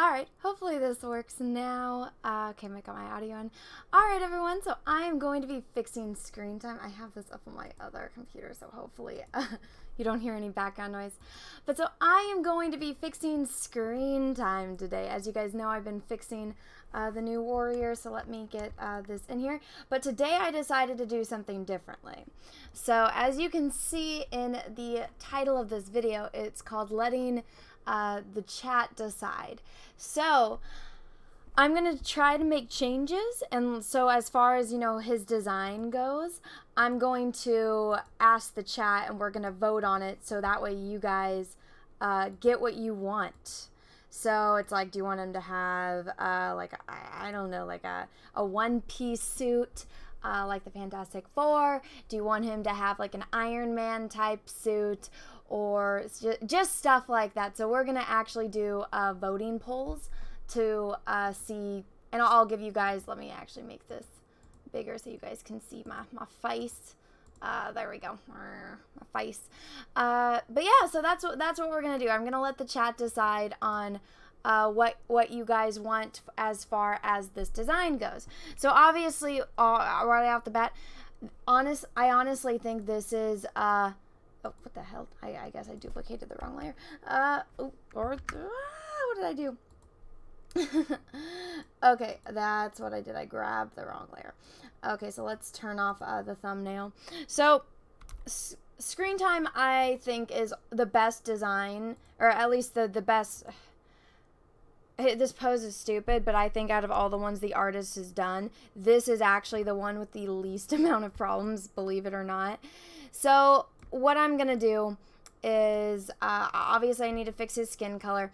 Alright, hopefully this works now. Okay, I got my audio in. Alright, everyone, so I am going to be fixing screen time. I have this up on my other computer, so hopefully you don't hear any background noise. But so I am going to be fixing screen time today. As you guys know, I've been fixing the new Warrior, so let me get this in here. But today I decided to do something differently. So as you can see in the title of this video, it's called Letting the Chat Decide. So I'm going to try to make changes, and so as far as, his design goes, I'm going to ask the chat and we're going to vote on it so that way you guys get what you want. So it's like, do you want him to have I don't know, like a one-piece suit like the Fantastic Four? Do you want him to have like an Iron Man type suit, or just stuff like that? So we're gonna actually do voting polls to see, and I'll give you guys, let me actually make this bigger so you guys can see my face. There we go, my face. But yeah, so that's what we're gonna do. I'm gonna let the chat decide on what you guys want as far as this design goes. So obviously, right off the bat, I honestly think this is oh, what the hell? I guess I duplicated the wrong layer. What did I do? Okay, that's what I did. I grabbed the wrong layer. Okay, so let's turn off the thumbnail. So Screen Time, I think, is the best design, or at least the best. This pose is stupid, but I think out of all the ones the artist has done, this is actually the one with the least amount of problems, believe it or not. So what I'm gonna do is obviously I need to fix his skin color.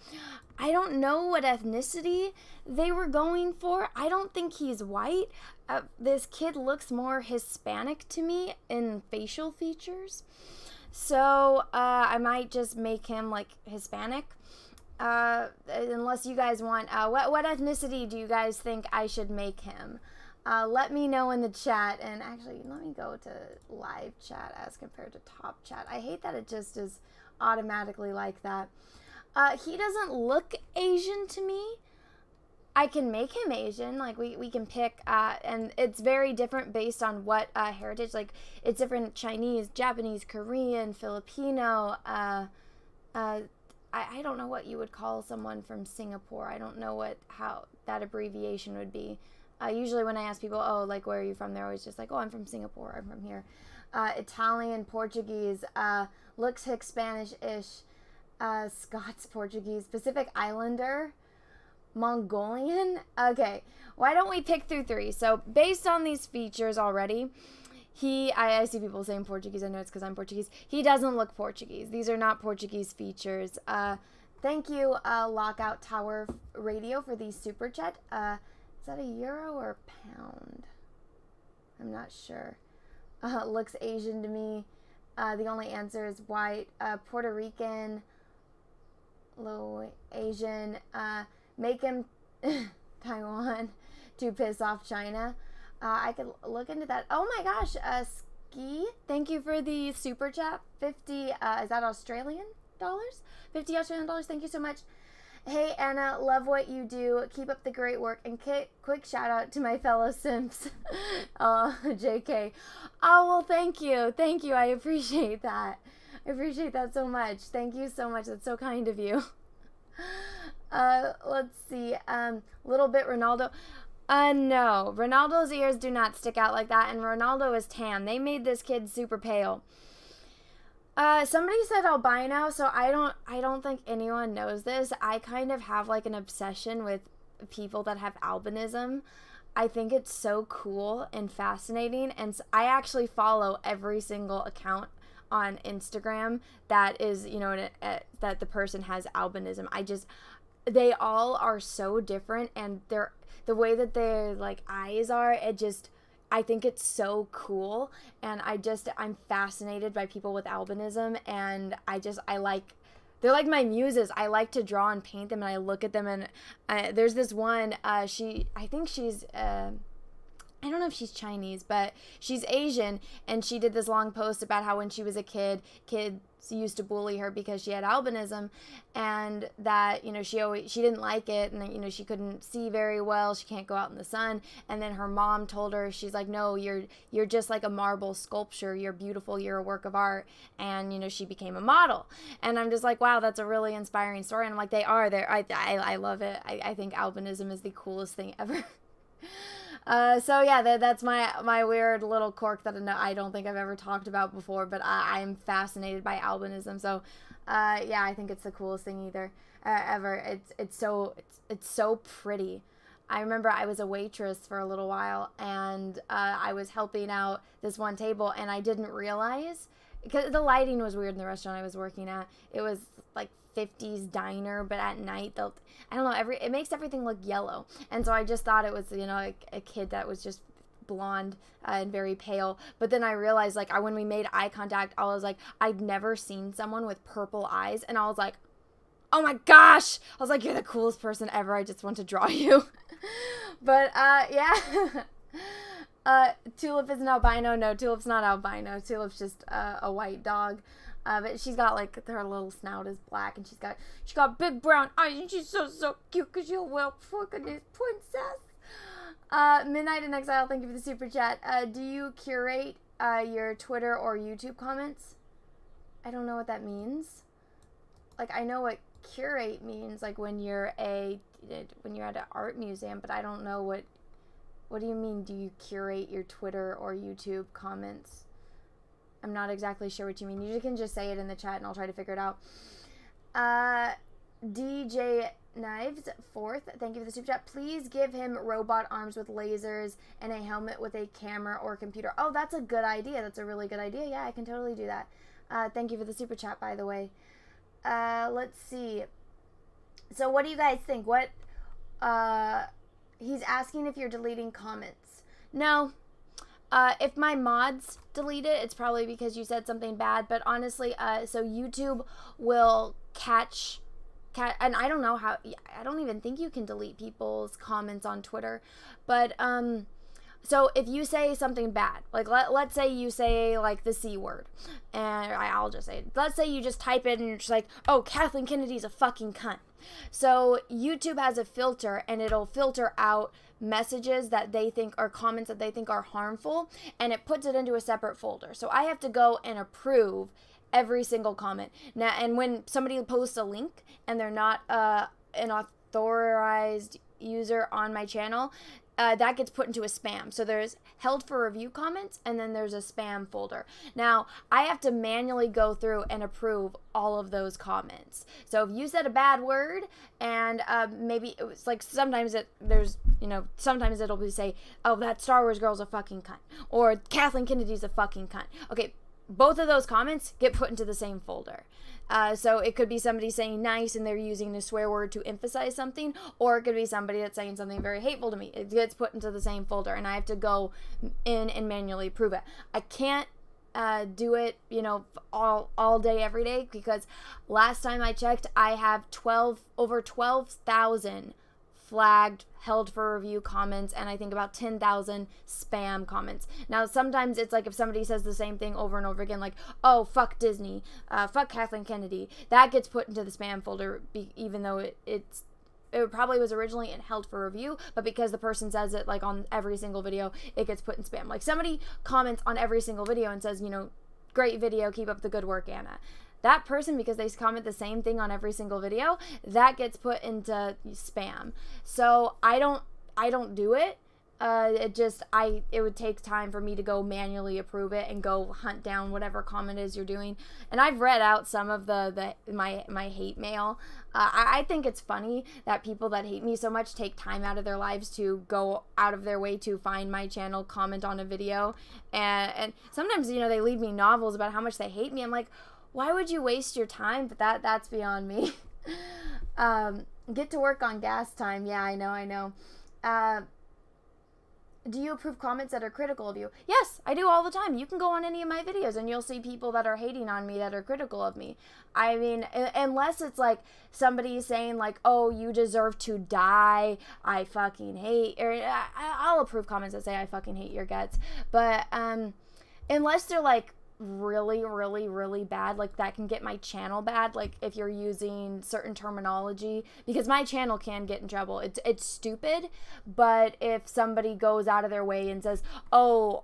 I don't know what ethnicity they were going for. I don't think he's white. This kid looks more Hispanic to me in facial features. So I might just make him like Hispanic. Unless you guys want, what ethnicity do you guys think I should make him? Let me know in the chat, and actually let me go to live chat as compared to top chat. I hate that it just is automatically like that. He doesn't look Asian to me. I can make him Asian, like we can pick, and it's very different based on what heritage, like it's different: Chinese, Japanese, Korean, Filipino, I don't know what you would call someone from Singapore. I don't know how that abbreviation would be. Usually when I ask people, oh, like, where are you from? They're always just like, oh, I'm from Singapore. I'm from here. Italian, Portuguese, looks Hispanish-ish, Scots, Portuguese, Pacific Islander, Mongolian. Okay, why don't we pick through three? So based on these features already, I see people saying Portuguese. I know it's because I'm Portuguese. He doesn't look Portuguese. These are not Portuguese features. Thank you, Lockout Tower Radio, for the super chat. Is that a euro or pound? I'm not sure. Looks Asian to me. The only answer is white. Puerto Rican, low Asian. Make him Taiwan to piss off China. I could look into that. Oh my gosh, Ski, thank you for the super chat. 50, is that Australian dollars? 50 Australian dollars, thank you so much. Hey Anna, love what you do. Keep up the great work. And quick shout out to my fellow simps. JK. Oh, well, thank you. Thank you. I appreciate that. I appreciate that so much. Thank you so much. That's so kind of you. Let's see. Little bit Ronaldo. No, Ronaldo's ears do not stick out like that, and Ronaldo is tan. They made this kid super pale. Somebody said albino, so I don't think anyone knows this. I kind of have like an obsession with people that have albinism. I think it's so cool and fascinating, and so I actually follow every single account on Instagram that is, that the person has albinism. They all are so different, and the way that their like eyes are, I think it's so cool, and I'm fascinated by people with albinism, and they're like my muses. I like to draw and paint them, and I look at them, and there's this one, I think she's, I I don't know if she's Chinese, but she's Asian, and she did this long post about how when she was a kid, kids used to bully her because she had albinism, and that, you know, she didn't like it, and that, you know, she couldn't see very well, she can't go out in the sun, and then her mom told her, she's like, no, you're just like a marble sculpture, you're beautiful, you're a work of art, and, you know, she became a model. And I'm just like, wow, that's a really inspiring story. And I'm like, I love it. I think albinism is the coolest thing ever. So yeah, that's my weird little quirk that I don't think I've ever talked about before, but I'm fascinated by albinism. So, yeah, I think it's the coolest thing ever. It's so pretty. I remember I was a waitress for a little while, and I was helping out this one table, and I didn't realize, because the lighting was weird in the restaurant I was working at. It was like 50s diner, but at night I don't know, it makes everything look yellow, and so I just thought it was, you know, a kid that was just blonde and very pale. But then I realized, like, when we made eye contact, I was like, I'd never seen someone with purple eyes, and I was like, oh my gosh, I was like, you're the coolest person ever, I just want to draw you. But yeah. Tulip is an albino. No, Tulip's not albino. Tulip's just a white dog. But she's got, like, her little snout is black, and she's got big brown eyes, and she's so cute, because you're well fucking this princess. Midnight in Exile, thank you for the super chat. Do you curate your Twitter or YouTube comments? I don't know what that means. Like, I know what curate means, like when you're at an art museum, but I don't know what do you mean, do you curate your Twitter or YouTube comments? I'm not exactly sure what you mean. You can just say it in the chat and I'll try to figure it out. DJ Knives, 4th, thank you for the super chat. Please give him robot arms with lasers and a helmet with a camera or computer. Oh, that's a good idea. That's a really good idea. Yeah, I can totally do that. Thank you for the super chat, by the way. Let's see. So what do you guys think? He's asking if you're deleting comments. No. If my mods delete it, it's probably because you said something bad. But honestly, so YouTube will catch, and I don't know how, I don't even think you can delete people's comments on Twitter. But, so if you say something bad, like let's say you say like the C word, and I'll just say it. Let's say you just type it and you're just like, oh, Kathleen Kennedy's a fucking cunt. So YouTube has a filter, and it'll filter out messages that they think are comments that they think are harmful, and it puts it into a separate folder. So I have to go and approve every single comment. Now, and when somebody posts a link and they're not an authorized user on my channel, that gets put into a spam. So there's held for review comments, and then there's a spam folder. Now, I have to manually go through and approve all of those comments. So if you said a bad word, and maybe it was like, sometimes it'll be say, oh, that Star Wars girl's a fucking cunt, or Kathleen Kennedy's a fucking cunt. Okay, both of those comments get put into the same folder. So it could be somebody saying nice and they're using a swear word to emphasize something, or it could be somebody that's saying something very hateful to me. It gets put into the same folder, and I have to go in and manually approve it. I can't do it, you know, all day, every day, because last time I checked, I have over 12,000 flagged, held for review comments, and I think about 10,000 spam comments. Now, sometimes it's like if somebody says the same thing over and over again, like, oh, fuck Disney, fuck Kathleen Kennedy, that gets put into the spam folder, even though it probably was originally held for review, but because the person says it like on every single video, it gets put in spam. Like, somebody comments on every single video and says, you know, great video, keep up the good work, Anna. That person, because they comment the same thing on every single video, that gets put into spam. So I don't do it. It would take time for me to go manually approve it and go hunt down whatever comment is you're doing. And I've read out some of my hate mail. I think it's funny that people that hate me so much take time out of their lives to go out of their way to find my channel, comment on a video, and sometimes, you know, they leave me novels about how much they hate me. I'm like, why would you waste your time? But that's beyond me. Get to work on gas time. Yeah, I know. do you approve comments that are critical of you? Yes, I do all the time. You can go on any of my videos and you'll see people that are hating on me that are critical of me. I mean, unless it's like somebody saying like, oh, you deserve to die, I fucking hate, or I'll approve comments that say I fucking hate your guts. But unless they're like really, really, really bad, like that can get my channel bad, like if you're using certain terminology, because my channel can get in trouble. It's stupid, but if somebody goes out of their way and says, oh,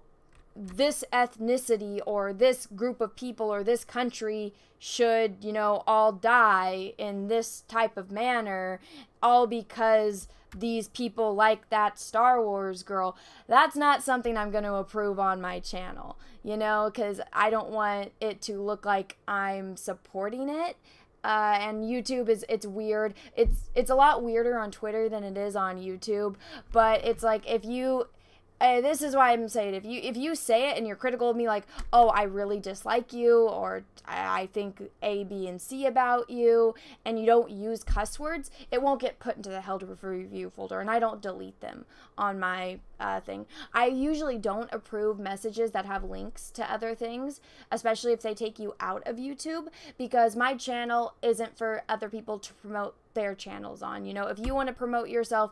this ethnicity or this group of people or this country should, you know, all die in this type of manner, all because these people like that Star Wars girl, that's not something I'm going to approve on my channel, you know, because I don't want it to look like I'm supporting it. And YouTube it's weird. It's a lot weirder on Twitter than it is on YouTube, but it's like if you this is why I'm saying, if you say it and you're critical of me, like, oh, I really dislike you, or I think A, B, and C about you, and you don't use cuss words, it won't get put into the held for review folder, and I don't delete them on my thing. I usually don't approve messages that have links to other things, especially if they take you out of YouTube, because my channel isn't for other people to promote their channels on. You know, if you want to promote yourself,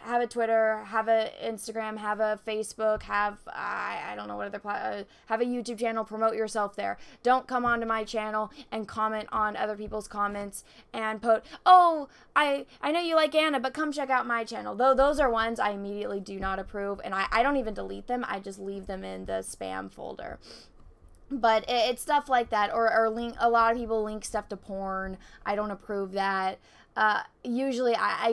have a Twitter, have a Instagram, have a Facebook, have, I don't know what other, have a YouTube channel, promote yourself there. Don't come onto my channel and comment on other people's comments and put, oh, I know you like Anna, but come check out my channel. Though those are ones I immediately do not approve, and I don't even delete them. I just leave them in the spam folder. But it's stuff like that, or link. A lot of people link stuff to porn. I don't approve that. Usually, I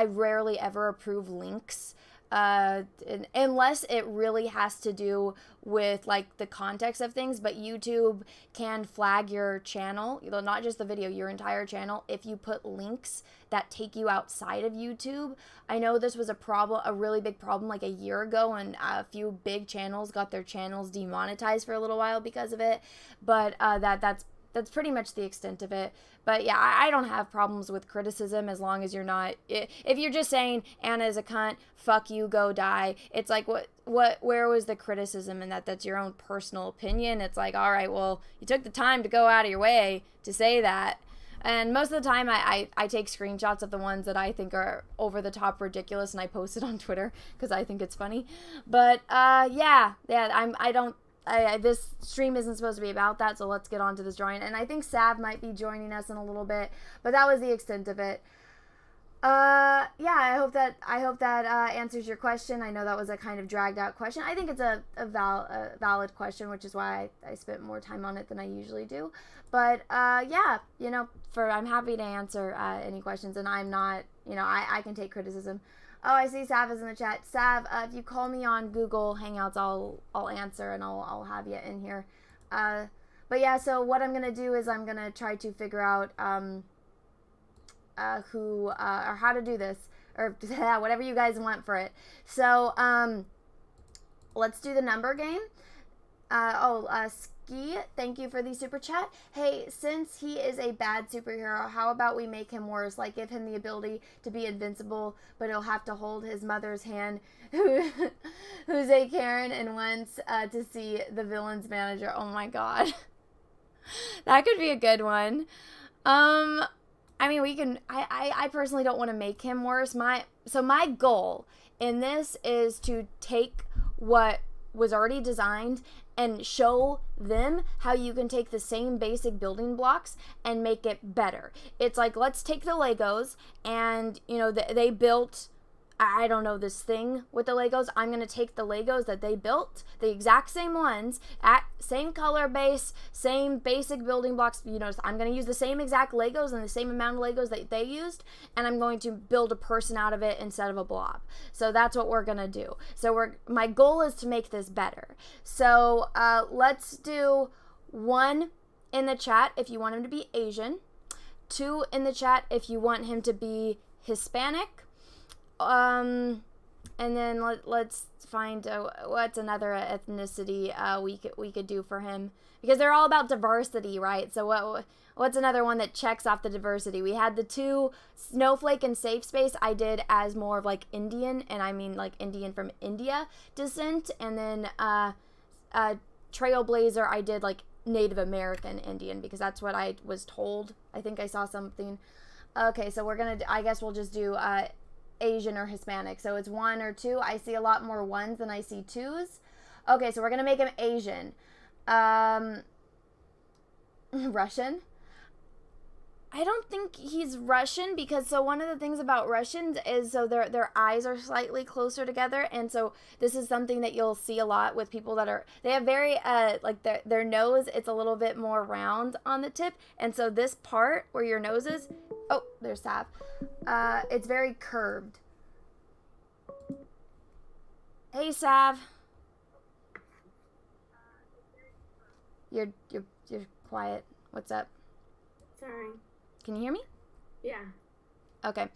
rarely ever approve links, unless it really has to do with like the context of things. But YouTube can flag your channel, you know, not just the video, your entire channel, if you put links that take you outside of YouTube. I know this was a really big problem like a year ago, and a few big channels got their channels demonetized for a little while because of it. But that's pretty much the extent of it. But yeah, I don't have problems with criticism as long as you're not, if you're just saying Anna is a cunt, fuck you, go die. It's like, where was the criticism in that? That's your own personal opinion. It's like, all right, well, you took the time to go out of your way to say that. And most of the time I take screenshots of the ones that I think are over the top ridiculous, and I post it on Twitter because I think it's funny. But this stream isn't supposed to be about that, so let's get on to this drawing. And I think Sav might be joining us in a little bit, but that was the extent of it. Yeah, I hope that answers your question. I know that was a kind of dragged out question. I think it's a valid question, which is why I spent more time on it than I usually do. But yeah, you know, I'm happy to answer any questions, and I'm not, you know, I can take criticism. Oh, I see Sav is in the chat. Sav, if you call me on Google Hangouts, I'll answer, and I'll have you in here. But yeah, so what I'm gonna do is I'm gonna try to figure out or how to do this, or whatever you guys want for it. So let's do the number game. Ski, thank you for the super chat. Hey, since he is a bad superhero, how about we make him worse? Like, give him the ability to be invincible, but he'll have to hold his mother's hand, who's a Karen, and wants to see the villain's manager. Oh my god. That could be a good one. I mean, we can, I personally don't want to make him worse. My goal in this is to take what was already designed and show them how you can take the same basic building blocks and make it better. It's like, let's take the Legos, and, you know, they built, I don't know, this thing with the Legos. I'm going to take the Legos that they built, the exact same ones, at same color base, same basic building blocks. You know, I'm going to use the same exact Legos and the same amount of Legos that they used, and I'm going to build a person out of it instead of a blob. So that's what we're going to do. So my goal is to make this better. So let's do 1 in the chat if you want him to be Asian, 2 in the chat if you want him to be Hispanic, And then let's find what's another ethnicity we could do for him, because they're all about diversity, right? So what's another one that checks off the diversity? We had the 2 Snowflake and Safe Space I did as more of like Indian, and I mean like Indian from India descent, and then Trailblazer I did like Native American Indian, because that's what I was told. I think I saw something. Okay, so I guess we'll just do Asian or Hispanic. So it's 1 or 2. I see a lot more 1s than I see 2s. Okay, so we're gonna make him Asian. Russian. I don't think he's Russian, because so one of the things about Russians is so their eyes are slightly closer together, and so this is something that you'll see a lot with people that are, they have very like their nose, it's a little bit more round on the tip, and so this part where your nose is, oh, there's Sav, it's very curved. Hey Sav. You're quiet. What's up? Sorry. Can you hear me? Yeah. Okay.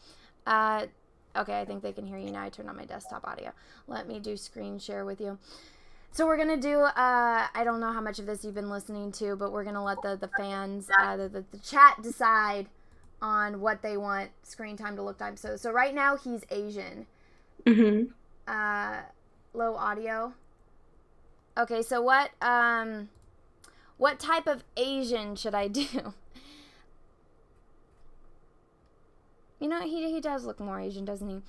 Okay, I think they can hear you now. I turned on my desktop audio. Let me do screen share with you. So we're going to do, I don't know how much of this you've been listening to, but we're going to let the fans, the chat decide on what they want screen time to look like. So right now he's Asian. Mm-hmm. Low audio. Okay, so what type of Asian should I do? You know, he does look more Asian, doesn't he?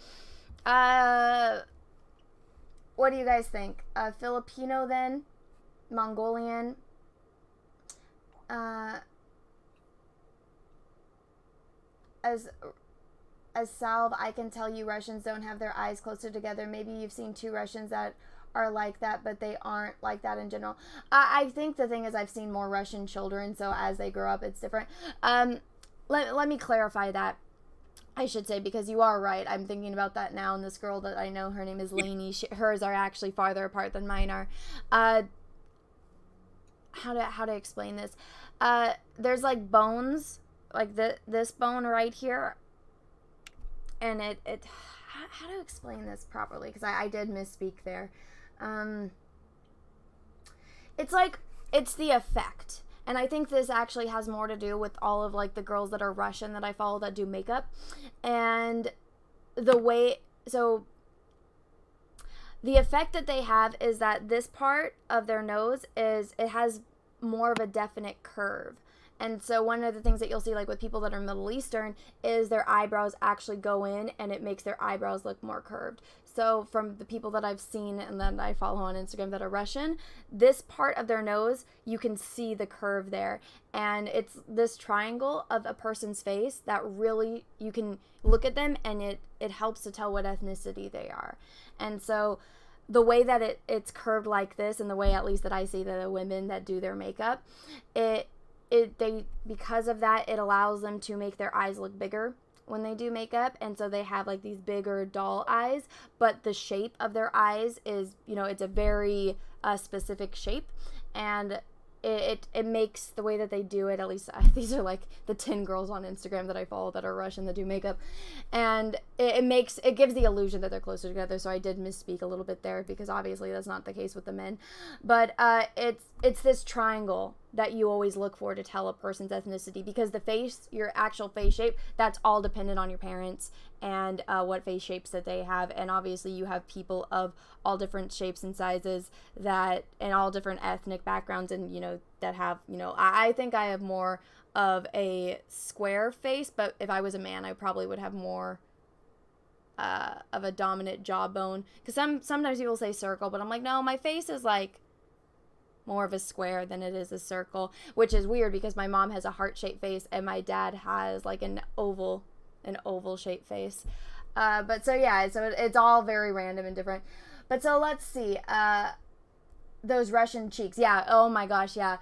What do you guys think? Filipino then? Mongolian? As Salve, I can tell you Russians don't have their eyes closer together. Maybe you've seen 2 Russians that are like that, but they aren't like that in general. I think the thing is I've seen more Russian children, so as they grow up, it's different. Let me clarify that. I should say, because you are right. I'm thinking about that now, and this girl that I know, her name is Lainey. Hers are actually farther apart than mine are. How to explain this? There's like bones, like this bone right here, and it how to explain this properly, because I did misspeak there. It's the effect. And I think this actually has more to do with all of like the girls that are Russian that I follow that do makeup. And the way, so the effect that they have is that this part of their nose it has more of a definite curve. And so one of the things that you'll see like with people that are Middle Eastern is their eyebrows actually go in, and it makes their eyebrows look more curved. So from the people that I've seen and that I follow on Instagram that are Russian, this part of their nose, you can see the curve there. And it's this triangle of a person's face that really, you can look at them and it helps to tell what ethnicity they are. And so the way that it's curved like this, and the way at least that I see the women that do their makeup, because of that, it allows them to make their eyes look bigger when they do makeup, and so they have like these bigger doll eyes, but the shape of their eyes is, it's a very specific shape, and it makes the way that they do it, at least these are like the 10 girls on Instagram that I follow that are Russian that do makeup, and it gives the illusion that they're closer together. So I did misspeak a little bit there, because obviously that's not the case with the men, but it's this triangle that you always look for to tell a person's ethnicity, because the face, your actual face shape, that's all dependent on your parents and what face shapes that they have. And obviously you have people of all different shapes and sizes and all different ethnic backgrounds, and that have, I think I have more of a square face, but if I was a man, I probably would have more of a dominant jawbone, because sometimes people say circle, but I'm like, no, my face is like more of a square than it is a circle, which is weird because my mom has a heart-shaped face and my dad has like an oval shaped face. But so yeah, so it's all very random and different. But so let's see, those Russian cheeks. Yeah. Oh my gosh. Yeah.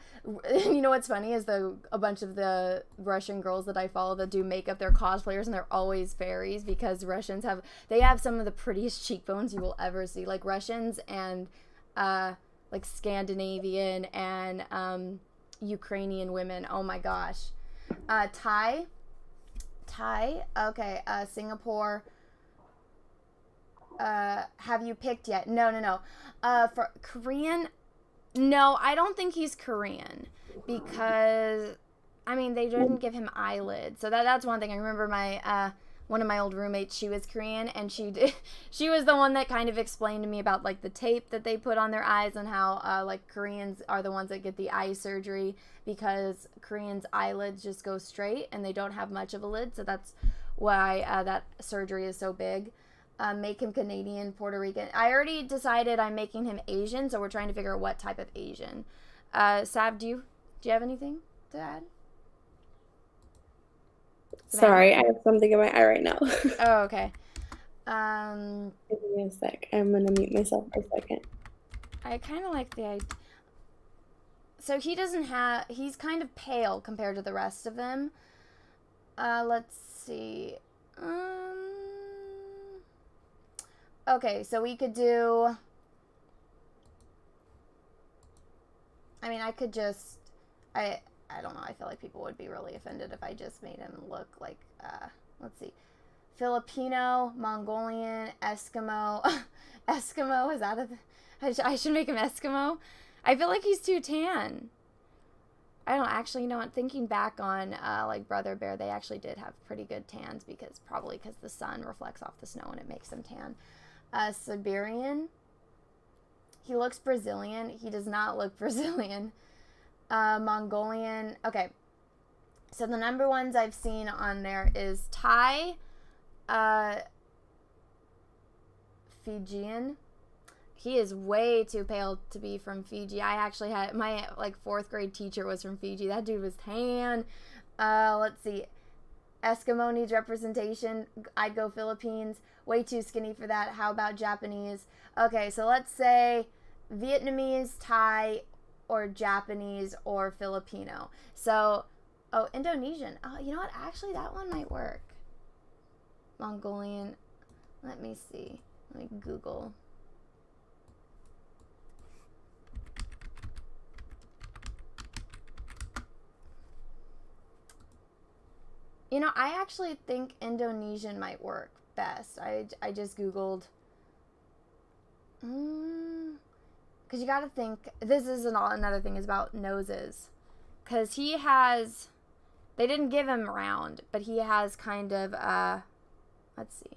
You know what's funny is a bunch of the Russian girls that I follow that do makeup, they're cosplayers, and they're always fairies, because Russians have some of the prettiest cheekbones you will ever see. Like Russians and like Scandinavian and Ukrainian women. Oh my gosh. Thai. Okay. Singapore. have you picked yet? No. For Korean, no, I don't think he's Korean because, I mean, they didn't give him eyelids. So that's one thing. I remember my, one of my old roommates, she was Korean, and she was the one that kind of explained to me about, like, the tape that they put on their eyes and how, like, Koreans are the ones that get the eye surgery because Koreans' eyelids just go straight and they don't have much of a lid. So that's why that surgery is so big. Make him Canadian, Puerto Rican. I already decided I'm making him Asian, so we're trying to figure out what type of Asian. Sav, do you have anything to add? Sorry, I have something in my eye right now. Oh, okay. Give me a sec. I'm gonna mute myself for a second. I kind of like the idea. So he's kind of pale compared to the rest of them. Let's see. Okay, so we could do, I mean, I could just, I don't know, I feel like people would be really offended if I just made him look like, let's see, Filipino, Mongolian, Eskimo. Eskimo, is that I should make him Eskimo? I feel like he's too tan. I don't actually, you know what, thinking back on, like, Brother Bear, they actually did have pretty good tans probably because the sun reflects off the snow and it makes them tan. Siberian. He looks Brazilian. He does not look Brazilian. Mongolian. Okay. So the number ones I've seen on there is Thai, Fijian. He is way too pale to be from Fiji. I actually had my, like, 4th grade teacher was from Fiji. That dude was tan. Let's see. Eskimo needs representation. I'd go Philippines. Way too skinny for that. How about Japanese? Okay, so let's say Vietnamese, Thai, or Japanese, or Filipino. So, oh, Indonesian. Oh, you know what? Actually, that one might work. Mongolian. Let me see. Let me Google. You know, I actually think Indonesian might work best. I just Googled. Because you got to think, this is another thing is about noses. Because he has, they didn't give him round, but he has kind of, let's see.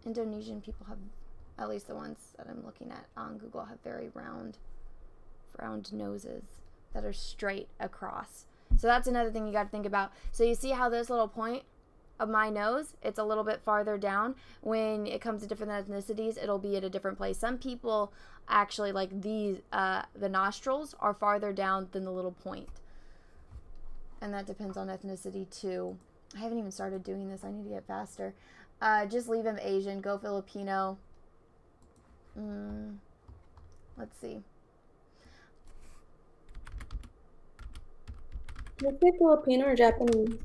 Indonesian people have, at least the ones that I'm looking at on Google, have very round noses that are straight across. So that's another thing you got to think about. So you see how this little point of my nose, it's a little bit farther down. When it comes to different ethnicities, it'll be at a different place. Some people actually, like these, the nostrils are farther down than the little point. And that depends on ethnicity too. I haven't even started doing this. I need to get faster. Just leave him Asian. Go Filipino. Let's see. Let's say Filipino or Japanese.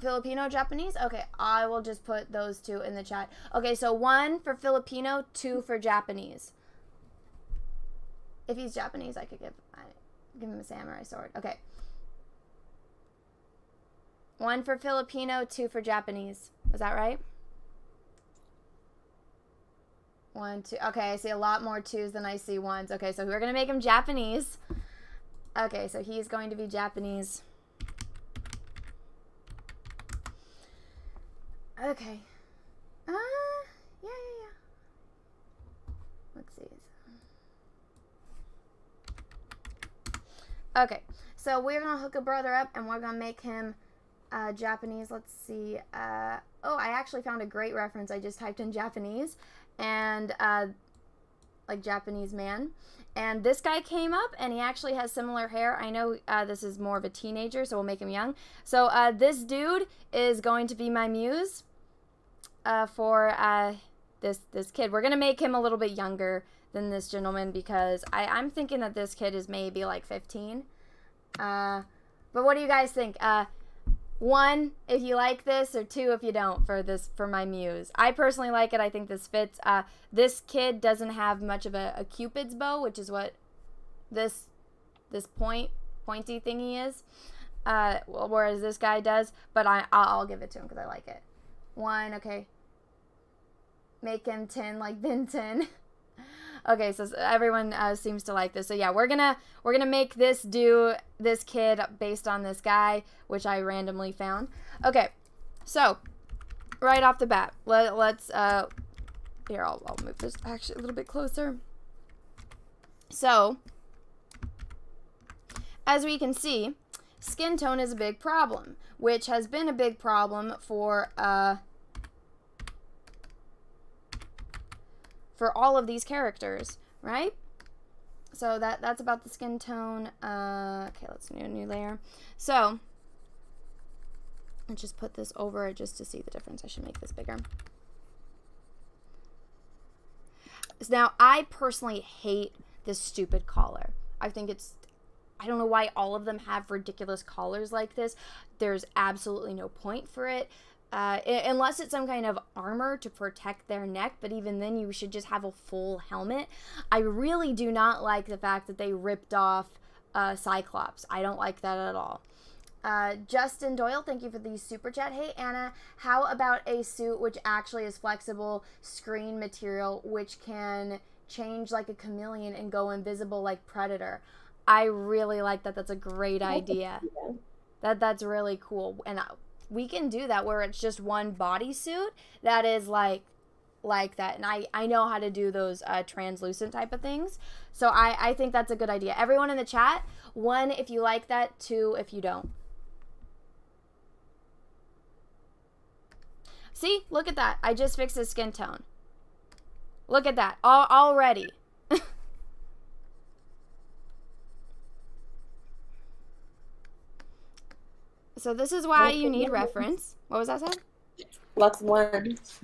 Filipino, Japanese? Okay, I will just put those two in the chat. Okay, so 1 for Filipino, 2 for Japanese. If he's Japanese, I could give him a samurai sword. Okay. 1 for Filipino, 2 for Japanese. Is that right? 1, 2. Okay, I see a lot more 2s than I see 1s. Okay, so we're going to make him Japanese. Okay, so he's going to be Japanese. Okay. Yeah. Let's see. Okay, so we're going to hook a brother up, and we're going to make him Japanese. Let's see. Oh, I actually found a great reference. I just typed in Japanese, and like Japanese man. And this guy came up, and he actually has similar hair. I know this is more of a teenager, so we'll make him young. So this dude is going to be my muse for this kid. We're going to make him a little bit younger than this gentleman because I'm thinking that this kid is maybe like 15. But what do you guys think? 1, if you like this, or 2, if you don't, for my muse. I personally like it. I think this fits. This kid doesn't have much of a Cupid's bow, which is what this pointy thingy is. Whereas this guy does, but I'll give it to him because I like it. 1, okay. Make him 10 like Ben 10. Okay, so everyone seems to like this. So yeah, we're gonna make this kid based on this guy, which I randomly found. Okay, so right off the bat, let's here, I'll move this actually a little bit closer. So as we can see, skin tone is a big problem, which has been a big problem for all of these characters, right? So that's about the skin tone. Okay, let's do a new layer. So let's just put this over it just to see the difference. I should make this bigger. So now, I personally hate this stupid collar. I think I don't know why all of them have ridiculous collars like this. There's absolutely no point for it. Unless it's some kind of armor to protect their neck, but even then you should just have a full helmet. I really do not like the fact that they ripped off Cyclops. I don't like that at all. Justin Doyle, thank you for the super chat. Hey Anna, how about a suit which actually is flexible screen material which can change like a chameleon and go invisible like Predator? I really like that. That's a great idea. That's really cool. And we can do that where it's just one bodysuit that is like that. And I know how to do those translucent type of things. So I think that's a good idea. Everyone in the chat, 1 if you like that, 2 if you don't. See, look at that. I just fixed his skin tone. Look at that, already. So this is why you need reference. What was that said? Lots of ones.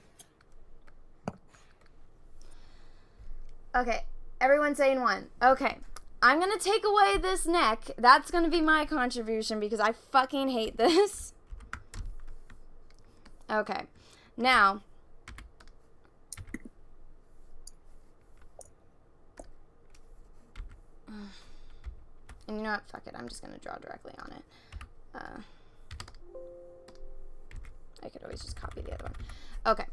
Okay, everyone's saying 1. Okay, I'm going to take away this neck. That's going to be my contribution because I fucking hate this. Okay, now. And you know what? Fuck it. I'm just going to draw directly on it. I could always just copy the other one. Okay,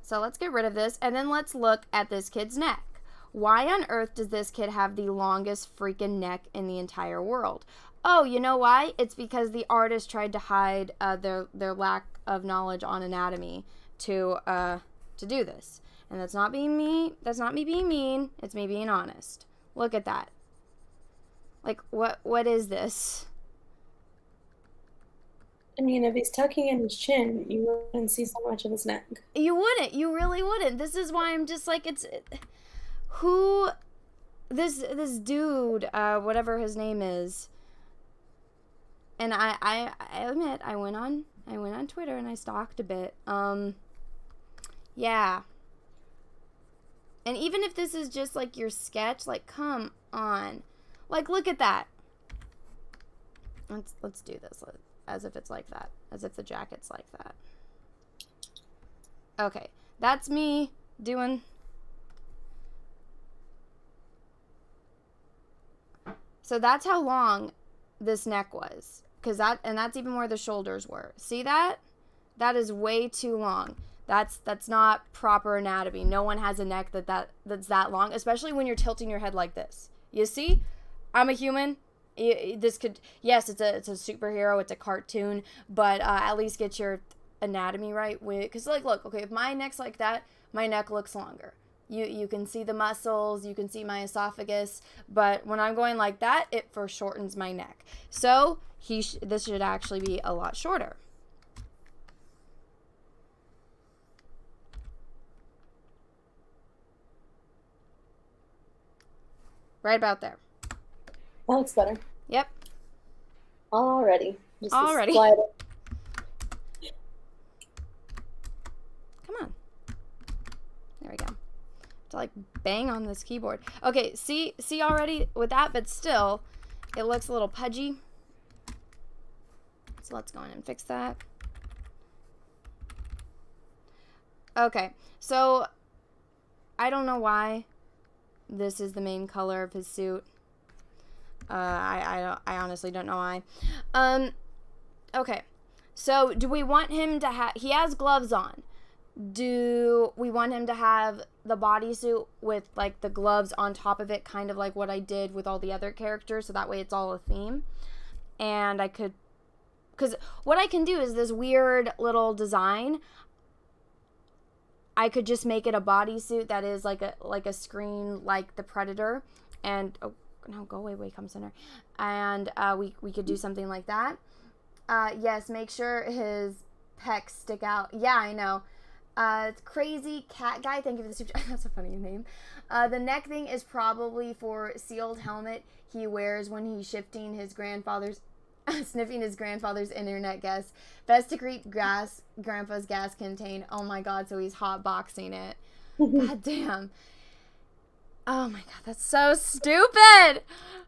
so let's get rid of this, and then let's look at this kid's neck. Why on earth does this kid have the longest freaking neck in the entire world? Oh, you know why? It's because the artist tried to hide their lack of knowledge on anatomy to do this. And that's not being me. That's not me being mean. It's me being honest. Look at that. Like, what is this? I mean, if he's tucking in his chin, you wouldn't see so much of his neck. You wouldn't. You really wouldn't. This is why I'm just like, this dude, whatever his name is. And I admit, I went on Twitter and I stalked a bit. Yeah. And even if this is just like your sketch, like, come on. Like, look at that. Let's do this. As if it's like that. As if the jacket's like that. Okay. That's me doing... So that's how long this neck was. And that's even where the shoulders were. See that? That is way too long. That's not proper anatomy. No one has a neck that's that long, especially when you're tilting your head like this. You see? I'm a human. This could, yes, it's a superhero, it's a cartoon, but at least get your anatomy right. Because, like, look, okay, if my neck's like that, my neck looks longer. You can see the muscles, you can see my esophagus, but when I'm going like that, it foreshortens my neck. So this should actually be a lot shorter. Right about there. That looks better. Yep. Already. Come on. There we go. To like bang on this keyboard. Okay, see already with that, but still it looks a little pudgy. So let's go in and fix that. Okay, so I don't know why this is the main color of his suit. I honestly don't know why. Okay, so do we want him to have... He has gloves on. do we want him to have the bodysuit with like the gloves on top of it, kind of like what I did with all the other characters, so that way it's all a theme? And I could, because what I can do is this weird little design. I could just make it a bodysuit that is like a screen like the Predator, and oh no, go away, Wacom Center, and we could do something like that. Yes, make sure his pecs stick out. Yeah, I know. It's Crazy Cat Guy. Thank you for the super. That's a funny name. The neck thing is probably for sealed helmet he wears when he's shifting his grandfather's, sniffing his grandfather's internet gas. Best to keep grandpa's gas contained. Oh my god, so he's hotboxing it. God damn. Oh my god, that's so stupid.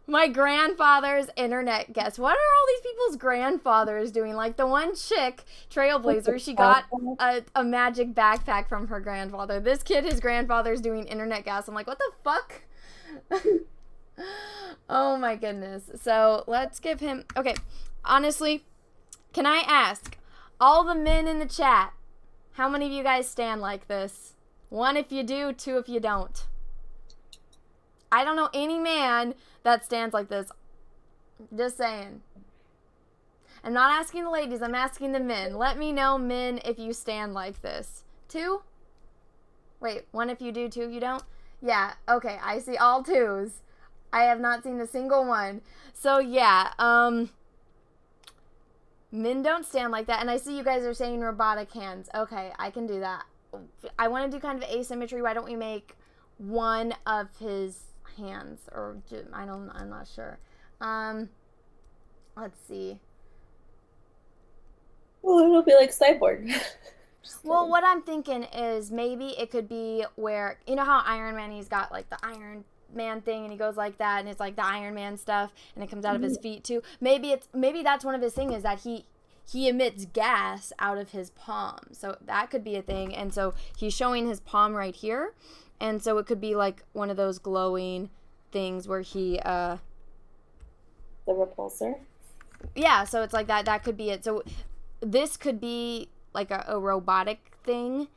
My grandfather's internet guest. What are all these people's grandfathers doing? Like the one chick, Trailblazer, she got a magic backpack from her grandfather. This kid, his grandfather's doing internet gas. I'm like, what the fuck? Oh my goodness. So let's give him, okay, honestly, can I ask all the men in the chat, how many of you guys stand like this? 1 if you do, 2 if you don't. I don't know any man that stands like this. Just saying. I'm not asking the ladies, I'm asking the men. Let me know, men, if you stand like this. 2? Wait, 1 if you do, 2 if you don't? Yeah, okay, I see all 2s. I have not seen a single one. So yeah, men don't stand like that. And I see you guys are saying robotic hands. Okay, I can do that. I want to do kind of asymmetry. Why don't we make one of his hands, or I'm not sure. Let's see. Well, it'll be like Cyborg. Well, what I'm thinking is maybe it could be where, you know how Iron Man, he's got like the Iron Man thing and he goes like that and it's like the Iron Man stuff and it comes out of his feet too. Maybe that's one of his things, is that he emits gas out of his palm. So that could be a thing. And so he's showing his palm right here. And so it could be like one of those glowing things where he the repulsor. Yeah, so it's like that could be it. So this could be like a robotic thing.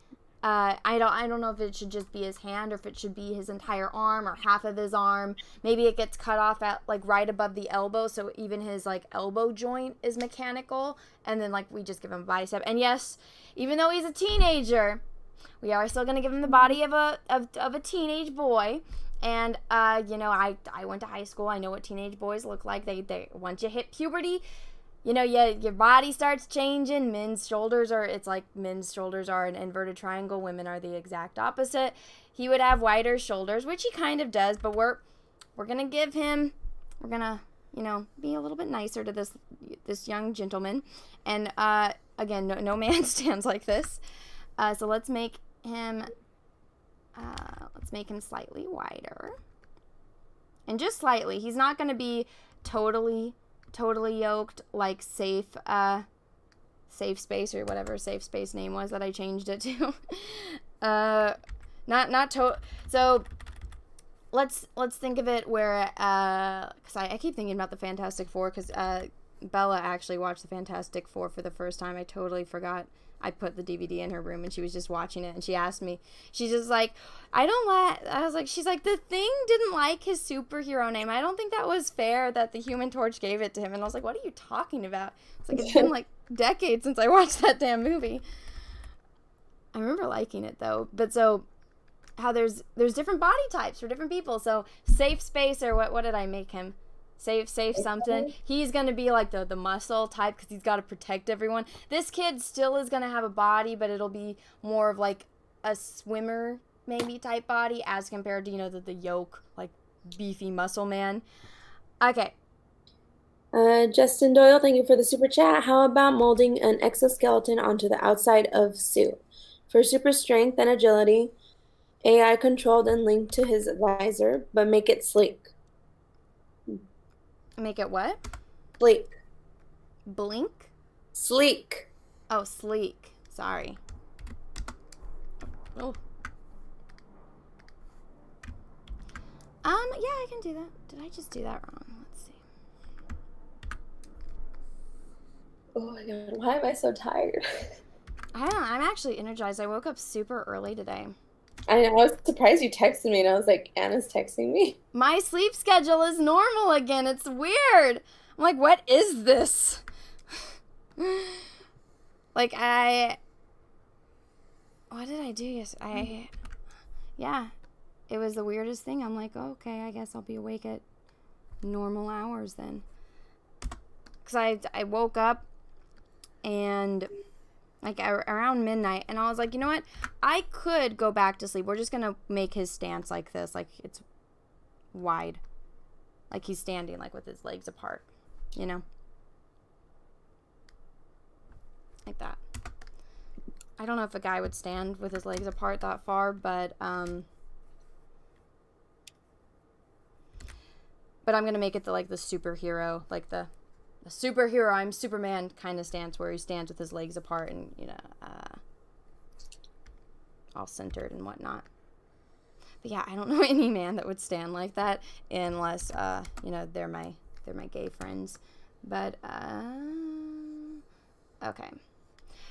I don't know if it should just be his hand or if it should be his entire arm or half of his arm. Maybe it gets cut off at like right above the elbow, so even his like elbow joint is mechanical, and then like we just give him a bicep. And yes, even though he's a teenager, we are still gonna give him the body of a teenage boy. And you know, I went to high school. I know what teenage boys look like. They once you hit puberty, you know, your body starts changing. Men's shoulders are an inverted triangle. Women are the exact opposite. He would have wider shoulders, which he kind of does, but we're gonna give him, we're gonna, you know, be a little bit nicer to this young gentleman. And again, no man stands like this. So let's make him slightly wider, and just slightly. He's not gonna be totally yoked like safe space or whatever safe space name was that I changed it to. So let's think of it where because I keep thinking about the Fantastic Four, because Bella actually watched the Fantastic Four for the first time. I totally forgot. I put the DVD in her room and she was just watching it, and she asked me, she's just like, she's like, the Thing didn't like his superhero name. I don't think that was fair that the Human Torch gave it to him. And I was like, what are you talking about? It's like, it's been like decades since I watched that damn movie. I remember liking it though. But so how there's different body types for different people. So safe space, or what did I make him? Safe something. He's going to be like the muscle type, because he's got to protect everyone. This kid still is going to have a body, but it'll be more of like a swimmer maybe type body as compared to, you know, the yoke, like beefy muscle man. Okay. Justin Doyle, thank you for the super chat. How about molding an exoskeleton onto the outside of suit? For super strength and agility, AI controlled and linked to his visor, but make it sleek. Make it what? Sleek. Blink? Sleek. Oh, sleek. Sorry. Oh. Yeah, I can do that. Did I just do that wrong? Let's see. Oh my god, why am I so tired? I don't know. I'm actually energized. I woke up super early today. I know, I was surprised you texted me, and I was like, Anna's texting me. My sleep schedule is normal again. It's weird. I'm like, what is this? Like, what did I do yesterday? Yeah, it was the weirdest thing. I'm like, oh, okay, I guess I'll be awake at normal hours then. Because I woke up and like around midnight, and I was like, you know what? I could go back to sleep. We're just going to make his stance like this. Like, it's wide. Like, he's standing, like, with his legs apart. You know? Like that. I don't know if a guy would stand with his legs apart that far, but I'm gonna make it the superhero, like the superhero, I'm Superman kind of stance, where he stands with his legs apart and, you know, all centered and whatnot. But yeah, I don't know any man that would stand like that unless, you know, they're my gay friends. But okay.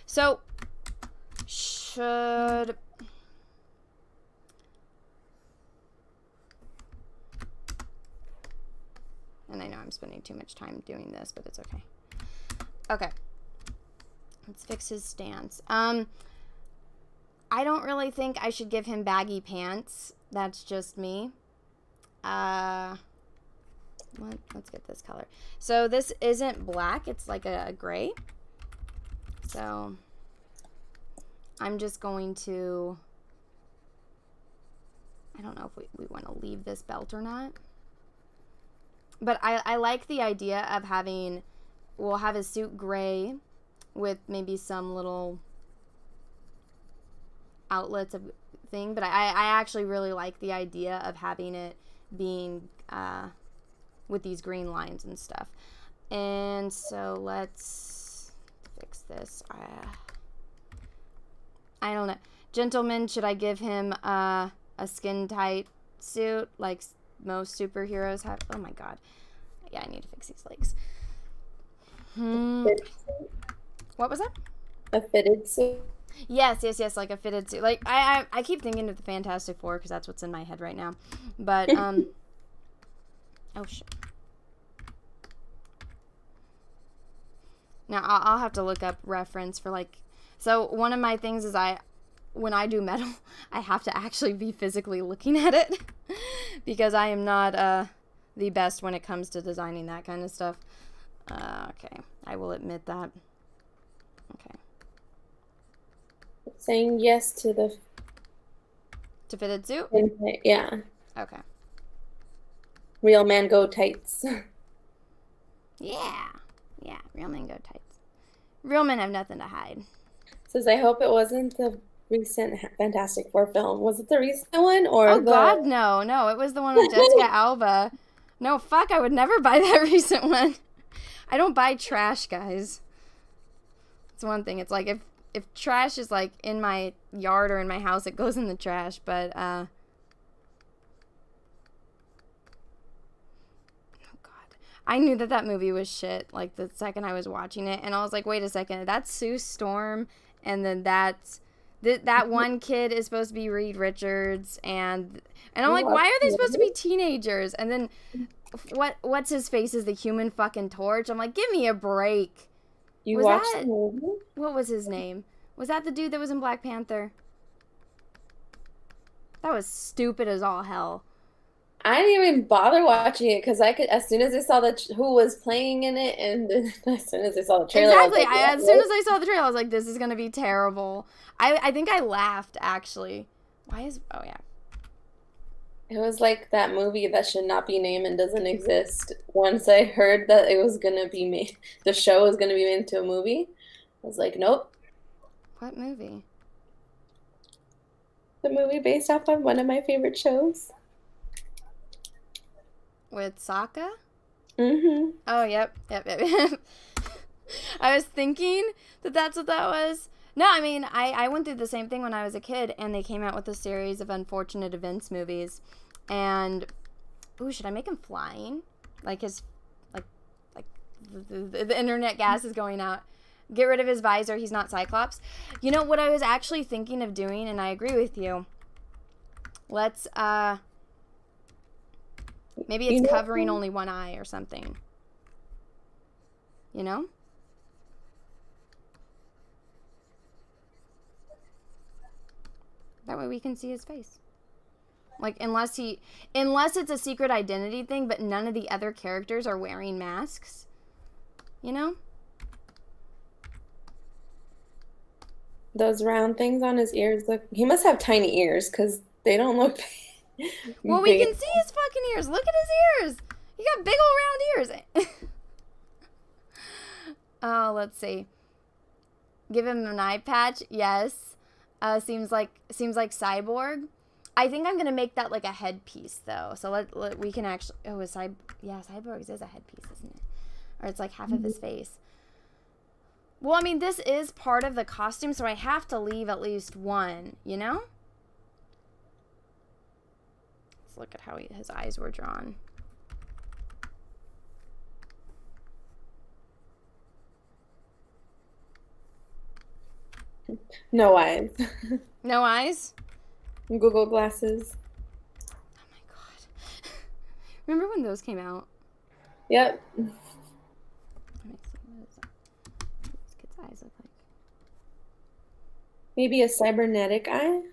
So should and I know I'm spending too much time doing this, but it's okay. Okay. Let's fix his stance. I don't really think I should give him baggy pants. That's just me. Let's get this color. So this isn't black. It's like a gray. So I'm just going to, I don't know if we want to leave this belt or not. But I like the idea of having, we'll have his suit gray with maybe some little outlets of thing. But I actually really like the idea of having it being with these green lines and stuff. And so let's fix this. I don't know. Gentlemen, should I give him a skin tight suit like most superheroes have? Oh my god. Yeah, I need to fix these legs. What was that? A fitted suit? Yes, like a fitted suit. Like, I keep thinking of the Fantastic Four because that's what's in my head right now. But, oh shit. Now, I'll have to look up reference for, like, so one of my things is when I do metal, I have to actually be physically looking at it because I am not the best when it comes to designing that kind of stuff. Okay, I will admit that. Okay. Saying yes to the fitted suit? Yeah. Okay. Real man go tights. Yeah. Yeah, real men go tights. Real men have nothing to hide. Says, I hope it wasn't the recent Fantastic Four film. Was it the recent one or oh god, no, it was the one with Jessica Alba. No, fuck, I would never buy that recent one. I don't buy trash, guys. It's one thing. It's like if trash is like in my yard or in my house, it goes in the trash. But oh god, I knew that movie was shit like the second I was watching it, and I was like, wait a second, that's Sue Storm, and then that one kid is supposed to be Reed Richards, and I'm like, why are they supposed to be teenagers? And then what's his face is the Human fucking Torch. I'm like, give me a break. You watched the movie? What was his name? Was that the dude that was in Black Panther? That was stupid as all hell. I didn't even bother watching it because I could, as soon as I saw who was playing in it, and as soon as I saw the trailer, exactly. As soon as I saw the trailer, I was like, "This is gonna be terrible." I think I laughed actually. Oh yeah. It was like that movie that should not be named and doesn't exist. Once I heard that it was gonna be made, the show was gonna be made into a movie, I was like, nope. What movie? The movie based off of one of my favorite shows. With Sokka? Mm-hmm. Oh, yep. I was thinking that's what that was. No, I mean, I went through the same thing when I was a kid, and they came out with a series of Unfortunate Events movies. And, ooh, should I make him flying? Like the internet gas is going out. Get rid of his visor. He's not Cyclops. You know what I was actually thinking of doing, and I agree with you. Let's, maybe it's covering only one eye or something. You know? That way we can see his face. Like, unless it's a secret identity thing, but none of the other characters are wearing masks. You know? Those round things on his ears look... He must have tiny ears, because they don't look well, we can see his fucking ears. Look at his ears. He got big old round ears. Oh, let's see. Give him an eye patch. Yes. Seems like Cyborg. I think I'm gonna make that like a headpiece though. So we can actually. Oh, Cyborg's is a headpiece, isn't it? Or it's like half of his face. Well, I mean, this is part of the costume, so I have to leave at least one. You know. Let's look at how his eyes were drawn. No eyes. No eyes? Google glasses. Oh my god. Remember when those came out? Yep. Let me see what this kid's eyes look like. Maybe a cybernetic eye?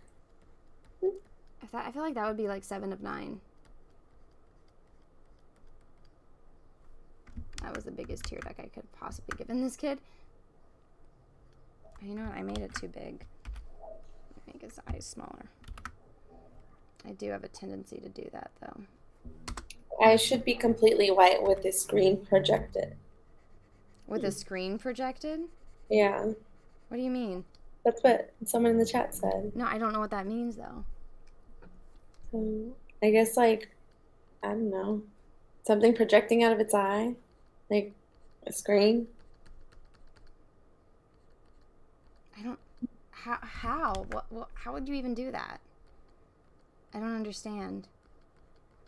I feel like that would be like 7 of 9. That was the biggest tear duct I could have possibly given this kid. You know what? I made it too big. Make his eyes smaller. I do have a tendency to do that, though. I should be completely white with the screen projected. With a screen projected? Yeah. What do you mean? That's what someone in the chat said. No, I don't know what that means, though. I guess, like, I don't know. Something projecting out of its eye? Like a screen? I don't... How? What? How would you even do that? I don't understand.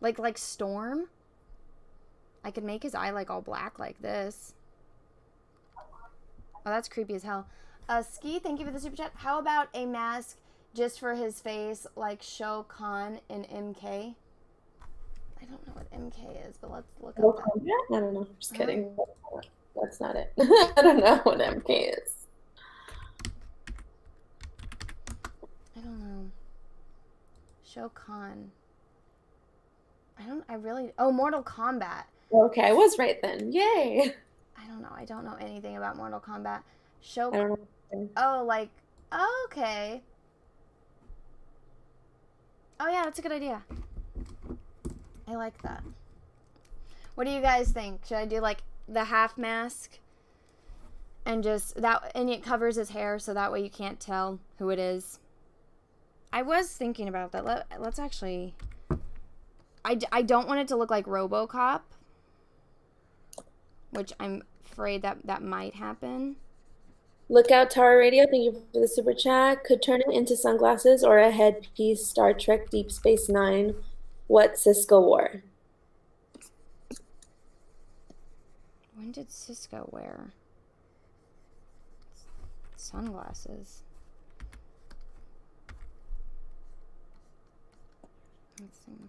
Like Storm? I could make his eye, like, all black like this. Oh, that's creepy as hell. Ski, thank you for the super chat. How about a mask just for his face, like Shao Kahn in MK? I don't know what MK is, but let's look up that. I don't know. Just kidding. That's not it. I don't know what MK is. I don't know. Shao Kahn. Oh, Mortal Kombat. Okay, I was right then. Yay. I don't know. I don't know anything about Mortal Kombat. I don't know. Oh, like, okay. Oh, yeah, that's a good idea. I like that. What do you guys think? Should I do, like, the half mask? And just, and it covers his hair, so that way you can't tell who it is. I was thinking about that. Let's actually... I don't want it to look like RoboCop. Which I'm afraid that might happen. Lookout Tower Radio, thank you for the super chat. Could turn it into sunglasses or a headpiece. Star Trek Deep Space Nine. What Cisco wore? When did Cisco wear sunglasses? Let's see.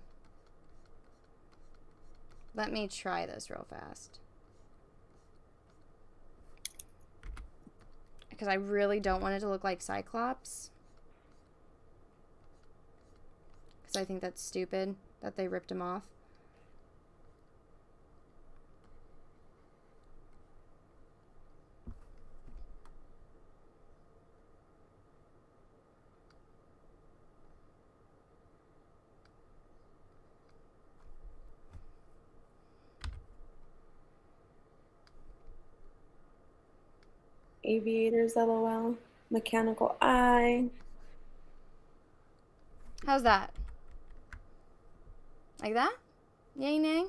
Let me try this real fast. Because I really don't want it to look like Cyclops. Because I think that's stupid that they ripped him off. Aviators, LOL. Mechanical eye. How's that? Like that? Yay, nay?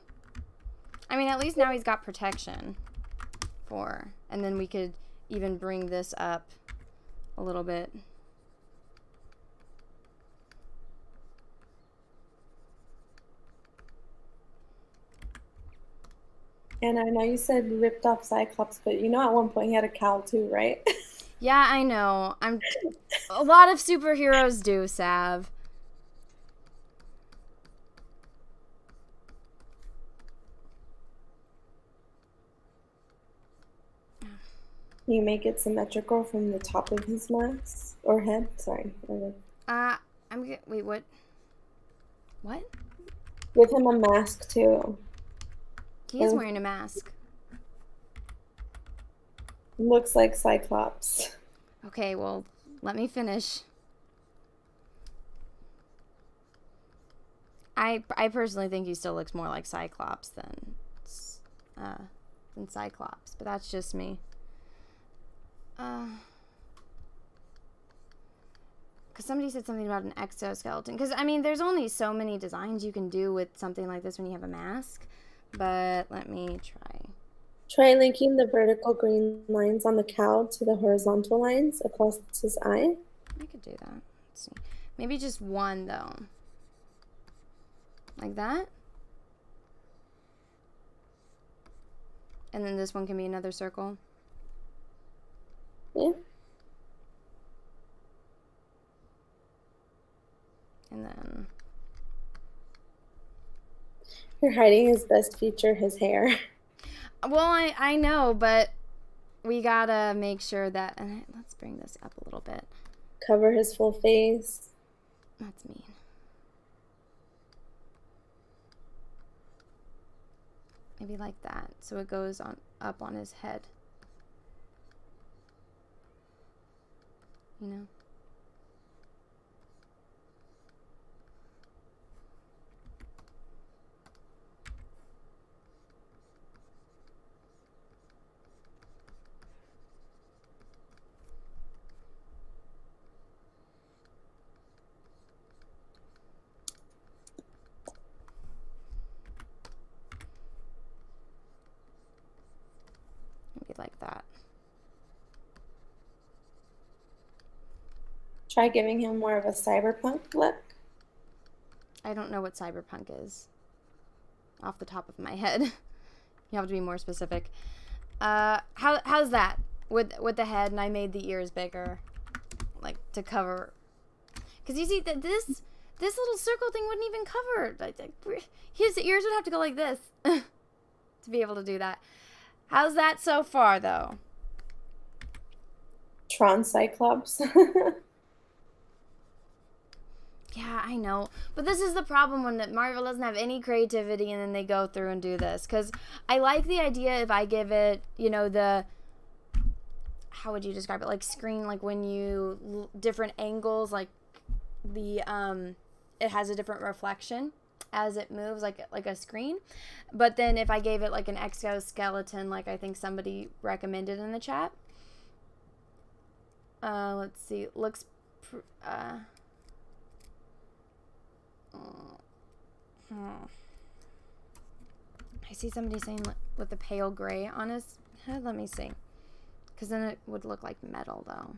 I mean, at least now he's got protection. And then we could even bring this up a little bit. And I know you said ripped off Cyclops, but you know at one point he had a cowl too, right? Yeah, I know. A lot of superheroes do, Sav. You make it symmetrical from the top of his mask or head. Sorry. Uh, wait, what? What? Give him a mask too. He is It wearing a mask. looks like Cyclops. Okay, well, let me finish. I personally think he still looks more like Cyclops uh, than Cyclops, but that's just me. Because somebody said something about an exoskeleton. Because, I mean, there's only so many designs you can do with something like this when you have a mask. But let me try. Try linking the vertical green lines on the cowl to the horizontal lines across his eye. I could do that. Let's see. Maybe just one, though. Like that. And then this one can be another circle. Yeah. And then... You're hiding his best feature, his hair. Well, I know, but we gotta make sure that... And let's bring this up a little bit. Cover his full face. That's mean. Maybe like that, so it goes up on his head. You know? Maybe like that. Try giving him more of a cyberpunk look. I don't know what cyberpunk is off the top of my head. You have to be more specific. How's that with the head? And I made the ears bigger, like to cover. Because you see that this little circle thing wouldn't even cover. His ears would have to go like this to be able to do that. How's that so far, though? Tron Cyclops. Yeah, I know. But this is the problem when Marvel doesn't have any creativity and then they go through and do this. Because I like the idea if I give it, you know, how would you describe it? Like screen, like when you, different angles, like it has a different reflection as it moves, like a screen. But then if I gave it like an exoskeleton, like I think somebody recommended in the chat. Let's see. Looks, I see somebody saying with the pale gray on his head. Let me see. Because then it would look like metal, though.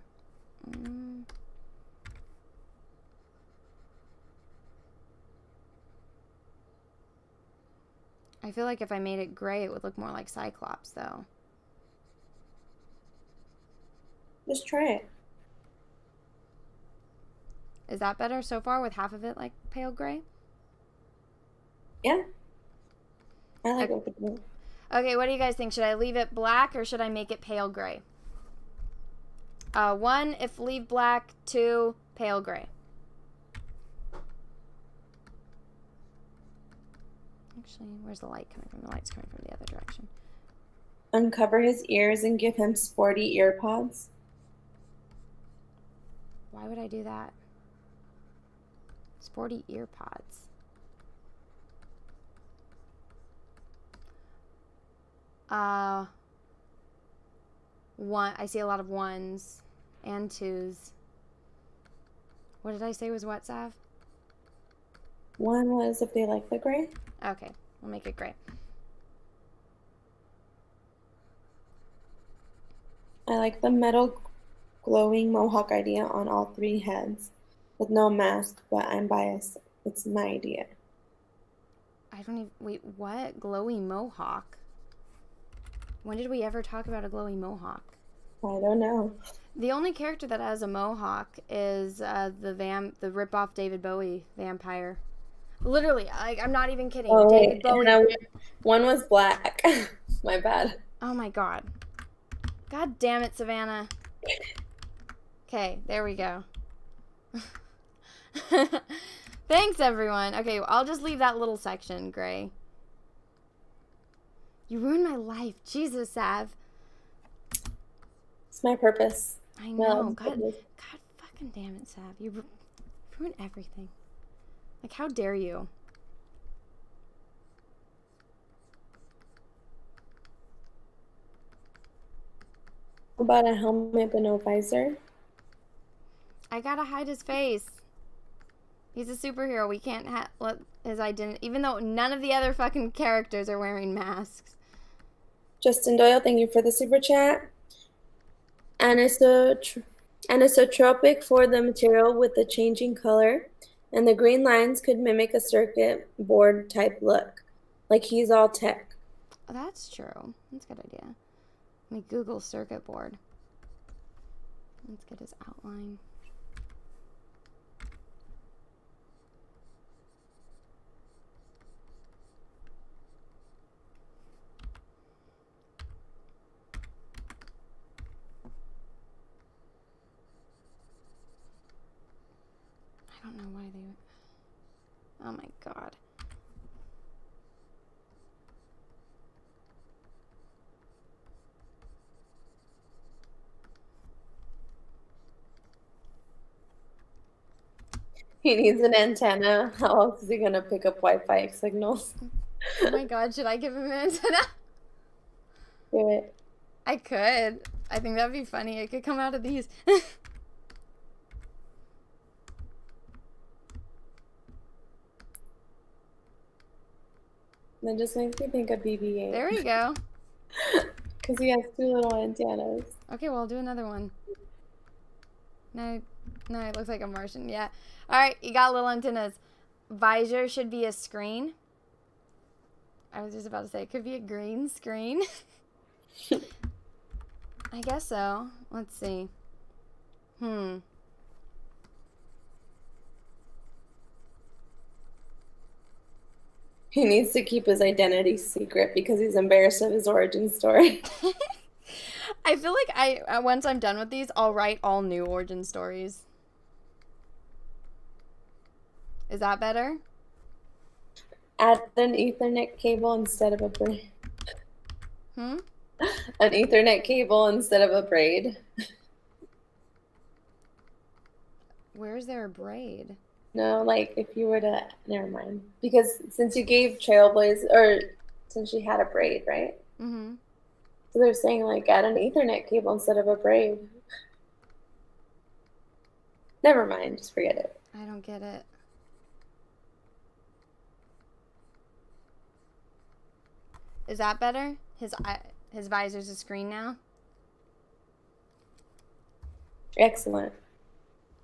I feel like if I made it gray, it would look more like Cyclops, though. Just try it. Is that better so far with half of it like pale gray? Yeah. I like it. Okay, what do you guys think? Should I leave it black or should I make it pale gray? 1, if leave black. 2, pale gray. Actually, where's the light coming from? The light's coming from the other direction. Uncover his ears and give him sporty ear pods. Why would I do that? Sporty ear pods. I see a lot of 1s and 2s. What did I say was what, Sav? 1 was if they like the gray. Okay, we'll make it gray. I like the metal glowing mohawk idea on all 3 heads with no mask, but I'm biased. It's my idea. I don't even... Wait, what? Glowy mohawk? When did we ever talk about a glowy mohawk? I don't know. The only character that has a mohawk is the rip-off David Bowie vampire. Literally, I'm not even kidding. Oh, David wait. Bowie. One was black. My bad. Oh my god. God damn it, Savannah. Okay, there we go. Thanks, everyone. Okay, I'll just leave that little section, Gray. You ruined my life. Jesus, Sav. It's my purpose. I know. God fucking damn it, Sav. You ruined everything. Like, how dare you? How about a helmet but no visor? I gotta hide his face. He's a superhero. We can't let his identity... Even though none of the other fucking characters are wearing masks. Justin Doyle, thank you for the super chat. Anisotropic for the material with the changing color, and the green lines could mimic a circuit board type look. Like he's all tech. Oh, that's true. That's a good idea. Let me Google circuit board. Let's get his outline. I don't know why they... Oh my god. He needs an antenna. How else is he gonna pick up Wi-Fi signals? Oh my god, should I give him an antenna? Do it. I could. I think that'd be funny. It could come out of these. That just makes me think of BB-8. There we go. Because he has two little antennas. Okay, well, I'll do another one. No, it looks like a Martian. Yeah. All right, you got little antennas. Visor should be a screen. I was just about to say it could be a green screen. I guess so. Let's see. He needs to keep his identity secret because he's embarrassed of his origin story. I feel like once I'm done with these, I'll write all new origin stories. Is that better? Add an Ethernet cable instead of a braid. An Ethernet cable instead of a braid. Where is there a braid? No, like if you were to, never mind. Because since you gave Trailblaze, or since she had a braid, right? Mm-hmm. So they're saying like add an Ethernet cable instead of a braid. Never mind, just forget it. I don't get it. Is that better? His visor's a screen now? Excellent.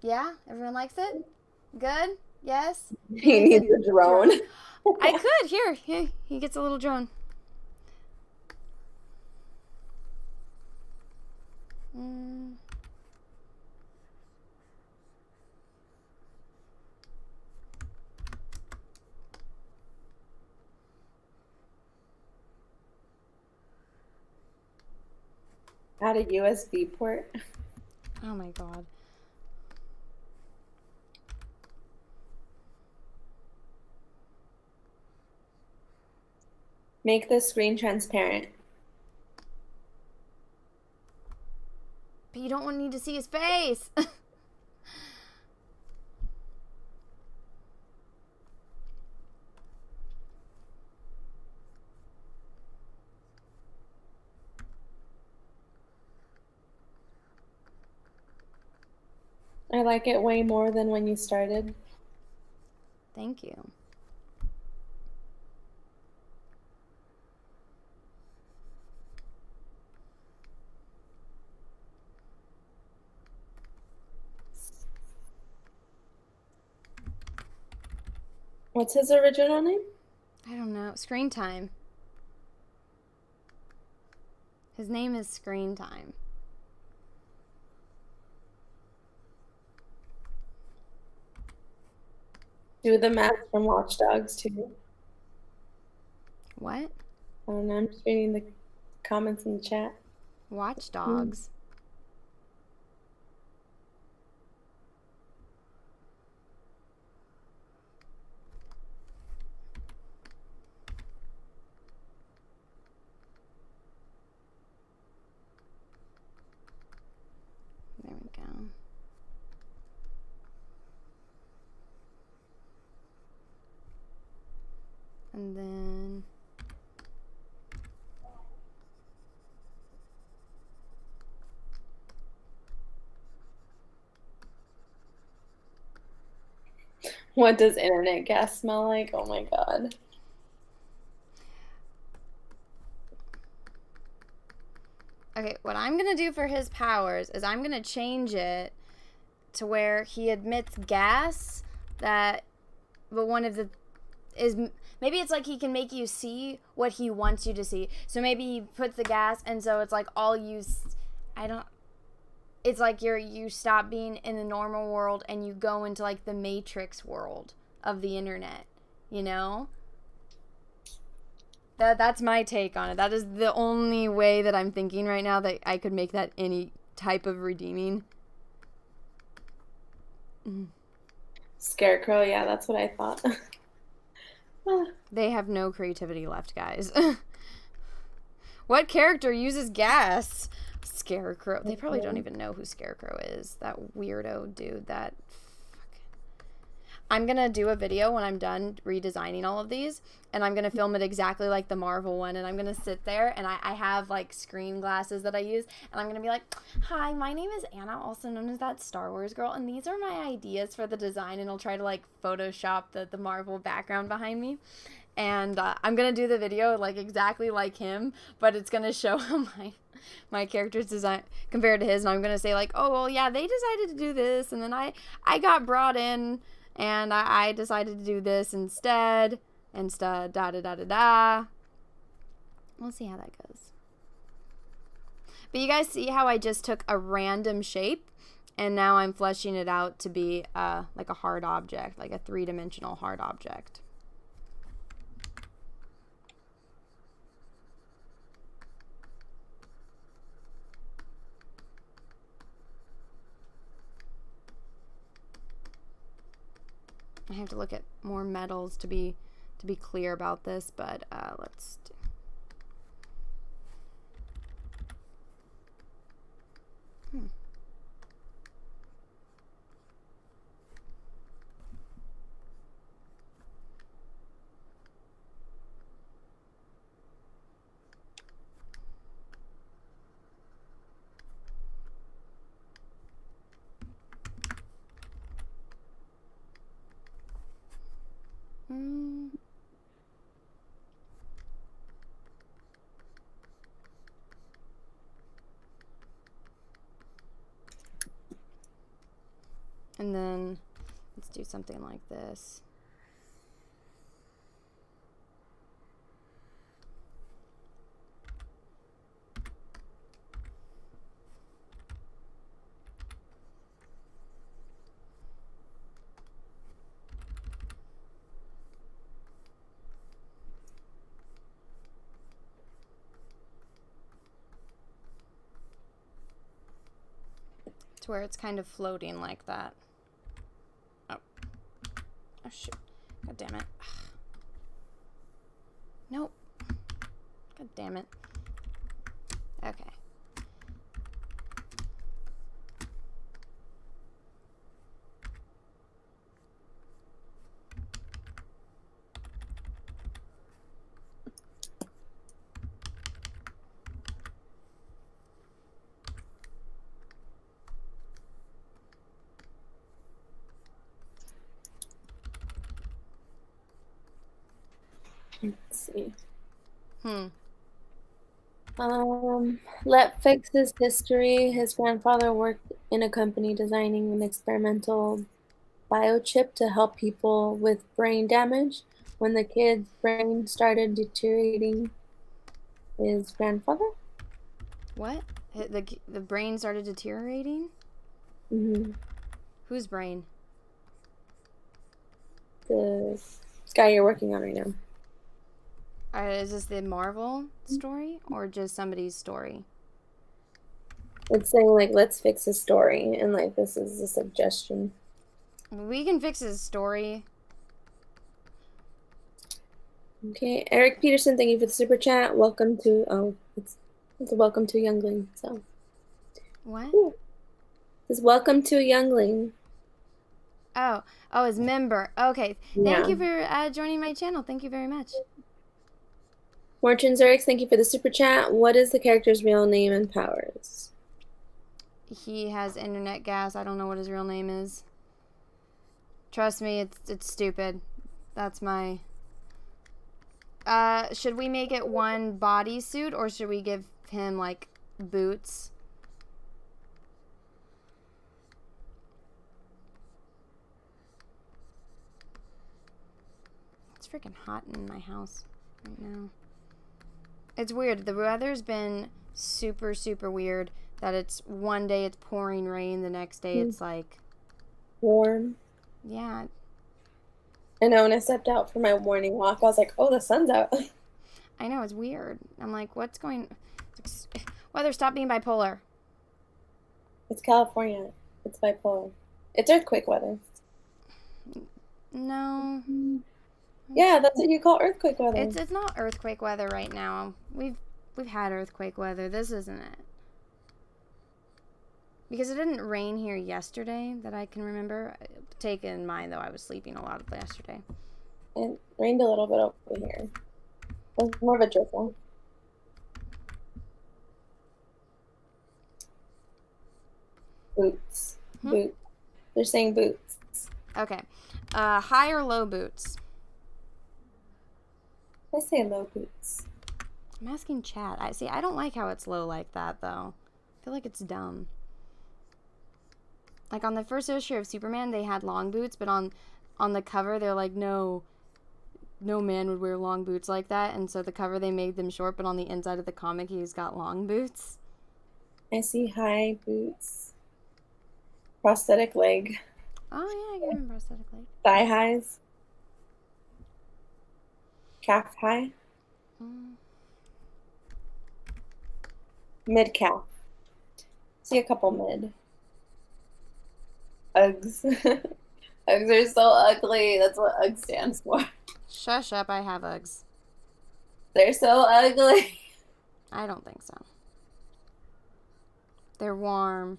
Yeah? Everyone likes it? Good? Yes? He needs a drone. I could. Here, he gets a little drone. Add a USB port. Oh my god. Make the screen transparent. But you don't need to see his face. I like it way more than when you started. Thank you. What's his original name? I don't know. Screentime. His name is Screentime. Do the math from Watch Dogs too. What? I don't know. I'm just reading the comments in the chat. Watch Dogs. There we go. And then What does internet gas smell like? Oh my God. okay, what I'm gonna do for his powers is I'm gonna change it to where he emits gas that, but one of the is maybe it's like he can make you see what he wants you to see. So maybe he puts the gas, and so it's like all you. I don't. It's like you stop being in the normal world and you go into like the Matrix world of the internet. You know. That's my take on it. That is the only way that I'm thinking right now that I could make that any type of redeeming. Scarecrow, yeah, that's what I thought. They have no creativity left, guys. What character uses gas? Scarecrow. They probably don't even know who Scarecrow is. That weirdo dude. That. I'm gonna do a video when I'm done redesigning all of these, and I'm gonna film it exactly like the Marvel one, and I'm gonna sit there, and I have like screen glasses that I use, and I'm gonna be like, hi, my name is Anna, also known as that Star Wars girl, and these are my ideas for the design, and I'll try to like Photoshop the Marvel background behind me. And I'm gonna do the video like exactly like him, but it's gonna show how my character's design compared to his, and I'm gonna say like, oh well, yeah, they decided to do this, and then I got brought in, and I decided to do this instead, da da da da da. We'll see how that goes. But you guys see how I just took a random shape, and now I'm fleshing it out to be like a hard object, like a 3-dimensional hard object. I have to look at more metals to be clear about this, but let's do. And then let's do something like this. To where it's kind of floating like that. Oh shoot. God damn it. Nope. God damn it. Okay. Let's see. Hmm. Let fix his history. His grandfather worked in a company designing an experimental biochip to help people with brain damage. When the kid's brain started deteriorating, his grandfather? What? The brain started deteriorating? Mm-hmm. Whose brain? The guy you're working on right now. Is this the Marvel story or just somebody's story? It's saying, like, let's fix his story, and, like, this is a suggestion. We can fix his story. Okay, Eric Peterson, thank you for the super chat. Welcome to, it's a welcome to Youngling, so. What? It's welcome to Youngling. Oh, his member. Okay, thank Yeah. you for joining my channel. Thank you very much. Fortune Zerix, thank you for the super chat. What is the character's real name and powers? He has internet gas. I don't know what his real name is. Trust me, it's stupid. That's my... should we make it one bodysuit or should we give him, like, boots? It's freaking hot in my house right now. It's weird. The weather's been super, super weird. That it's one day it's pouring rain, the next day it's like... warm. Yeah. I know, when I stepped out for my morning walk, I was like, oh, the sun's out. I know, it's weird. I'm like, what's going... Weather, stop being bipolar. It's California. It's bipolar. It's earthquake weather. No. Yeah, that's what you call earthquake weather. It's not earthquake weather right now. We've had earthquake weather. This isn't it. Because it didn't rain here yesterday that I can remember. Take in mind, though, I was sleeping a lot of yesterday. It rained a little bit over here. It was more of a drizzle. Boots. Boots. They're saying boots. Okay. High or low boots? I say low boots. I'm asking chat. I don't like how it's low like that, though. I feel like it's dumb. Like, on the first issue of Superman, they had long boots, but on the cover, they're like, no man would wear long boots like that, and so the cover, they made them short, but on the inside of the comic, he's got long boots. I see high boots. Prosthetic leg. Oh, yeah, I can remember prosthetic leg. Thigh highs. Calf high. Mid calf. See a couple mid. Uggs. Uggs are so ugly. That's what Uggs stands for. Shush up, I have Uggs. They're so ugly. I don't think so. They're warm.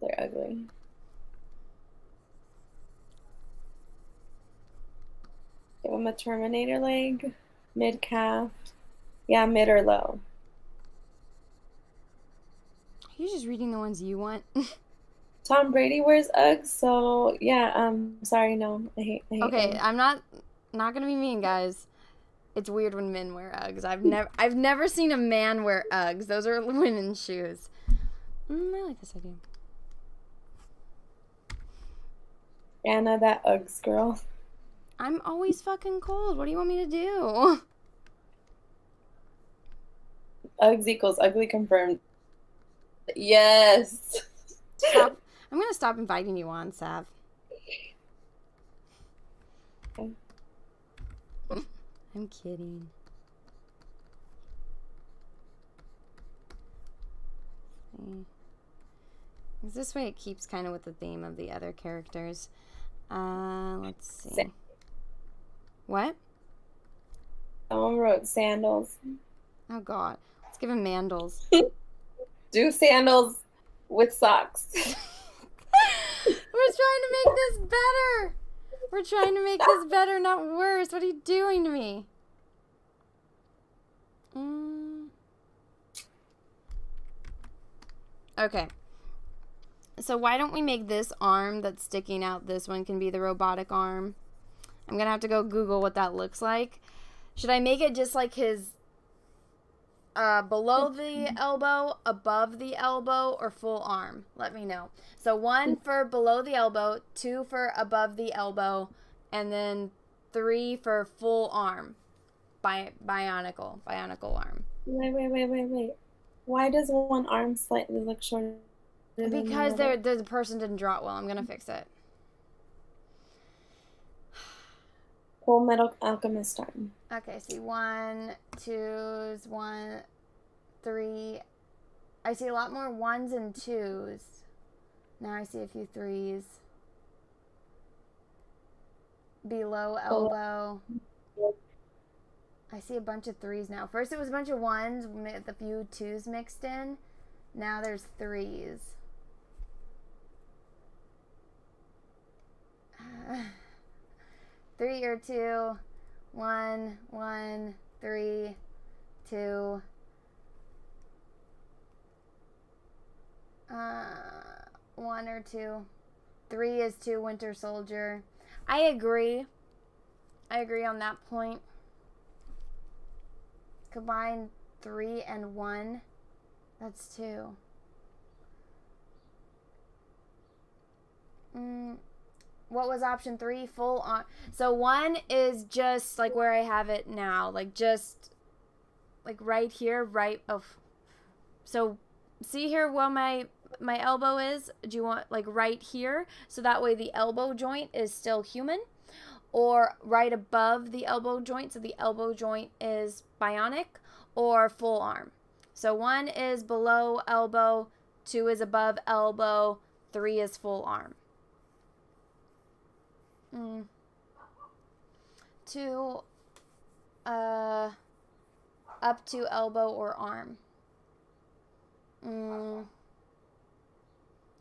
They're ugly. Give them a Terminator leg. Mid calf. Yeah, mid or low. Are you just reading the ones you want? Tom Brady wears Uggs, so yeah, sorry, no. I hate Okay, Uggs. I'm not gonna be mean, guys. It's weird when men wear Uggs. I've never seen a man wear Uggs. Those are women's shoes. I like this idea. Anna, that Uggs girl. I'm always fucking cold. What do you want me to do? Uggs equals ugly confirmed. Yes. Stop. I'm gonna stop inviting you on, Sav. Okay. I'm kidding. This way it keeps kind of with the theme of the other characters. Let's see. What? Someone wrote sandals. Oh god. Let's give him mandals. Do sandals with socks. We're trying to make this better. We're trying to make this better, not worse. What are you doing to me? Okay. So why don't we make this arm that's sticking out, this one can be the robotic arm. I'm going to have to go Google what that looks like. Should I make it just like his below the elbow, above the elbow, or full arm? Let me know. So 1 for below the elbow, 2 for above the elbow, and then 3 for full arm. Bionicle arm. Wait. Why does one arm slightly look shorter than the Because other? the person didn't draw it well. I'm gonna fix it. Full Metal Alchemist arm. Okay, see 1, 2s, 1, 3. I see a lot more 1s and 2s. Now I see a few 3s. Below elbow. I see a bunch of 3s now. First it was a bunch of 1s with a few 2s mixed in. Now there's 3s. 3 or 2. 1, 1, 3, 2. 1 or 2. 3 is 2 Winter Soldier. I agree. I agree on that point. Combine 3 and 1. That's 2. What was option 3? Full on. So 1 is just like where I have it now. Like just like right here, right. Oh. So see here where my elbow is? Do you want like right here? So that way the elbow joint is still human. Or right above the elbow joint, so the elbow joint is bionic, or full arm. So 1 is below elbow, 2 is above elbow, 3 is full arm. 2 up to elbow or arm.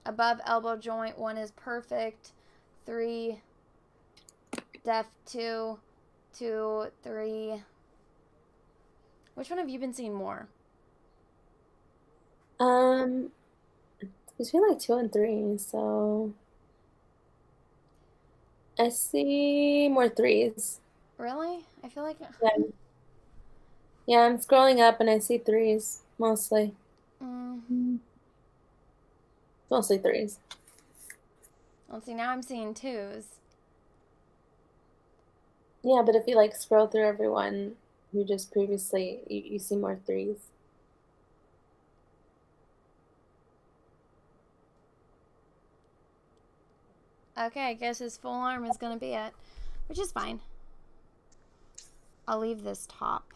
Above elbow joint, 1 is perfect, 3 def, 2, 2, 3. Which one have you been seeing more? Between like 2 and 3, so I see more 3s. Really? I feel like Yeah. Yeah, I'm scrolling up and I see 3s mostly. Mostly 3s. Let's see, now I'm seeing 2s. Yeah, but if you like scroll through everyone who just previously, you see more 3s. Okay, I guess his full arm is going to be it, which is fine. I'll leave this top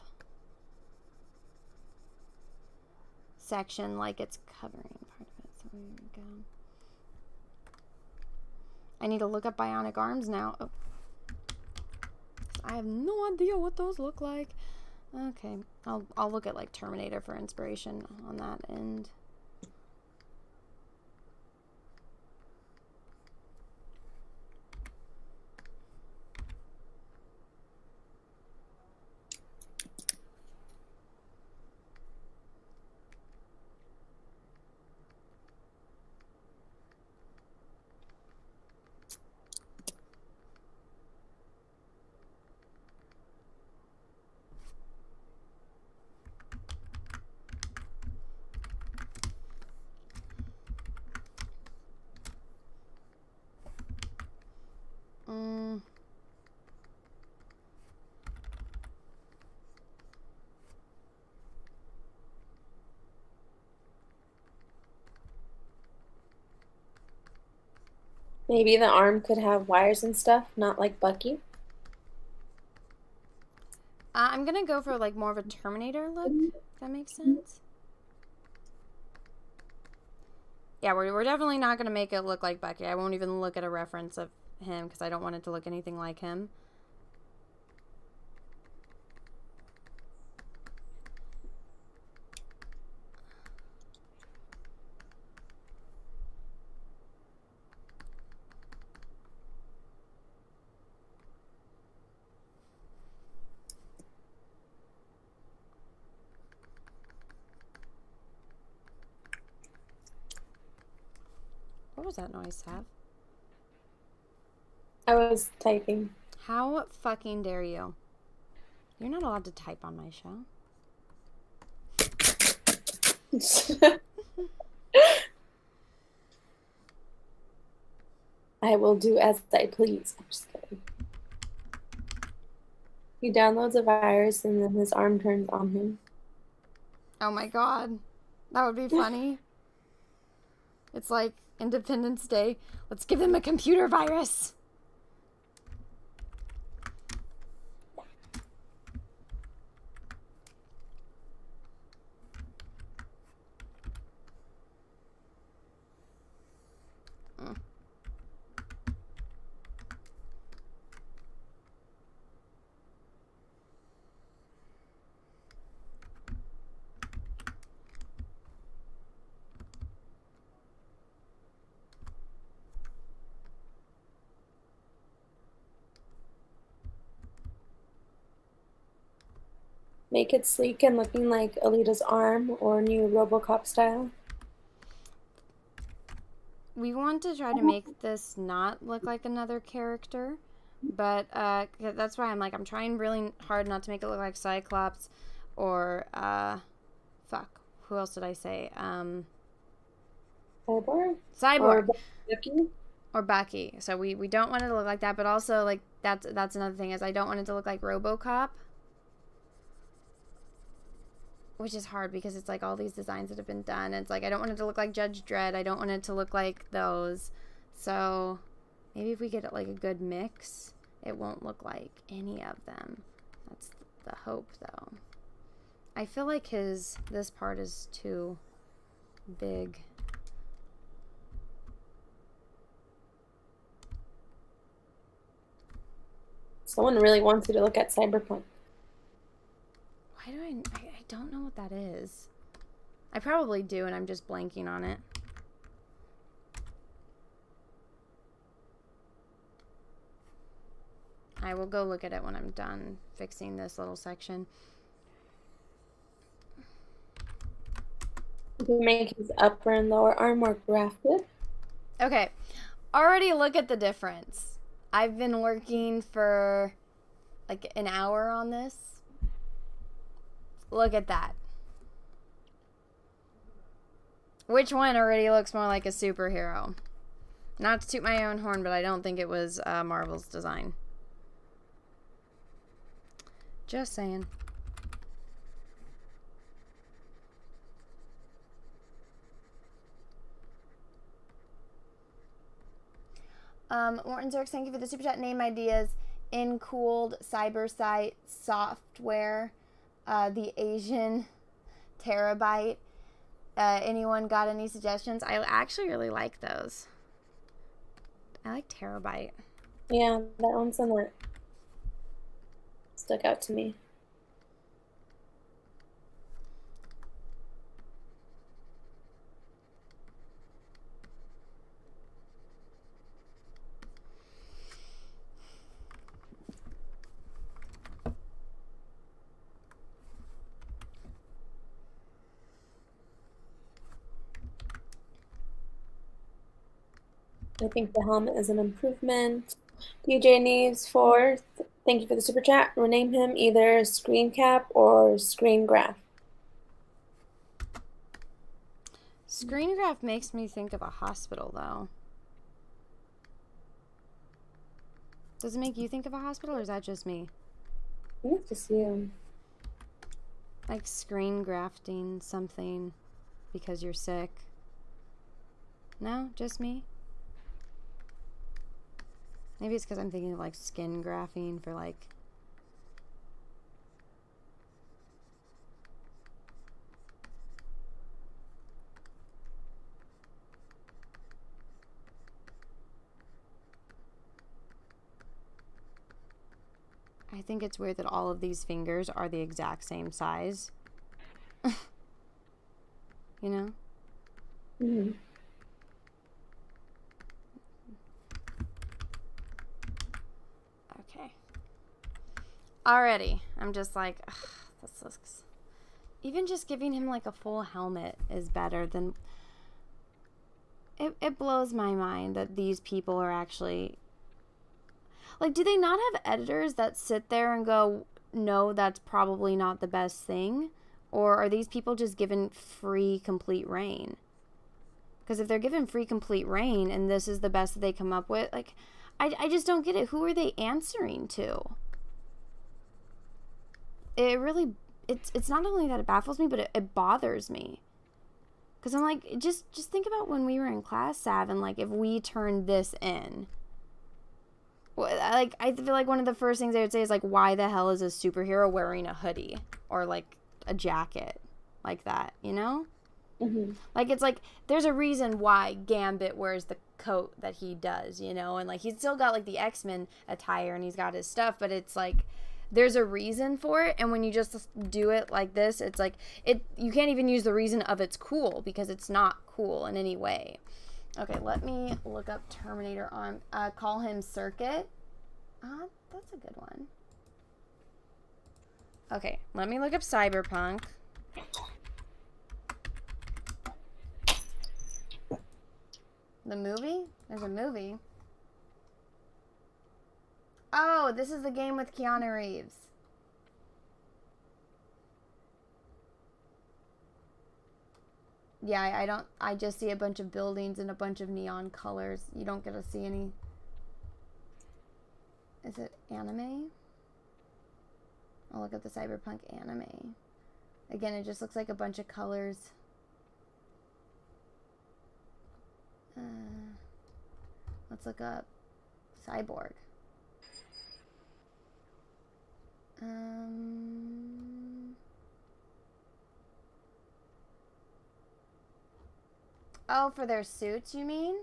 section like it's covering part of it. So there we go. I need to look up bionic arms now. Oh. I have no idea what those look like. Okay, I'll look at like Terminator for inspiration on that end. Maybe the arm could have wires and stuff, not like Bucky. I'm gonna go for like more of a Terminator look, if that makes sense. Yeah, we're definitely not gonna make it look like Bucky. I won't even look at a reference of him because I don't want it to look anything like him. What was that noise, Sav? I was typing. How fucking dare you? You're not allowed to type on my show. I will do as I please. I'm just kidding. He downloads a virus and then his arm turns on him. Oh my god. That would be funny. It's like Independence Day. Let's give them a computer virus. Make it sleek and looking like Alita's arm or new RoboCop style. We want to try to make this not look like another character, but that's why I'm trying really hard not to make it look like Cyclops or fuck, who else did I say? Cyborg. Or Bucky. So we don't want it to look like that, but also like that's another thing is I don't want it to look like RoboCop. Which is hard because it's like all these designs that have been done. It's like I don't want it to look like Judge Dredd. I don't want it to look like those. So maybe if we get like a good mix, it won't look like any of them. That's the hope though. I feel like this part is too big. Someone really wants you to look at Cyberpunk. Why do I don't know what that is. I probably do, and I'm just blanking on it. I will go look at it when I'm done fixing this little section. You can make his upper and lower arm more grafted. Okay, already look at the difference. I've been working for like an hour on this. Look at that. Which one already looks more like a superhero? Not to toot my own horn, but I don't think it was Marvel's design. Just saying. Morton Zerks, thank you for the super chat. Name ideas: In-Cooled, Cybersight, Software, the Asian Terabyte. Anyone got any suggestions? I actually really like those. I like Terabyte. Yeah, that one's somewhat stuck out to me. I think the helmet is an improvement. DJ Neves 4, thank you for the super chat. Rename him either Screen Cap or Screen Graph. Screen Graph makes me think of a hospital, though. Does it make you think of a hospital, or is that just me? I think it's just you. Like screen grafting something because you're sick. No, just me? Maybe it's because I'm thinking of like skin grafting for like... I think it's weird that all of these fingers are the exact same size. You know? Mm-hmm. Okay. Already. I'm just like, ugh, this looks... Even just giving him like a full helmet is better than... It blows my mind that these people are actually... Like, do they not have editors that sit there and go, no, that's probably not the best thing? Or are these people just given free, complete reign? Because if they're given free, complete reign and this is the best that they come up with, like, I just don't get it. Who are they answering to? It really, it's not only that it baffles me, but it bothers me. Because I'm like, just think about when we were in class, Sav, and like if we turned this in. Like, I feel like one of the first things they would say is like, why the hell is a superhero wearing a hoodie or like a jacket like that, you know? Mm-hmm. Like, it's like there's a reason why Gambit wears the coat that he does, you know? And like he's still got like the X-Men attire and he's got his stuff, but it's like there's a reason for it. And when you just do it like this, it's like you can't even use the reason of it's cool because it's not cool in any way. Okay, let me look up Terminator on call him Circuit. That's a good one. Okay, let me look up Cyberpunk. The movie? There's a movie. Oh, this is the game with Keanu Reeves. Yeah, I just see a bunch of buildings and a bunch of neon colors. You don't get to see any. Is it anime? I'll look up the Cyberpunk anime. Again, it just looks like a bunch of colors. Let's look up Cyborg. Oh, for their suits, you mean?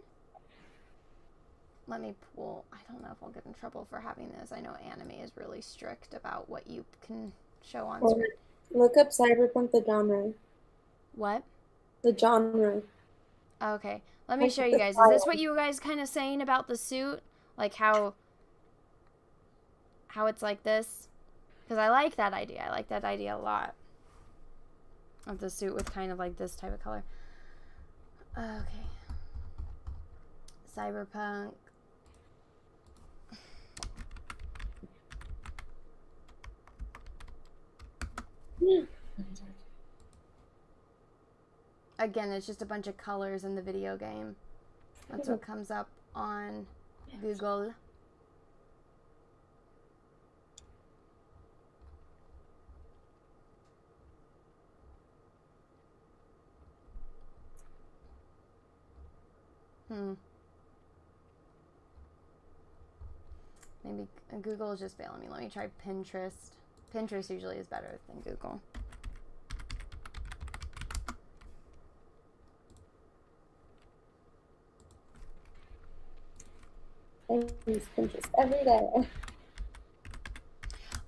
Let me pull. I don't know if I'll get in trouble for having this. I know anime is really strict about what you can show on screen. Look up Cyberpunk, the genre. What? The genre. Okay. Let me show you guys. Is this what you guys kind of saying about the suit? Like how it's like this? Because I like that idea. I like that idea a lot. Of the suit with kind of like this type of color. Okay. Cyberpunk. Again, it's just a bunch of colors in the video game. That's what comes up on Google. Maybe Google is just failing me. Let me try Pinterest. Pinterest usually is better than Google. I use Pinterest every day.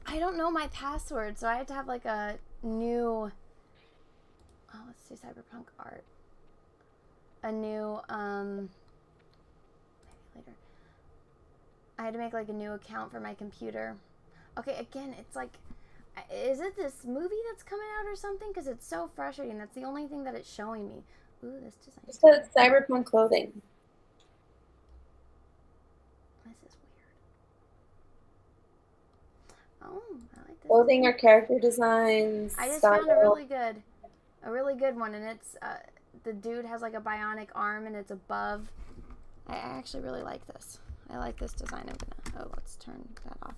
I don't know my password, so I have to have like a new. Oh, let's see, Cyberpunk art. A new maybe later. I had to make like a new account for my computer. Okay, again, it's like, is it this movie that's coming out or something? Because it's so frustrating. That's the only thing that it's showing me. Ooh, this design. It says Cyberpunk clothing. This is weird. Oh, I like this. Clothing or character designs. I just found a really good one, and it's the dude has like a bionic arm, and it's above. I actually really like this. I like this design. Let's turn that off.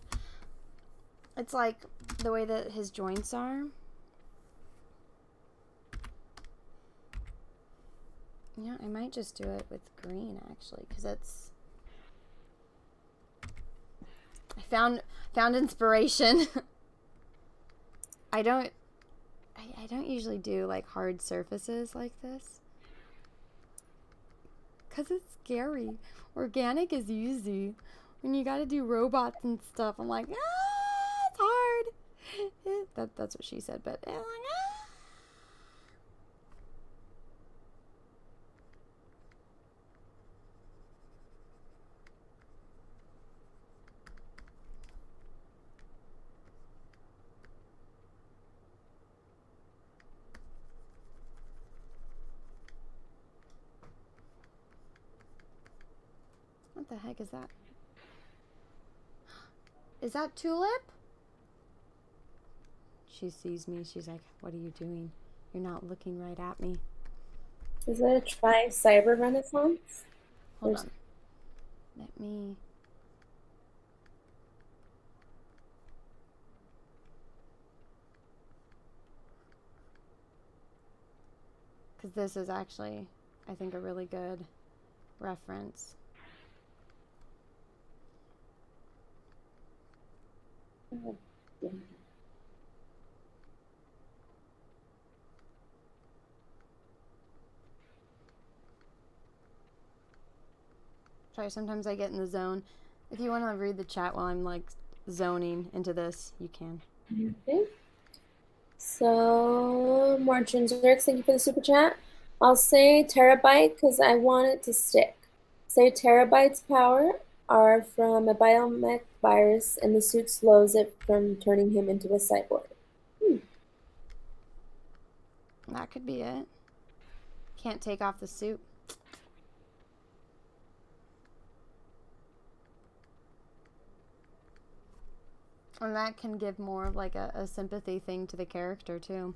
It's like the way that his joints are. Yeah, I might just do it with green actually, because it's. I found inspiration. I don't usually do like hard surfaces like this. Because it's scary. Organic is easy. When you gotta do robots and stuff, I'm like, it's hard. That's what she said, but I'm like, What the heck is that? Is that Tulip? She sees me. She's like, what are you doing? You're not looking right at me. Is it a try cyber renaissance? Hold on. Let me. Because this is actually, I think, a really good reference. Sorry, sometimes I get in the zone. If you want to read the chat while I'm like zoning into this, you can. Okay. So, Margins Works, thank you for the super chat. I'll say terabyte because I want it to stick. Say terabytes power are from a biomech virus, and the suit slows it from turning him into a cyborg. That could be it. Can't take off the suit. And that can give more of like a sympathy thing to the character too.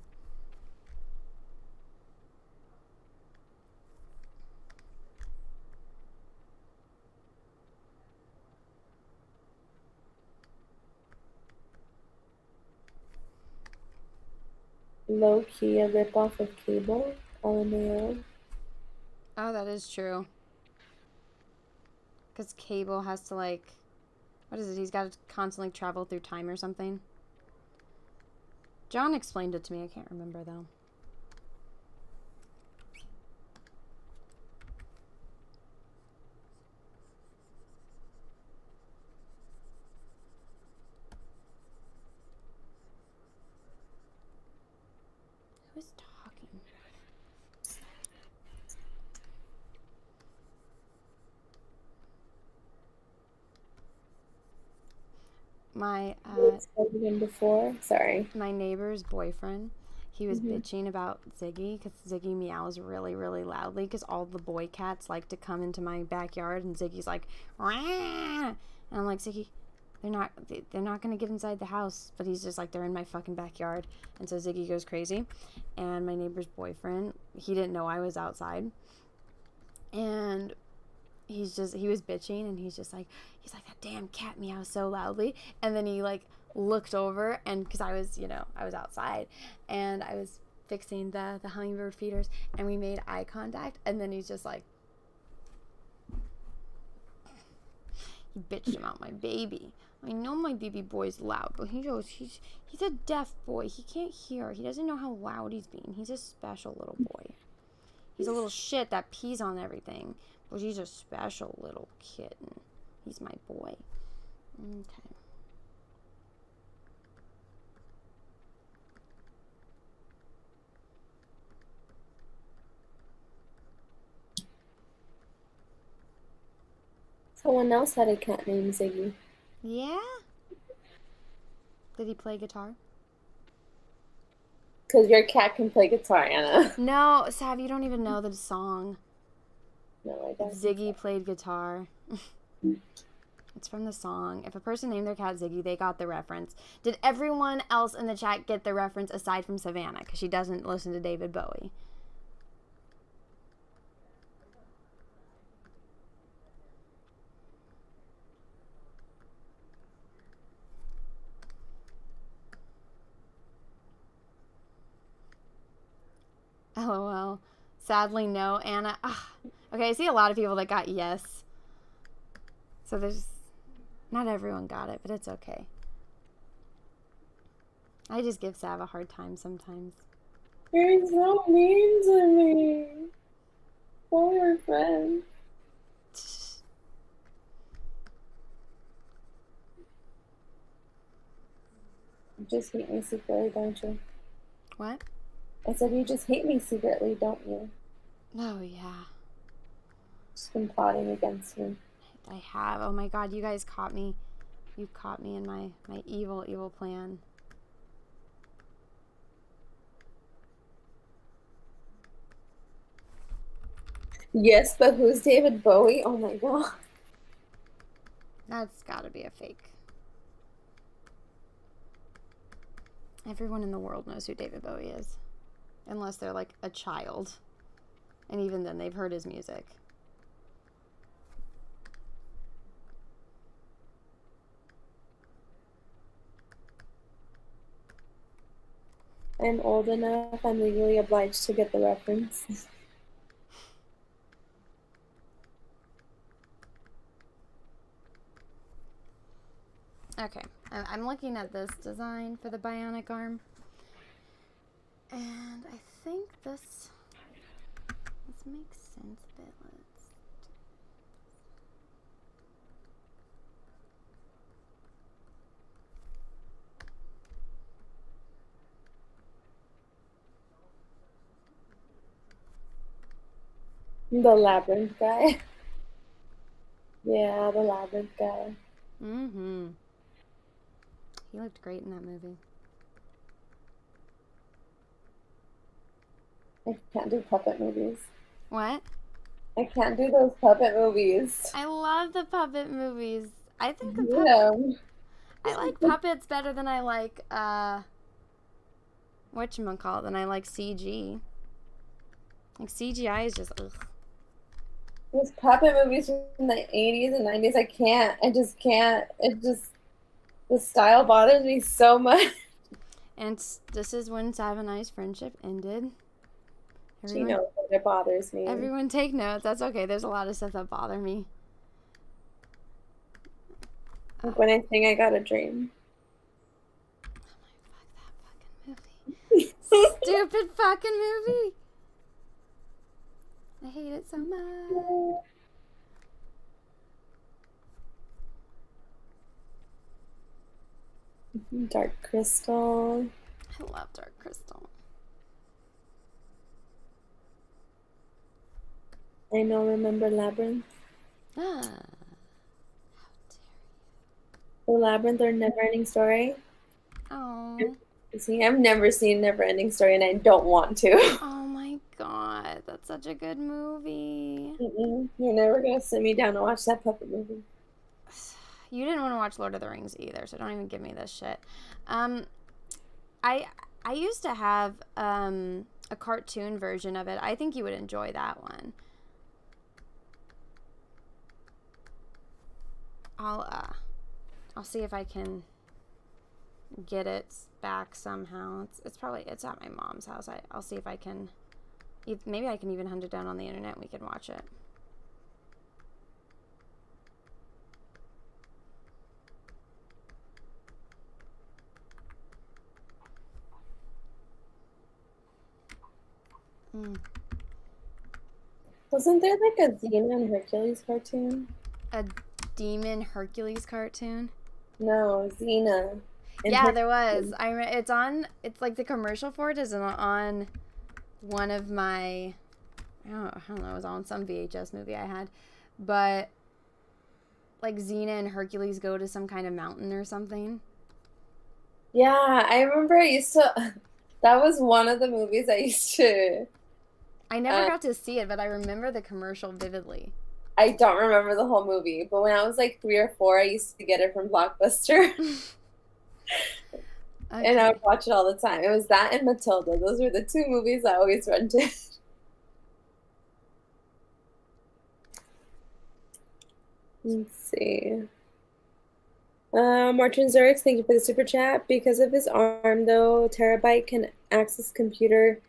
Low key, a ripoff of Cable, LMAO. Oh, that is true. Because Cable has to like, what is it? He's got to constantly travel through time or something. John explained it to me. I can't remember though. Who is talking? My Him before. Sorry. my neighbor's boyfriend, he was bitching about Ziggy because Ziggy meows really, really loudly because all the boy cats like to come into my backyard, and Ziggy's like, "Rah!" And I'm like, Ziggy, they're not gonna get inside the house, but he's just like, they're in my fucking backyard, and so Ziggy goes crazy, and my neighbor's boyfriend, he didn't know I was outside, and he was bitching, and he's like that damn cat meows so loudly, and then he like looked over, and because I was outside, and I was fixing the hummingbird feeders, and we made eye contact, and then he's just like, he bitched about my baby. I know my baby boy's loud, but he goes, he's a deaf boy, he can't hear, he doesn't know how loud he's being, he's a special little boy, he's a little shit that pees on everything, but he's a special little kitten. He's my boy. Okay. Someone else had a cat named Ziggy. Yeah? Did he play guitar? Because your cat can play guitar, Anna. No, Sav, you don't even know the song. No, I don't. Ziggy played guitar. It's from the song. If a person named their cat Ziggy, they got the reference. Did everyone else in the chat get the reference aside from Savannah? Because she doesn't listen to David Bowie. LOL. Sadly, no, Anna. Ugh. Okay, I see a lot of people that got yes. So not everyone got it, but it's okay. I just give Sav a hard time sometimes. You're so mean to me. All your friends. You just hate me secretly, don't you? What? I said you just hate me secretly, don't you? Oh, yeah. Just been plotting against me. I have. Oh my god, you guys caught me. You caught me in my evil, evil plan. Yes, but who's David Bowie? Oh my god. That's gotta be a fake. Everyone in the world knows who David Bowie is. Unless they're like a child. And even then, they've heard his music. I'm old enough. I'm legally obliged to get the reference. Okay, I'm looking at this design for the bionic arm, and I think this makes sense a bit. The labyrinth guy. Yeah, the labyrinth guy. Mm-hmm. He looked great in that movie. I can't do puppet movies. What? I can't do those puppet movies. I love the puppet movies. I think the Yeah. I like puppets better than I like whatchamacallit, than I like CG. Like CGI is just ugh. Those puppet movies from the 80s and 90s, I can't. I just can't. The style bothers me so much. And this is when Sav and I's friendship ended. She knows that it bothers me. Everyone take notes. That's okay. There's a lot of stuff that bother me. Like when I sing I Got a Dream. Oh my, fuck that fucking movie. Stupid fucking movie. I hate it so much. Dark Crystal. I love Dark Crystal. I know, remember Labyrinth? Ah. The Labyrinth or Never Ending Story? Oh. See, I've never seen Never Ending Story and I don't want to. Oh my god. That's such a good movie. You're never going to sit me down to watch that puppet movie. You didn't want to watch Lord of the Rings either, so don't even give me this shit. I used to have a cartoon version of it. I think you would enjoy that one. I'll see if I can get it back somehow. It's probably at my mom's house. I'll see if I can. Maybe I can even hunt it down on the internet. And we can watch it. Wasn't there like a Xena and Hercules cartoon? A Demon Hercules cartoon? No, Xena. Yeah, there was. It's like the commercial for it is on one of my, I don't know, it was on some VHS movie I had. But like Xena and Hercules go to some kind of mountain or something. Yeah, I remember that was one of the movies I used to. I never got to see it, but I remember the commercial vividly. I don't remember the whole movie, but when I was like 3 or 4, I used to get it from Blockbuster. Okay. And I would watch it all the time. It was that and Matilda. Those were the 2 movies I always rented. Let's see. Martin Zurich, thank you for the super chat. Because of his arm, though, Terabyte can access computer,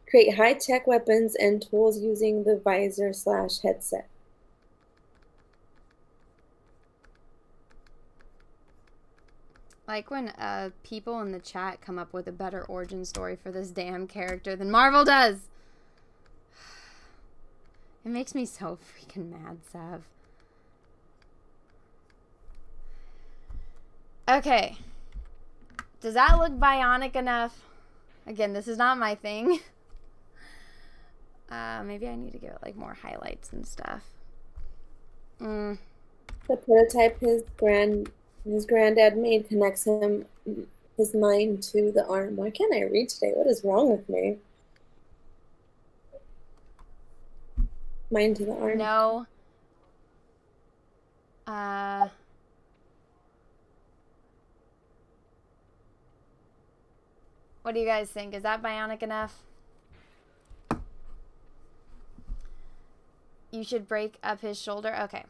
create high-tech weapons and tools using the visor/headset. Like when people in the chat come up with a better origin story for this damn character than Marvel does. It makes me so freaking mad, Sav. Okay. Does that look bionic enough? Again, this is not my thing. Maybe I need to give it like more highlights and stuff. The prototype his granddad made connects his mind to the arm. Why can't I read today? What is wrong with me? Mind to the arm. No. What do you guys think? Is that bionic enough? You should break up his shoulder. Okay.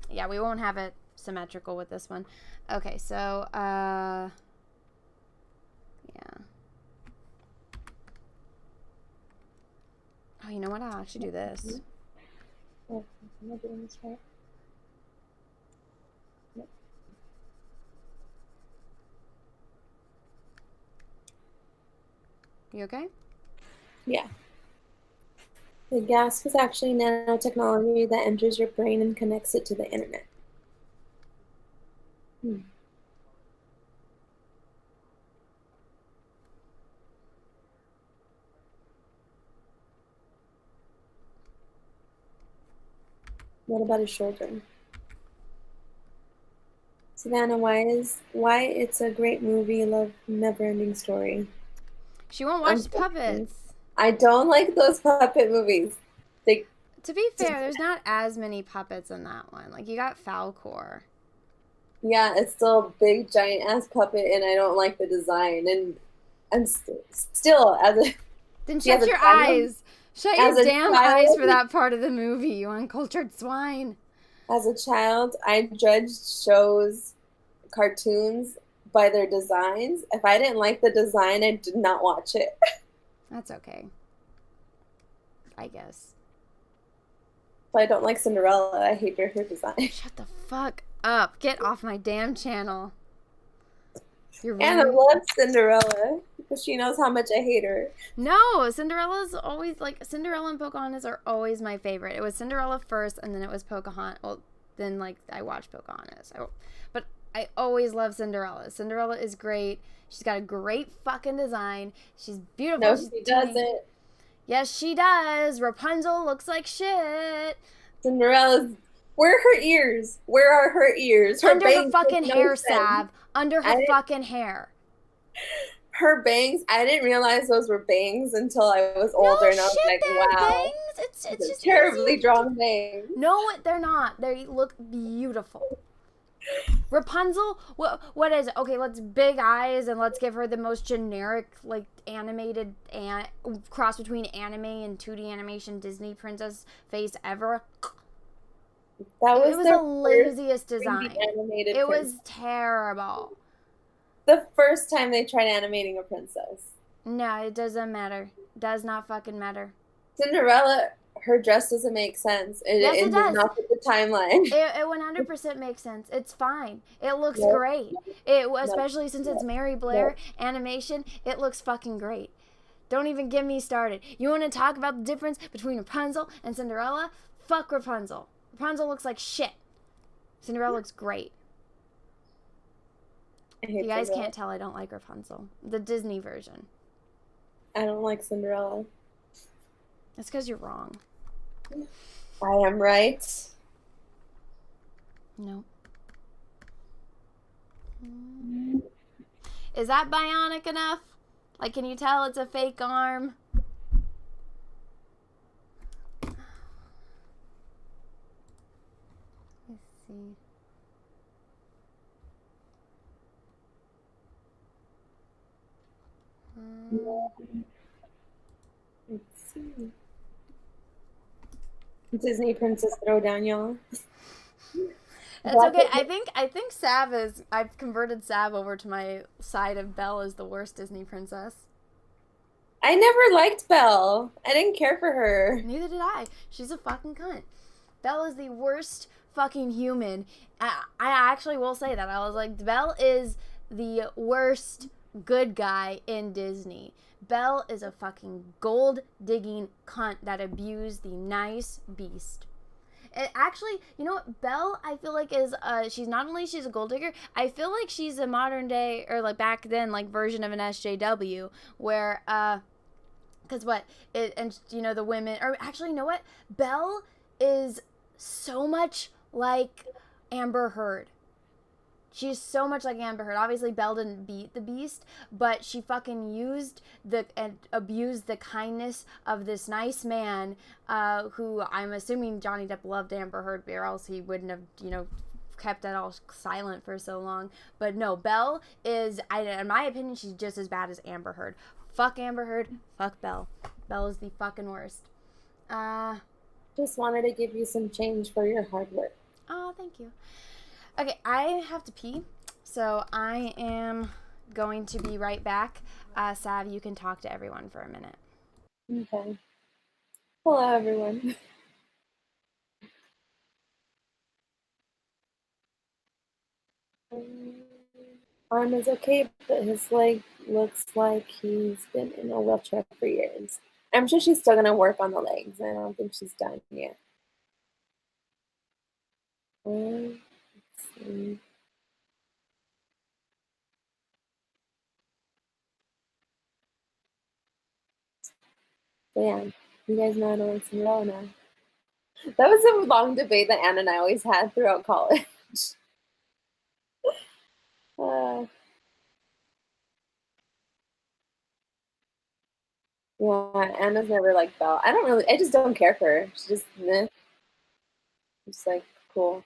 Yeah, we won't have it symmetrical with this one. Okay, so, yeah. you know what? I'll actually do this. Oh, am I doing this right? Yep. You okay? Yeah. The gas was actually nanotechnology that enters your brain and connects it to the internet. Hmm. What about his shoulder? Savannah, why it's a great movie, love never-ending story. She won't watch the Unfortunately, puppets. I don't like those puppet movies. They To be just, fair, there's not as many puppets in that one. Like, you got Falcor. yeah, it's still a big giant ass puppet, and I don't like the design. And I'm still as a Then see, shut your eyes. Shut as your a damn eyes for that part of the movie, you uncultured swine. child, I judged shows, cartoons by their designs. If I didn't like the design, I did not watch it. That's okay. I guess. But I don't like Cinderella. I hate her design. Shut the fuck up. Get off my damn channel. You're And I ruining. love Cinderella because she knows how much I hate her. No, Cinderella's always like Cinderella and Pocahontas are always my favorite. It was Cinderella first, and then it was Pocahontas. Well, then like I watched Pocahontas. But I always love Cinderella. Cinderella is great. She's got a great fucking design. She's beautiful. No, She's she tiny. doesn't. Yes, she does. Rapunzel looks like shit. Cinderella's. Where are her ears? Where are her ears? Her Under her bangs fucking make no hair, sense. Sav. Under her fucking hair. Her bangs. I didn't realize those were bangs until I was older, No and I was shit, like, they're wow, bangs. It's just terribly easy. drawn bangs. No, they're not. They look beautiful. Rapunzel, what is it? Okay, let's big eyes and let's give her the most generic, like animated cross between anime and 2D animation Disney princess face ever. That was It was their the laziest first 3D design. animated It princess. was terrible. The first time they tried animating a princess. No, it doesn't matter. Does not fucking matter. Cinderella, her dress doesn't make sense. Yes, it does. Does not fit the timeline. It 100% makes sense. It's fine. It looks Nope. great. Especially since it's Mary Blair animation, it looks fucking great. Don't even get me started. You want to talk about the difference between Rapunzel and Cinderella? Fuck Rapunzel. Rapunzel looks like shit. Cinderella looks great. You guys can't tell I don't like Rapunzel. The Disney version. I don't like Cinderella. That's because you're wrong. I am right. No. Is that bionic enough? Like, can you tell it's a fake arm? Let's see. Let's see. Disney Princess Throwdown, y'all. That's okay. I think Sav is. I've converted Sav over to my side of Belle as the worst Disney princess. I never liked Belle. I didn't care for her. Neither did I. She's a fucking cunt. Belle is the worst fucking human. I actually will say that. I was like, Belle is the worst good guy in Disney. Belle is a fucking gold-digging cunt that abused the nice beast. It actually, you know what, Belle, I feel like is, she's not only she's a gold digger, I feel like she's a modern day, or like back then, like version of an SJW, where, because and you know, the women, or actually, you know what, Belle is so much like Amber Heard. She's so much like Amber Heard. Obviously, Belle didn't beat the beast, but she fucking used and abused the kindness of this nice man, who I'm assuming Johnny Depp loved Amber Heard, or else he wouldn't have, you know, kept that all silent for so long. But no, Belle is, in my opinion, she's just as bad as Amber Heard. Fuck Amber Heard. Fuck Belle. Belle is the fucking worst. Just wanted to give you some change for your hard work. Oh, thank you. Okay, I have to pee, so I am going to be right back. Sav, you can talk to everyone for a minute. Okay. Hello, everyone. Arm is okay, but his leg looks like he's been in a wheelchair for years. I'm sure she's still gonna work on the legs. I don't think she's done yet. Let's see. So yeah, you guys know how to like some roll now. That was a long debate that Anna and I always had throughout college. Uh, yeah, Anna's never like Belle. I just don't care for her. She's just, meh. Just like, cool.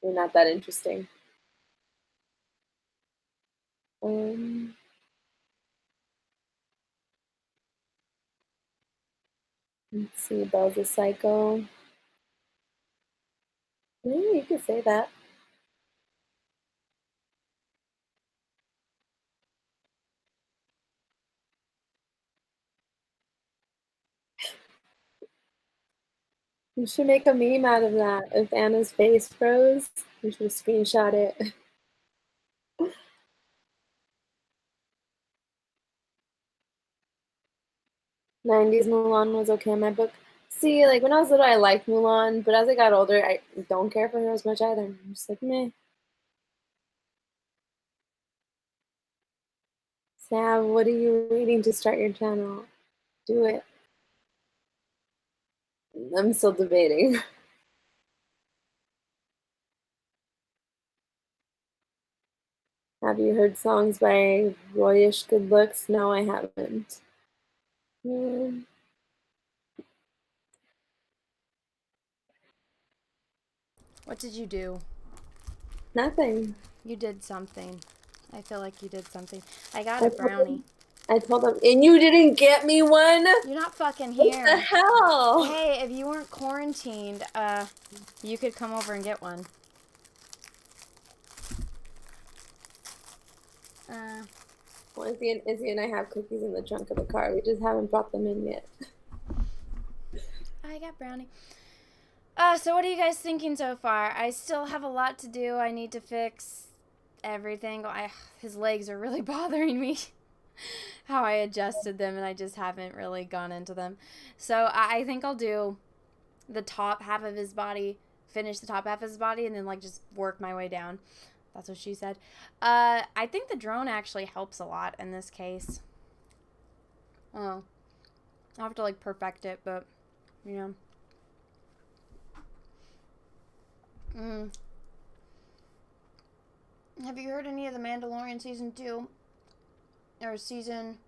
You're not that interesting. Um, let's see, Belle's a psycho. Yeah, you could say that. You should make a meme out of that. If Anna's face froze, you should screenshot it. 90s Mulan was okay in my book. See, like when I was little, I liked Mulan, but as I got older, I don't care for her as much either. I'm just like, meh. Sam, what are you reading to start your channel? Do it. I'm still debating. Have you heard songs by Royish Good Looks? No, I haven't. Hmm, What did you do? nothing. You did something. I feel like you did something. I got I a told brownie. them, I told them, and you didn't get me one? You're not fucking What the here. hell? Hey, if you weren't quarantined, you could come over and get one. Uh, Well, Izzy and I have cookies in the trunk of the car. We just haven't brought them in yet. I got brownie. So what are you guys thinking so far? I still have a lot to do. I need to fix everything. His legs are really bothering me. How I adjusted them, and I just haven't really gone into them. So I think I'll do the top half of his body, finish the top half of his body, and then like just work my way down. That's what she said. I think the drone actually helps a lot in this case. Oh, I'll have to like perfect it, but you know. Have you heard any of the Mandalorian season 2 or season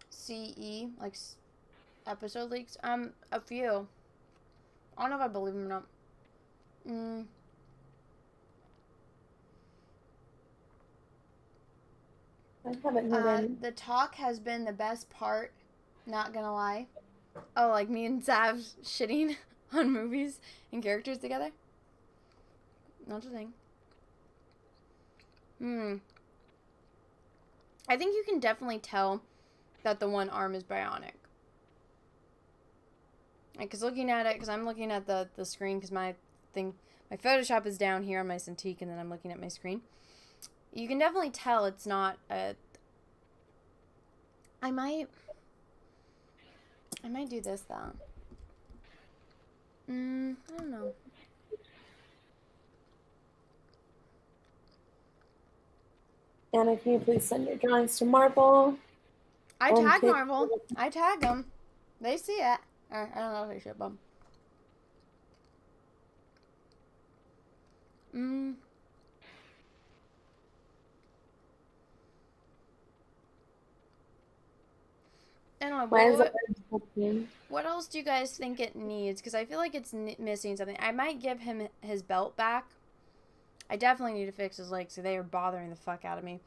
CE like episode leaks? A few. I don't know if I believe them or not. I haven't heard any. The talk has been the best part. Not gonna lie. Oh, like me and Sav shitting on movies and characters together. Not a thing. I think you can definitely tell that the one arm is bionic. Because looking at it, because I'm looking at the screen, because my Photoshop is down here on my Cintiq, and then I'm looking at my screen. You can definitely tell it's not a. I might do this though. I don't know. Anna, can you please send your drawings to Marvel? I tag Okay. Marvel. I tag them. They see it. Or, I don't know if they ship them. I don't know, Why but is that happening? what else do you guys think it needs? Because I feel like it's missing something. I might give him his belt back. I definitely need to fix his legs, so they are bothering the fuck out of me.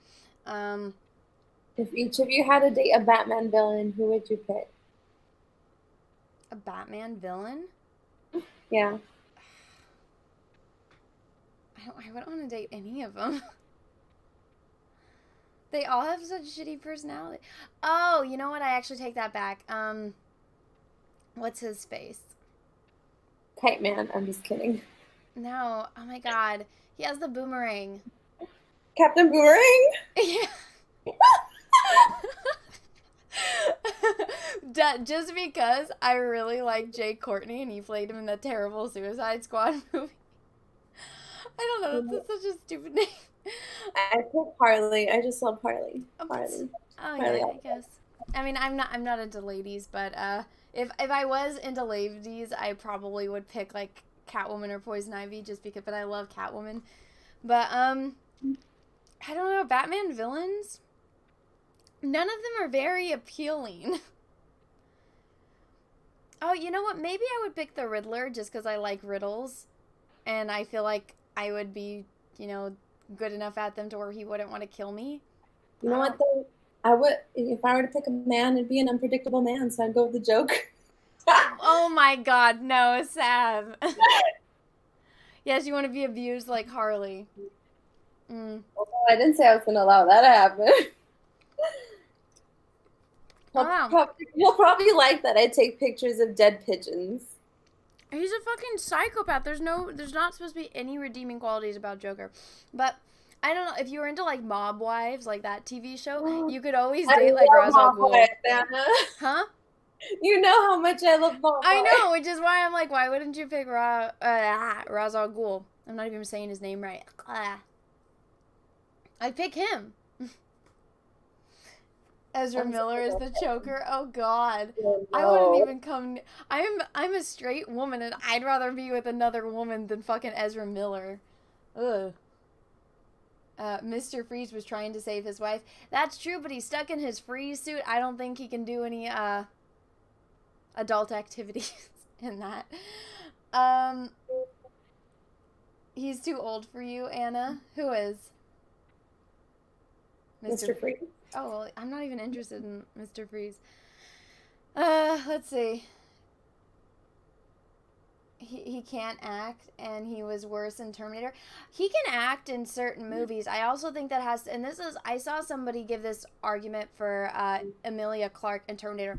If each of you had to date a Batman villain, who would you pick? A Batman villain? Yeah. I wouldn't want to date any of them. They all have such shitty personality. Oh, you know what? I actually take that back. What's his face? Kite Man. I'm just kidding. No. Oh my God. He has the boomerang. Captain Boomerang? Yeah. Just because I really like Jay Courtney and he played him in that terrible Suicide Squad movie. I don't know. That's such a stupid name. I pick Harley. I just love Harley. Harley. Oh Harley. yeah, I guess. I mean, I'm not into ladies, but if I was into ladies, I probably would pick like Catwoman or Poison Ivy just because. But I love Catwoman. But I don't know. Batman villains. None of them are very appealing. Oh, you know what? Maybe I would pick the Riddler just because I like riddles, and I feel like I would be, good enough at them to where he wouldn't want to kill me. You know what though? I would if I were to pick a man, it'd be an unpredictable man, so I'd go with the Joker. Oh my God, no, Sam. Yes, you want to be abused like Harley. Mm. Although I didn't say I was gonna allow that to happen. Oh, He'll probably like that I take pictures of dead pigeons. he's a fucking psychopath. There's not supposed to be any redeeming qualities about Joker. But I don't know, if you were into like Mob Wives, like that TV show, you could always date like Ra's al Ghul. Huh? You know how much I love Mob I Wives. know, which is why I'm like, why wouldn't you pick Ra's al Ghul? I'm not even saying his name right. I'd pick him. Ezra Miller is the choker. Oh God, Oh, I wouldn't no. even come. I'm a straight woman, and I'd rather be with another woman than fucking Ezra Miller. Ugh. Mr. Freeze was trying to save his wife. That's true, but he's stuck in his freeze suit. I don't think he can do any adult activities in that. He's too old for you, Anna. Who is? Mr. Freeze. Oh, well, I'm not even interested in Mr. Freeze. Let's see. He can't act, and he was worse in Terminator. He can act in certain movies. I also think that has, and this is, I saw somebody give this argument for Emilia Clarke in Terminator.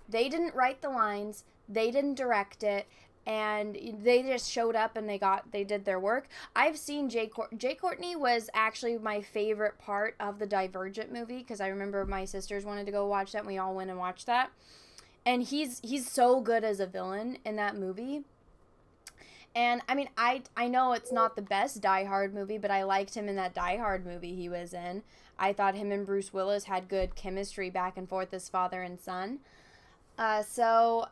They didn't write the lines, they didn't direct it, and they just showed up and they did their work. I've seen Jay Courtney was actually my favorite part of the Divergent movie because I remember my sisters wanted to go watch that and we all went and watched that. And he's so good as a villain in that movie. And I mean, I know it's not the best Die Hard movie, but I liked him in that Die Hard movie he was in. I thought him and Bruce Willis had good chemistry back and forth as father and son. So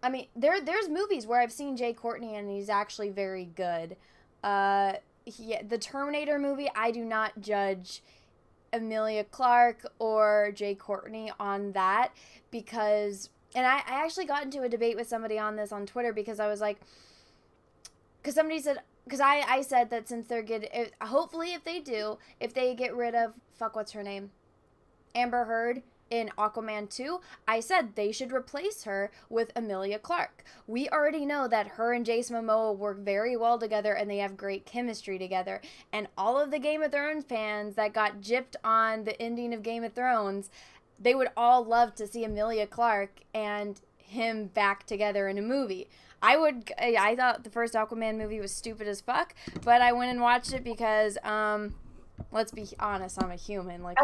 I mean, there's movies where I've seen Jay Courtney and he's actually very good. The Terminator movie, I do not judge Emilia Clarke or Jay Courtney on that because, and I actually got into a debate with somebody on this on Twitter because I was like, because somebody said, because I said that since they're good, hopefully if they get rid of, what's her name? Amber Heard in Aquaman 2, I said they should replace her with Emilia Clarke. We already know that her and Jason Momoa work very well together and they have great chemistry together. And all of the Game of Thrones fans that got gypped on the ending of Game of Thrones, they would all love to see Emilia Clarke and him back together in a movie. I thought the first Aquaman movie was stupid as fuck, but I went and watched it because, let's be honest, I'm a human. Like,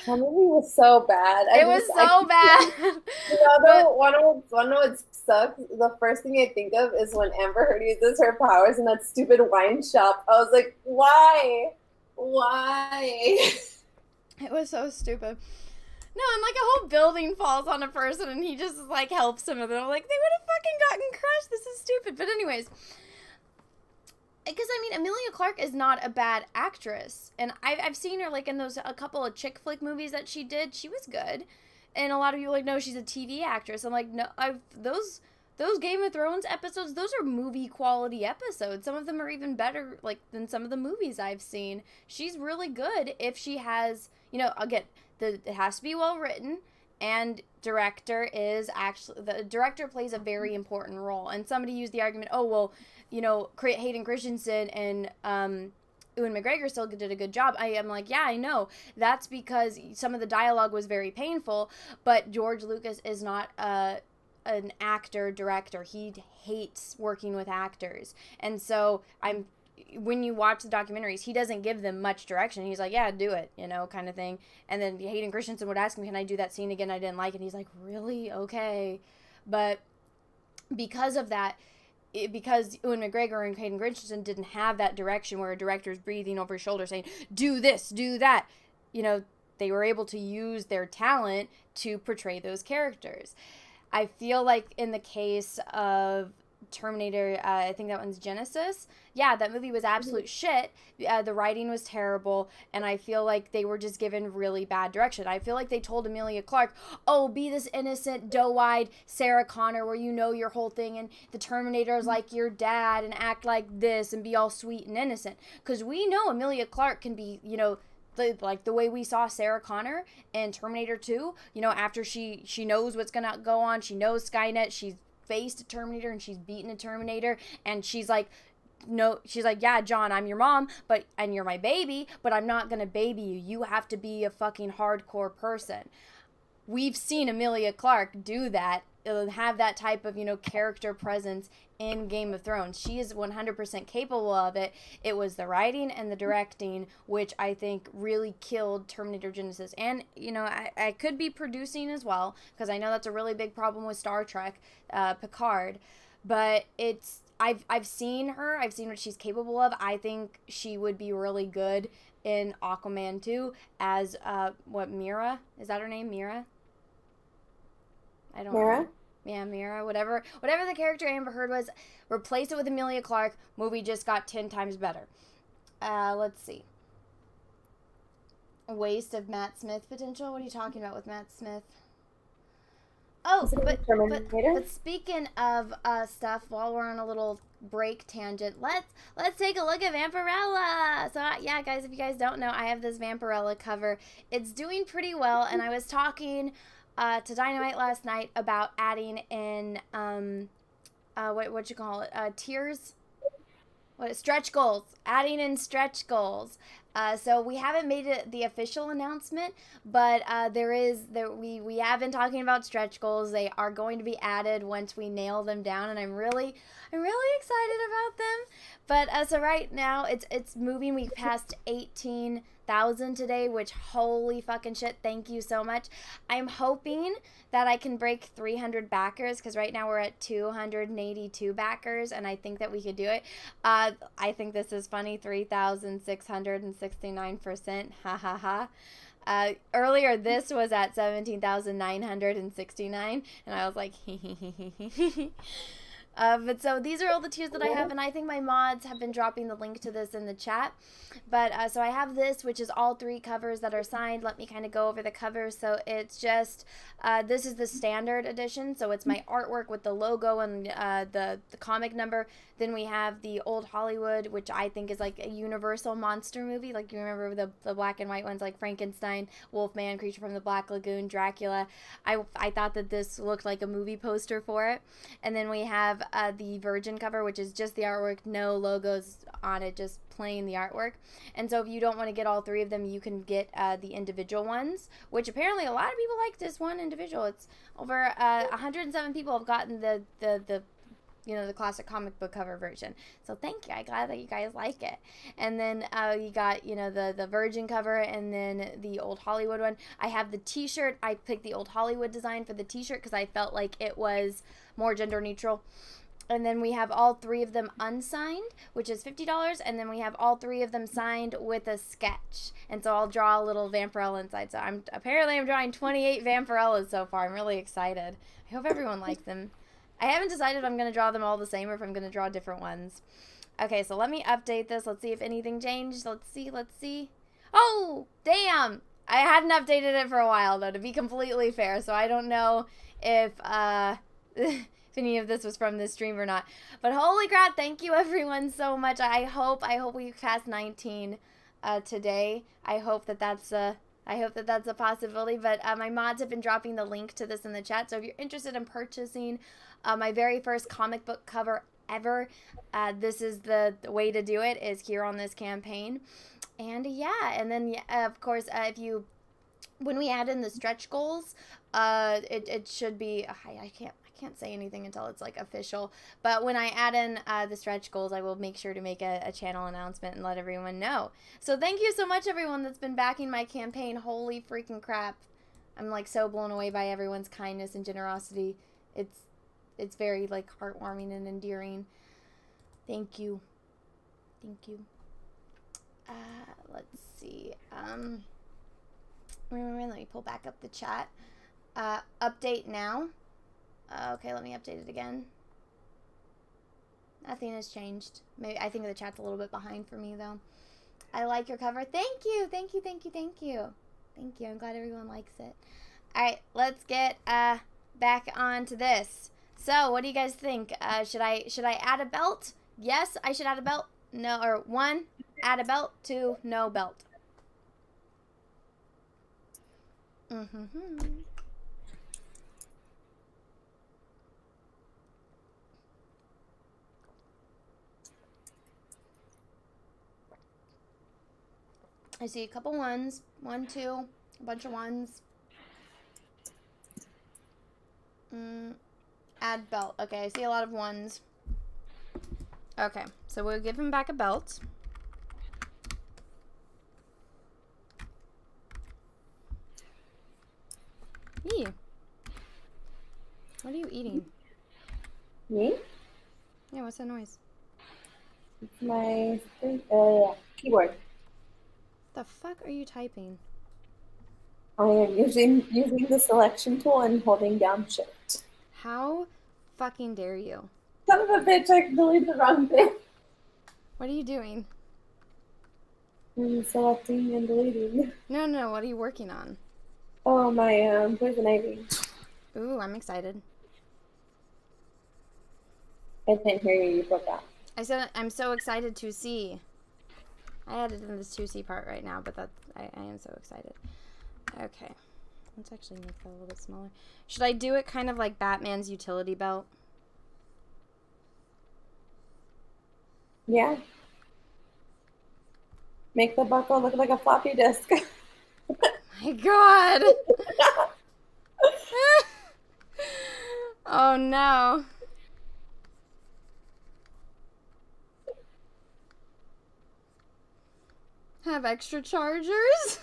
that movie was so bad. It was so bad. One of what sucks, the first thing I think of is when Amber Heard uses her powers in that stupid wine shop. I was like, why? Why? It was so stupid. No, and like a whole building falls on a person and he just like helps him and they're like, they would have fucking gotten crushed. This is stupid. But anyways, because I mean, Emilia Clarke is not a bad actress, and I've seen her like in a couple of chick flick movies that she did. She was good, and a lot of people are like, no, she's a TV actress. I'm like, no, those Game of Thrones episodes, those are movie quality episodes. Some of them are even better like than some of the movies I've seen. She's really good if she has, again, it has to be well written. And the director plays a very important role. And somebody used the argument, oh, well, Hayden Christensen and Ewan McGregor still did a good job. I am like, yeah, I know. That's because some of the dialogue was very painful, but George Lucas is not an actor director. He hates working with actors. And so when you watch the documentaries, he doesn't give them much direction. He's like, yeah, do it, kind of thing. And then Hayden Christensen would ask him, can I do that scene again? I didn't like it. He's like, really? Okay. But because of that, because Ewan McGregor and Hayden Christensen didn't have that direction where a director's breathing over his shoulder saying, do this, do that, they were able to use their talent to portray those characters. I feel like in the case of Terminator, I think that one's Genesis. Yeah, that movie was absolute shit. The writing was terrible, and I feel like they were just given really bad direction. I feel like they told Emilia Clarke, oh, be this innocent, doe-eyed Sarah Connor where you know your whole thing, and the Terminator is like your dad, and act like this, and be all sweet and innocent. Because we know Emilia Clarke can be, like the way we saw Sarah Connor in Terminator 2, after she knows what's going to go on, she knows Skynet, she's faced a Terminator and she's beaten a Terminator, and she's like, no, she's like, yeah, John, I'm your mom, and you're my baby, but I'm not going to baby you. You have to be a fucking hardcore person. We've seen Emilia Clarke do that, have that type of, character presence in Game of Thrones. She is 100% capable of it. It was the writing and the directing, which I think really killed Terminator Genesis. And, I could be producing as well, because I know that's a really big problem with Star Trek, Picard. But I've seen her. I've seen what she's capable of. I think she would be really good in Aquaman 2 as, Mira? Is that her name? Mira? I don't know. Yeah, Mira, whatever the character Amber Heard was, replace it with Emilia Clarke. Movie just got 10 times better. Let's see. A waste of Matt Smith potential? What are you talking about with Matt Smith? Oh, but speaking of stuff, while we're on a little break tangent, let's take a look at Vampirella. So yeah, guys, if you guys don't know, I have this Vampirella cover. It's doing pretty well, and I was talking to Dynamite last night about adding in what you call it, tiers, stretch goals, adding in stretch goals. So we haven't made it the official announcement, but we have been talking about stretch goals. They are going to be added once we nail them down, and I'm really excited about them. But so right now it's moving. We passed 18,000 today, which holy fucking shit, thank you so much. I'm hoping that I can break 300 backers, because right now we're at 282 backers, and I think that we could do it. I think this is funny, 3,669%, ha ha ha. Earlier this was at 17,969, and I was like, hee. But so these are all the tiers that I have, and I think my mods have been dropping the link to this in the chat. But so I have this, which is all 3 covers that are signed. Let me kind of go over the covers. So it's just, this is the standard edition. So it's my artwork with the logo and the comic number. Then we have the Old Hollywood, which I think is like a universal monster movie. Like, you remember the black and white ones like Frankenstein, Wolfman, Creature from the Black Lagoon, Dracula. I thought that this looked like a movie poster for it. And then we have the Virgin cover, which is just the artwork, no logos on it, just plain the artwork. And so if you don't want to get all 3 of them, you can get the individual ones, which apparently a lot of people like this one individual. It's over 107 people have gotten the classic comic book cover version. So thank you. I'm glad that you guys like it. And then you got, the Virgin cover, and then the Old Hollywood one. I have the t-shirt. I picked the Old Hollywood design for the t-shirt because I felt like it was more gender neutral. And then we have all 3 of them unsigned, which is $50. And then we have all 3 of them signed with a sketch. And so I'll draw a little Vampirella inside. So I'm drawing 28 Vampirellas so far. I'm really excited. I hope everyone likes them. I haven't decided if I'm going to draw them all the same or if I'm going to draw different ones. Okay, so let me update this. Let's see if anything changed. Let's see. Oh, damn. I hadn't updated it for a while, though, to be completely fair. So I don't know if if any of this was from this stream or not. But holy crap, thank you everyone so much. I hope we passed 19 today. I hope that that's a possibility. But my mods have been dropping the link to this in the chat. So if you're interested in purchasing my very first comic book cover ever, this is the way to do it, is here on this campaign. And yeah, and then of course, if you, when we add in the stretch goals, it should be, I can't say anything until it's like official, but when I add in the stretch goals, I will make sure to make a channel announcement and let everyone know. So thank you so much, everyone that's been backing my campaign. Holy freaking crap, I'm like so blown away by everyone's kindness and generosity. It's very like heartwarming and endearing. Thank you. Let's see. Let me pull back up the chat. Update now. Okay, let me update it again. Nothing has changed. Maybe I think the chat's a little bit behind for me though. I like your cover. Thank you. I'm glad everyone likes it. All right, let's get back on to this. So, what do you guys think? Should I add a belt? Yes, I should add a belt. No, or 1, add a belt. 2, no belt. I see a couple 1s. 1, 2, a bunch of 1s. Add belt. Okay, I see a lot of 1s. Okay, so we'll give him back a belt. Eee. What are you eating? Me? Yeah, what's that noise? It's my keyboard. The fuck are you typing? I am using the selection tool and holding down shift. How fucking dare you? Son of a bitch, I deleted the wrong thing. What are you doing? I'm selecting and deleting. No, what are you working on? Oh, my poison ivy. Ooh, I'm excited. I didn't hear you broke out. I said I'm so excited to see. I added in this 2C part right now, but I am so excited. Okay. Let's actually make that a little bit smaller. Should I do it kind of like Batman's utility belt? Yeah. Make the buckle look like a floppy disk. My God. Oh no. Have extra chargers?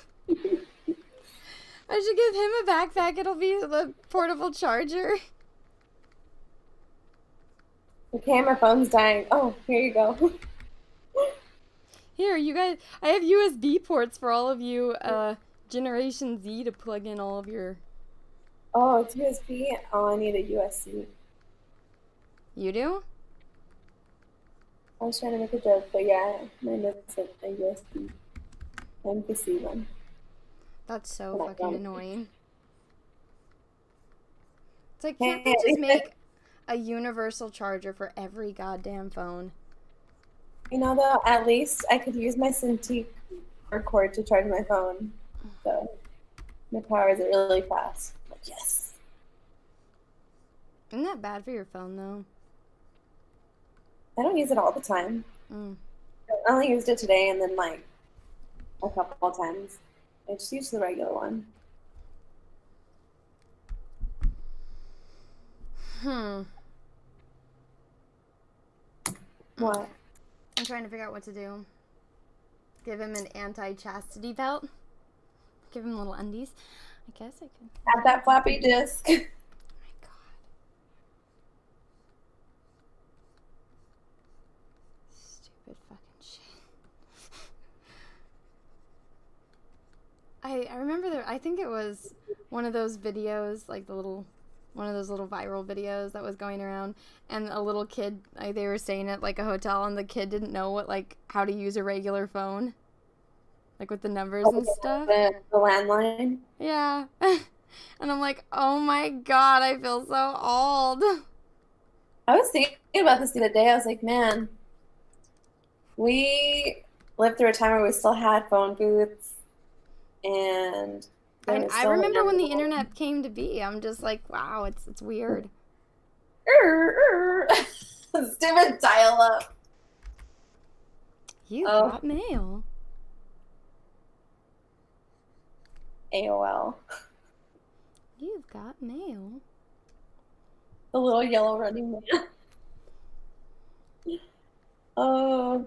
I should give him a backpack. It'll be the portable charger. Okay, my phone's dying. Oh, here you go. Here, you guys, I have USB ports for all of you Generation Z to plug in all of your... Oh, it's USB. Oh, I need a USB. You do? I was trying to make a joke, but yeah, mine is a USB. MPC one. That's so fucking annoying. It's like, can't they just make a universal charger for every goddamn phone? You know, though, at least I could use my Cintiq cord to charge my phone. So my power is really fast. But yes. Isn't that bad for your phone, though? I don't use it all the time. I only used it today and then like a couple of times. I just used the regular one. What? I'm trying to figure out what to do. Give him an anti-chastity belt. Give him little undies. I guess I can. Have that floppy disk. Oh my God. Stupid fucking shit. I remember I think it was one of those videos, like one of those little viral videos that was going around, and a little kid, they were staying at like a hotel, and the kid didn't know how to use a regular phone, like with the numbers and stuff. The landline. Yeah. And I'm like, oh my God, I feel so old. I was thinking about this the other day. I was like, man, we lived through a time where we still had phone booths, and I remember when the internet came to be. I'm just like, wow, it's weird. Stupid dial-up. You Oh, got mail. AOL. You've got mail. The little yellow running man. Oh.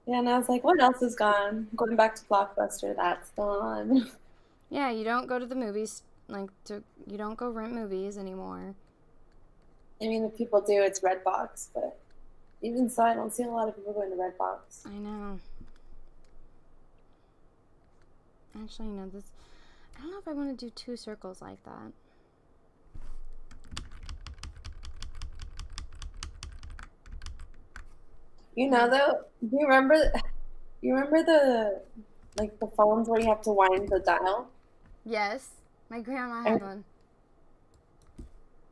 Yeah, and I was like, what else is gone? Going back to Blockbuster, that's gone. Yeah, you don't go to the movies, you don't go rent movies anymore. I mean, if people do, it's Redbox, but even so, I don't see a lot of people going to Redbox. I know. Actually, I don't know if I want to do 2 circles like that. You know, though, do you remember the phones where you have to wind the dial? Yes, my grandma I, had one.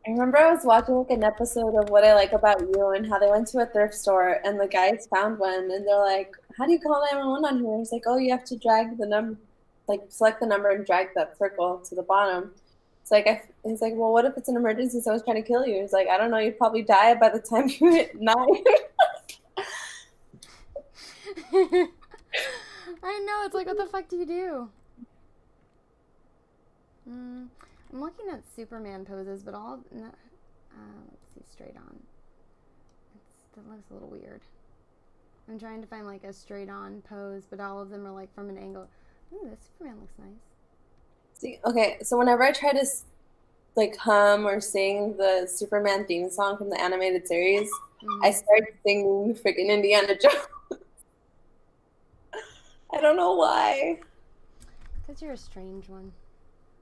I remember I was watching like an episode of What I Like About You and how they went to a thrift store and the guys found one and they're like, how do you call 911 on here? He's like, oh, you have to drag the number, like select the number and drag that circle to the bottom. It's like, he's like, well, what if it's an emergency? Someone's trying to kill you. He's like, I don't know. You'd probably die by the time you hit 9. I know, it's like, what the fuck do you do? I'm looking at Superman poses, but let's see, straight on. That looks a little weird. I'm trying to find like a straight on pose, but all of them are like from an angle. Ooh, this Superman looks nice. See, okay, so whenever I try to like hum or sing the Superman theme song from the animated series, I start singing freaking Indiana Jones. I don't know why. Because you're a strange one.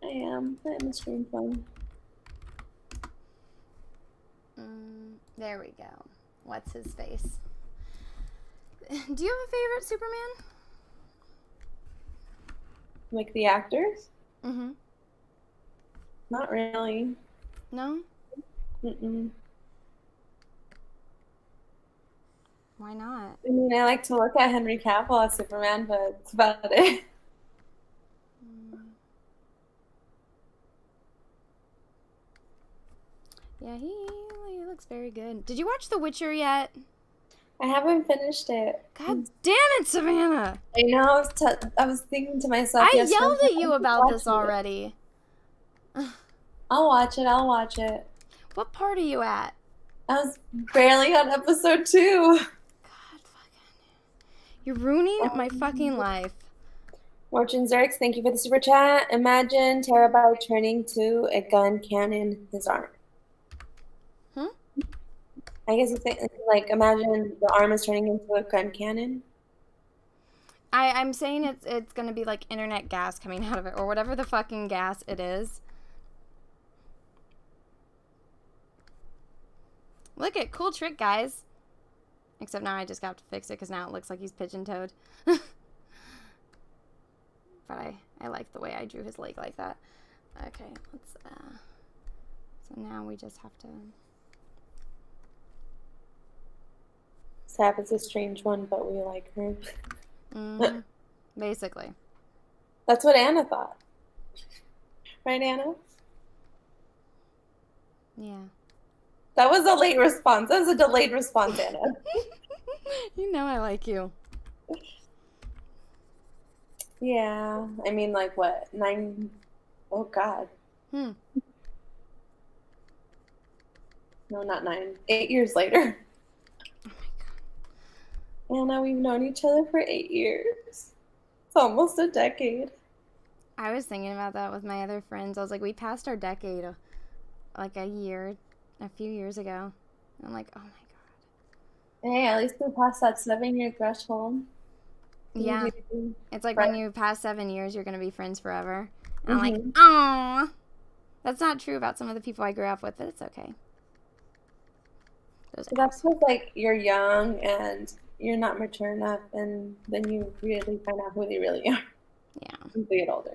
I am a strange one. There we go. What's his face? Do you have a favorite Superman? Like the actors? Mm-hmm. Not really. No? Mm-mm. Why not? I mean, I like to look at Henry Cavill as Superman, but that's about it. Yeah, he looks very good. Did you watch The Witcher yet? I haven't finished it. God damn it, Savannah! I know. I was thinking to myself, I yesterday, yelled at you about this already. I'll watch it. I'll watch it. What part are you at? I was barely on episode 2. God fucking. You're ruining my fucking life. Fortune Zerx, thank you for the super chat. Imagine Terabyte turning to a gun cannon in his arm. I guess it's like imagine the arm is turning into a gun cannon. I'm saying it's gonna be like internet gas coming out of it or whatever the fucking gas it is. Look at cool trick, guys. Except now I just got to fix it because now it looks like he's pigeon-toed. But I like the way I drew his leg like that. Okay, let's so now we just have to. Sab is a strange one, but we like her. Basically. That's what Anna thought. Right, Anna? Yeah. That was a late response. That was a delayed response, Anna. You know I like you. Yeah. I mean, like, what? 9... Oh, God. No, not 9. 8 years later. Anna, we've known each other for 8 years. It's almost a decade. I was thinking about that with my other friends. I was like, we passed our decade like a few years ago. And I'm like, oh my God. Hey, at least we passed that 7-year threshold. Yeah. It's like when you pass 7 years, you're going to be friends forever. And I'm like, aw. That's not true about some of the people I grew up with, but it's okay. That's because, like, you're young and you're not mature enough, and then you really find out who they really are. Yeah. As they get older.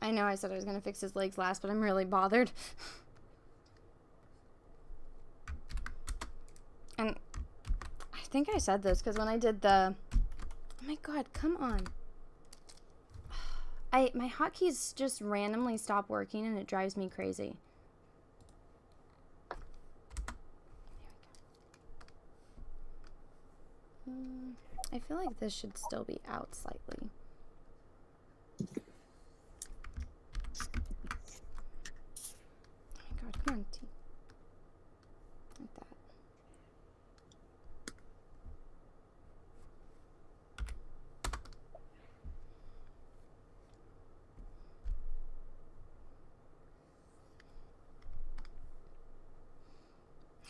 I know I said I was going to fix his legs last, but I'm really bothered. think I said this because when I did the... Oh my god, come on. My hotkeys just randomly stop working and it drives me crazy. I feel like this should still be out slightly. Oh my god, come on, T. Like that.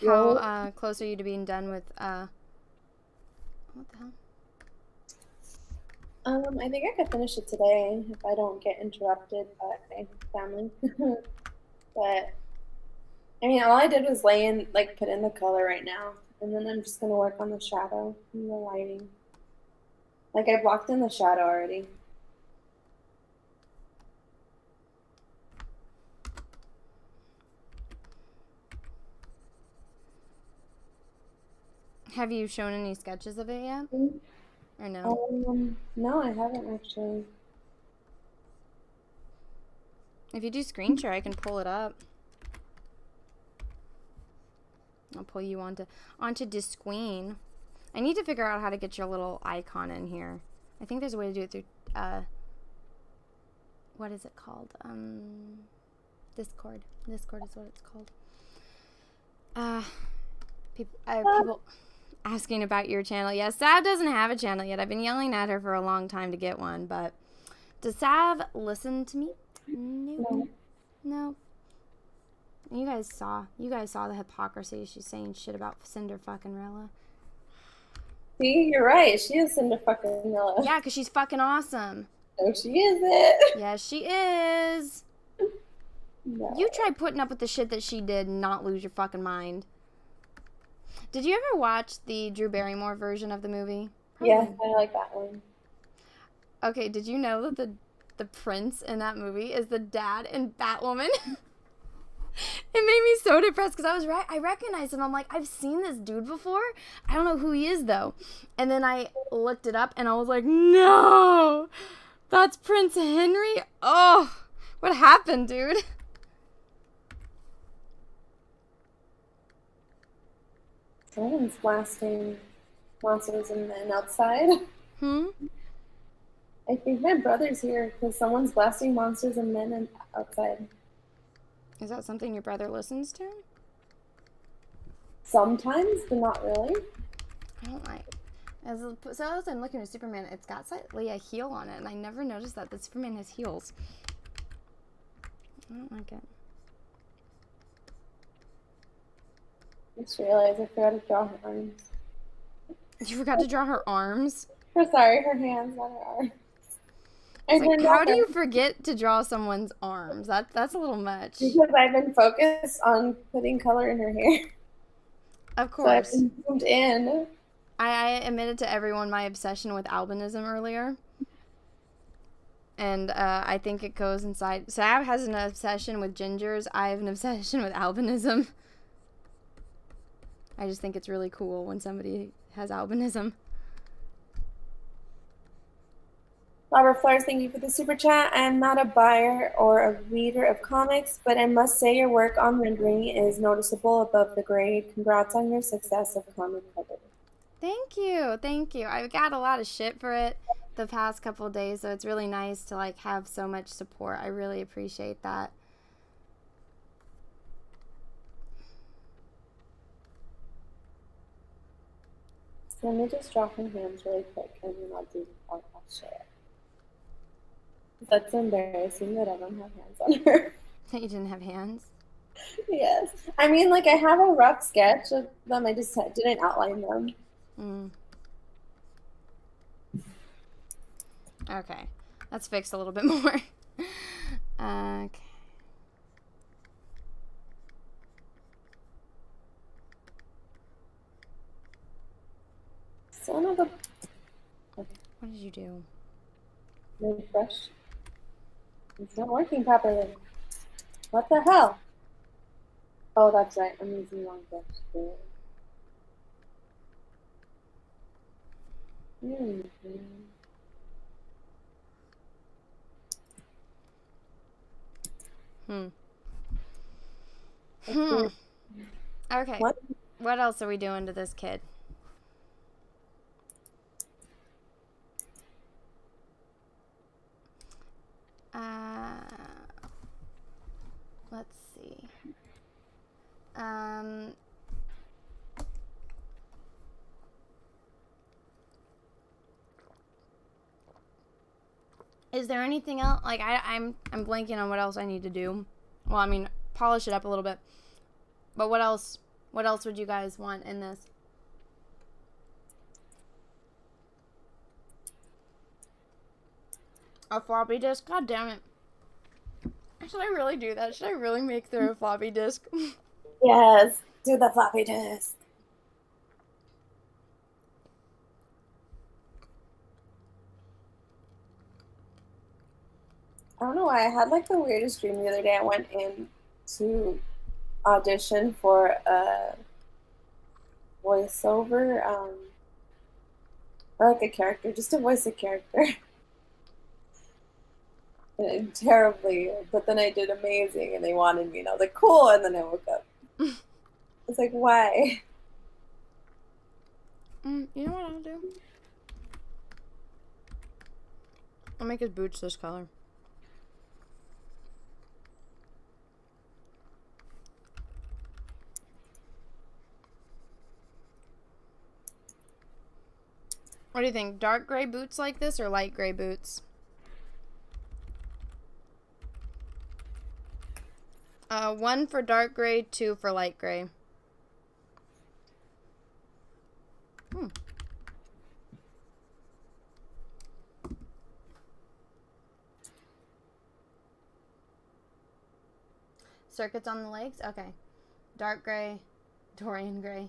How close are you to being done with what the hell? I think I could finish it today if I don't get interrupted by my family. But I mean, all I did was lay in, like, put in the color right now, and then I'm just gonna work on the shadow and the lighting. Like, I blocked in the shadow already. Have you shown any sketches of it yet? Or no? No, I haven't actually. If you do screen share, I can pull it up. I'll pull you onto Disqueen. I need to figure out how to get your little icon in here. I think there's a way to do it through what is it called? Discord. Discord is what it's called. People asking about your channel. Yeah, Sav doesn't have a channel yet. I've been yelling at her for a long time to get one, but does Sav listen to me? No. No. You guys saw the hypocrisy. She's saying shit about Cinder fucking Rilla. See, you're right. She is Cinder fucking Rilla. Yeah, because she's fucking awesome. No, she isn't. Yes, she is. No. You try putting up with the shit that she did and not lose your fucking mind. Did you ever watch the Drew Barrymore version of the movie? Probably. Yes, I like that one. Okay, did you know that the prince in that movie is the dad in Batwoman? It made me so depressed because I recognized him. I'm like, I've seen this dude before. I don't know who he is though. And then I looked it up and I was like, no, that's Prince Henry. Oh, what happened, dude? Someone's blasting monsters and men outside. I think my brother's here because someone's blasting monsters and men outside. Is that something your brother listens to? Sometimes, but not really. I don't like. So as I'm looking at Superman, it's got slightly a heel on it, and I never noticed that the Superman has heels. I don't like it. I just realized I forgot to draw her arms. You forgot to draw her arms? Sorry, her hands, not her arms. Like, how do you forget to draw someone's arms? That's a little much. Because I've been focused on putting color in her hair. Of course. So I've been zoomed in. I admitted to everyone my obsession with albinism earlier. And I think it goes inside. Sav has an obsession with gingers. I have an obsession with albinism. I just think it's really cool when somebody has albinism. Robert Flores, thank you for the super chat. I am not a buyer or a reader of comics, but I must say your work on rendering is noticeable above the grade. Congrats on your success of comic cover. Thank you. Thank you. I got a lot of shit for it the past couple of days, so it's really nice to like have so much support. I really appreciate that. So let me just draw her hands really quick and then I'll share. That's embarrassing that I don't have hands on her. That you didn't have hands? Yes. I mean, like, I have a rough sketch of them. I just didn't outline them. Okay. Let's fix a little bit more. Okay. Son of a... What did you do? Refresh. It's not working properly. What the hell? Oh, that's right. I'm using the wrong brush. Mhm. Hmm. That's weird. Okay. What? What else are we doing to this kid? Uh, let's see. Um, is there anything else? Like I'm blanking on what else I need to do. Well, I mean, polish it up a little bit. But what else? What else would you guys want in this? A floppy disk? God damn it! Should I really do that? Should I really make there a floppy disk? Yes, do the floppy disk. I don't know why I had like the weirdest dream the other day. I went in to audition for a voiceover, or like a character, just to voice a character. And terribly, but then I did amazing and they wanted me and I was like, cool, and then I woke up. It's like, why? You know what I'll do? I'll make his boots this color. What do you think? Dark gray boots like this or light gray boots? One for dark gray, two for light gray. Circuits on the legs? Okay. Dark gray, Dorian gray.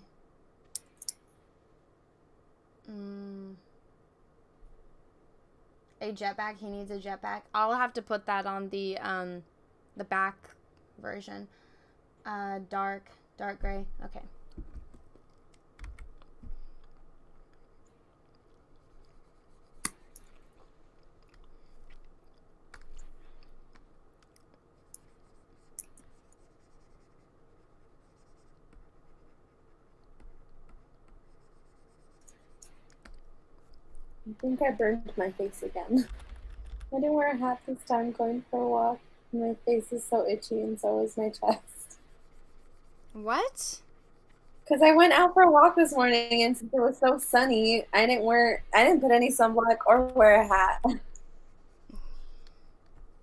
A jetpack. He needs a jetpack. I'll have to put that on the back version. Dark gray. Okay. I think I burned my face again. I didn't wear a hat this time going for a walk. My face is so itchy and so is my chest. What? Because I went out for a walk this morning and since it was so sunny, I didn't put any sunblock or wear a hat.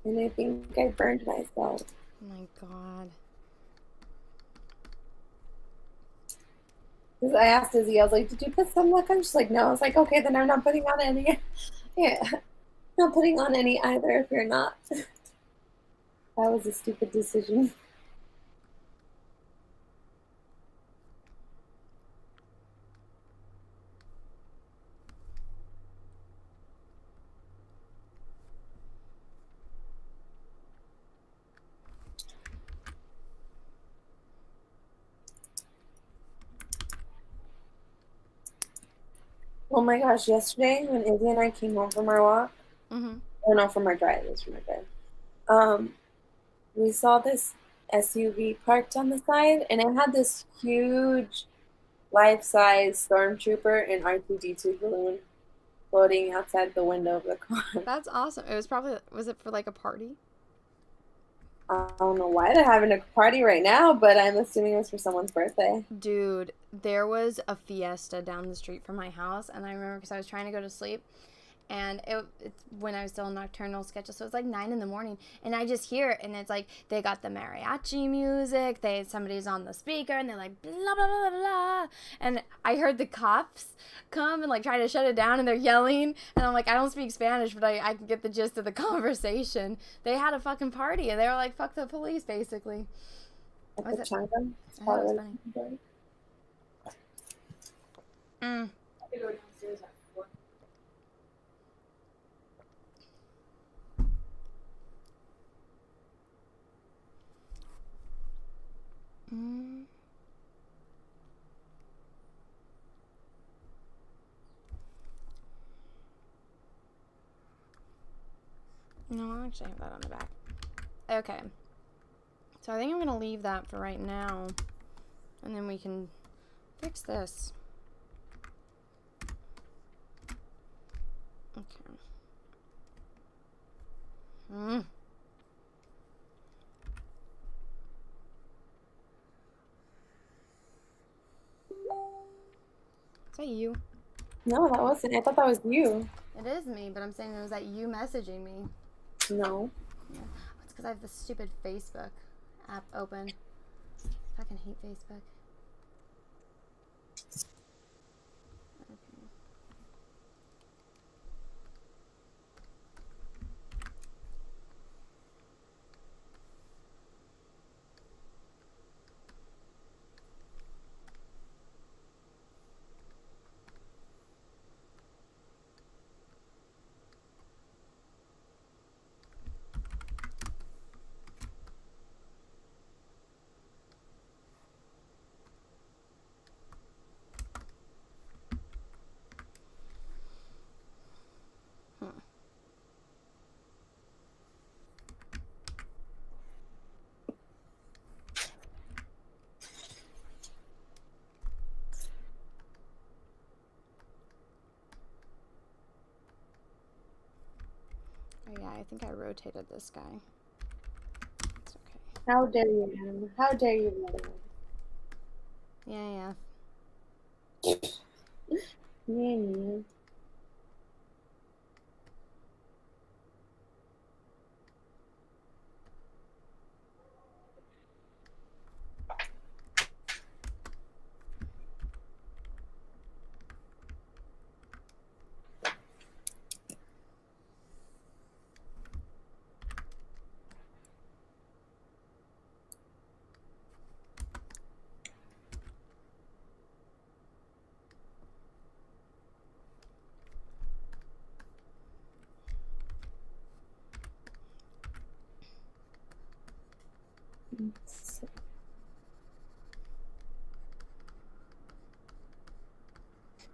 And I think I burned myself. Oh my god. Because I asked Izzy, I was like, did you put sunblock on? She's like, no. I was like, okay, then I'm not putting on any. Yeah, not putting on any either if you're not. That was a stupid decision. Oh my gosh, yesterday when Izzy and I came home from our walk, oh no, from our drive, it was from our drive. We saw this SUV parked on the side, and it had this huge life-size stormtrooper and R2D2 balloon floating outside the window of the car. That's awesome. It was probably, was it for like a party? I don't know why they're having a party right now, but I'm assuming it was for someone's birthday. Dude, there was a fiesta down the street from my house, and I remember because I was trying to go to sleep, and it's when I was still in nocturnal sketches, so it's like 9 in the morning, and I just hear it, and it's like they got the mariachi music, somebody's on the speaker, and they're like blah blah blah blah blah, and I heard the cops come and like try to shut it down, and they're yelling, and I'm like, I don't speak Spanish, but I can get the gist of the conversation. They had a fucking party, and they were like, fuck the police, basically. At Was the it? China. It's I thought it was probably funny. Mm. Mm. No, I actually have that on the back. Okay. So I think I'm going to leave that for right now. And then we can fix this. Okay. Is that you? No, that wasn't. I thought that was you. It is me, but I'm saying, was that you messaging me? No. Yeah. It's because I have the stupid Facebook app open. I fucking hate Facebook. Okay. Oh yeah, I think I rotated this guy. It's okay. How dare you, Anna? How dare you, mother? Yeah. Yeah.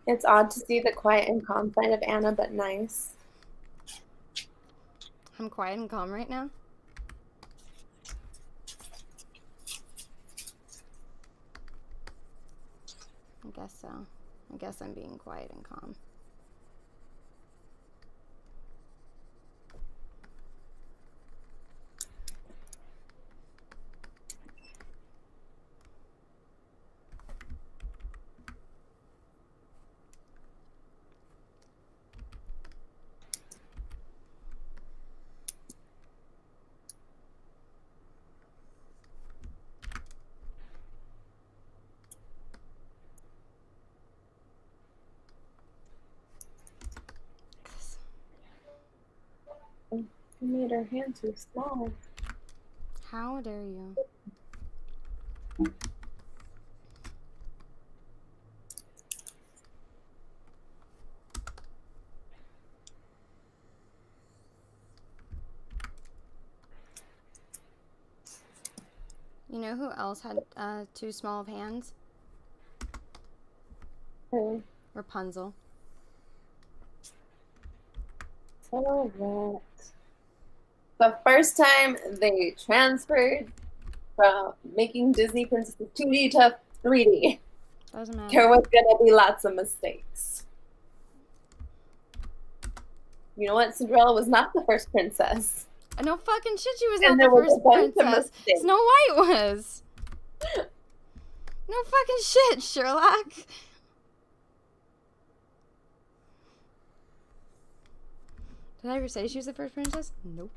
It's odd to see the quiet and calm side of Anna, but nice. I'm quiet and calm right now. I guess so. I guess I'm being quiet and calm. You made her hand too small. How dare you? You know who else had too small of hands? Who? Rapunzel. So what? The first time they transferred from making Disney princesses 2D to 3D, Doesn't matter. there was gonna be lots of mistakes. You know what? Cinderella was not the first princess. No fucking shit, she was And not the there was first a bunch of princess. mistakes. Snow White was. No fucking shit, Sherlock. Did I ever say she was the first princess? Nope.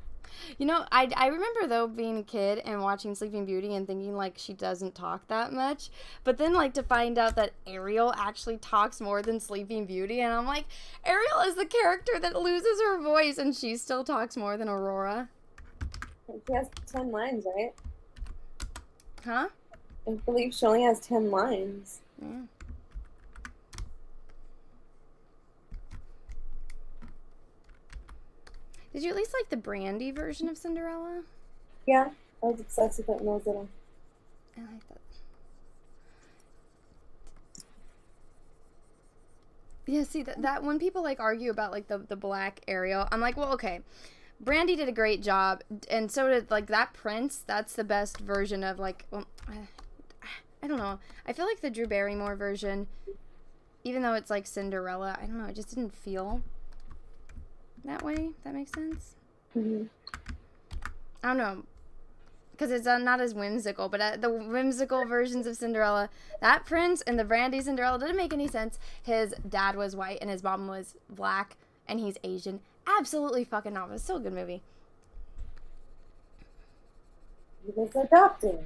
You know, I remember, though, being a kid and watching Sleeping Beauty and thinking, like, she doesn't talk that much. But then, like, to find out that Ariel actually talks more than Sleeping Beauty. And I'm like, Ariel is the character that loses her voice and she still talks more than Aurora. She has 10 lines, right? Huh? I believe she only has 10 lines. Yeah. Did you at least like the Brandy version of Cinderella? Yeah, I was obsessed with it when I was little. I like that. Yeah, see, that when people, like, argue about, like, the black Ariel, I'm like, well, okay. Brandy did a great job, and so did, like, that prince. That's the best version of, like, well, I don't know. I feel like the Drew Barrymore version, even though it's like Cinderella, I don't know, it just didn't feel that way. If that makes sense? Mm-hmm. I don't know. Because it's not as whimsical, but the whimsical versions of Cinderella, that prince and the Brandy Cinderella didn't make any sense. His dad was white and his mom was black, and he's Asian. Absolutely fucking not. It's still a good movie. He was adopted.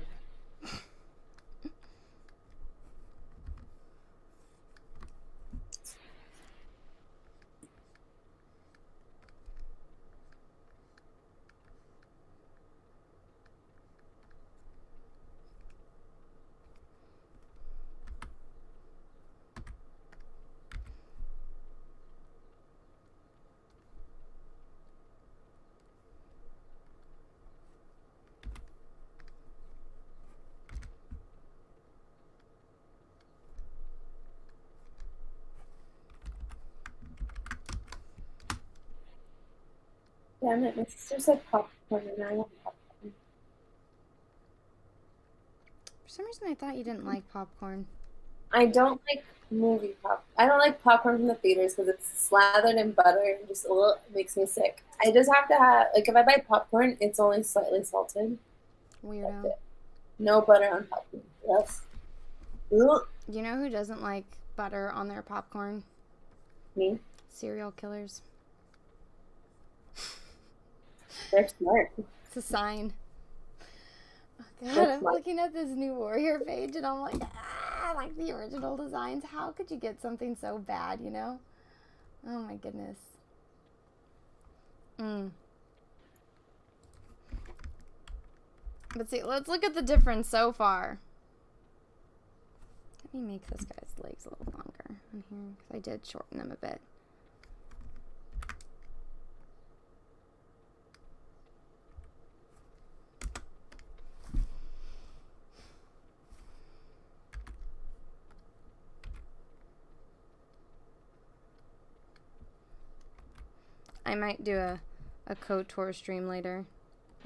Damn it, my sister said popcorn and I want popcorn. For some reason, I thought you didn't like popcorn. I don't like movie pop. I don't like popcorn from the theaters because it's slathered in butter and just a little it makes me sick. I just have to have like if I buy popcorn, it's only slightly salted. Weirdo. No butter on popcorn. Yes. Ugh. You know who doesn't like butter on their popcorn? Me. Serial killers. They're smart. It's a sign. Oh God, I'm looking at this new Warrior page and I'm like, like the original designs. How could you get something so bad, you know? Oh my goodness. But see, let's look at the difference so far. Let me make this guy's legs a little longer on here because I did shorten them a bit. I might do a KOTOR stream later.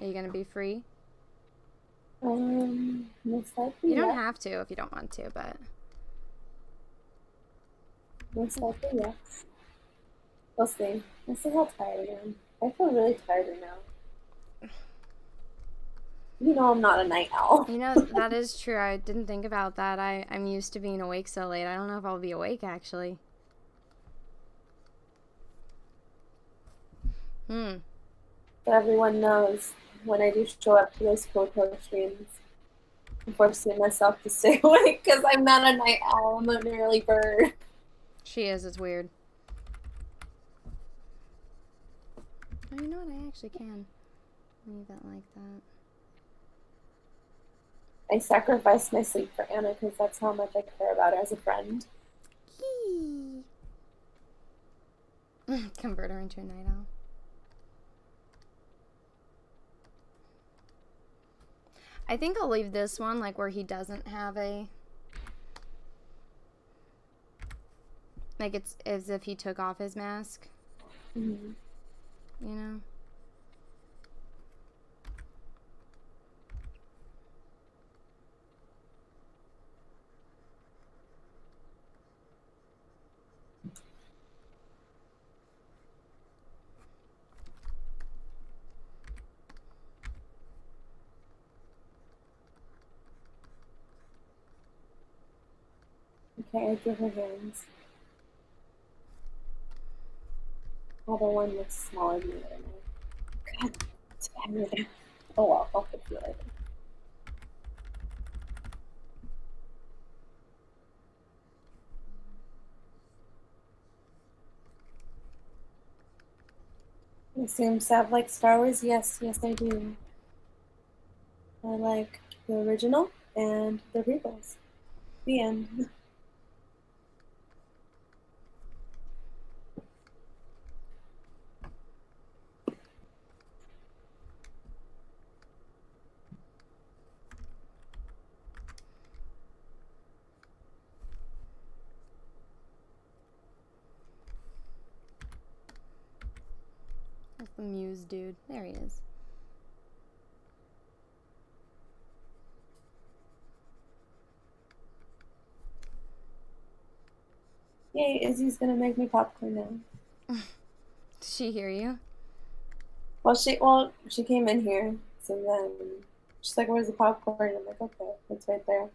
Are you going to be free? Most likely. You don't have to if you don't want to, but. Most likely, yes. We'll see. We'll see how tired I am. I feel really tired right now. You know I'm not a night owl. You know, that is true. I didn't think about that. I'm used to being awake so late. I don't know if I'll be awake, actually. But everyone knows when I do show up to those KOTOR streams, I'm forcing myself to stay awake because I'm not a night owl. I'm an early bird. She is. It's weird. Oh, you know what? I actually can leave it like that. I sacrificed my sleep for Anna because that's how much I care about her as a friend. Convert her into a night owl. I think I'll leave this one like where he doesn't have a, like it's as if he took off his mask. You know? Okay, I give her hands. Other one looks smaller than the other one. God damn it. Oh well, I'll fix it later. You seem to like Star Wars? Yes, I do. I like the original and the prequels. The end. Muse dude. There he is. Yay, Izzy's gonna make me popcorn now. Did she hear you? Well, she came in here, so then she's like, "Where's the popcorn?" I'm like, "Okay, it's right there."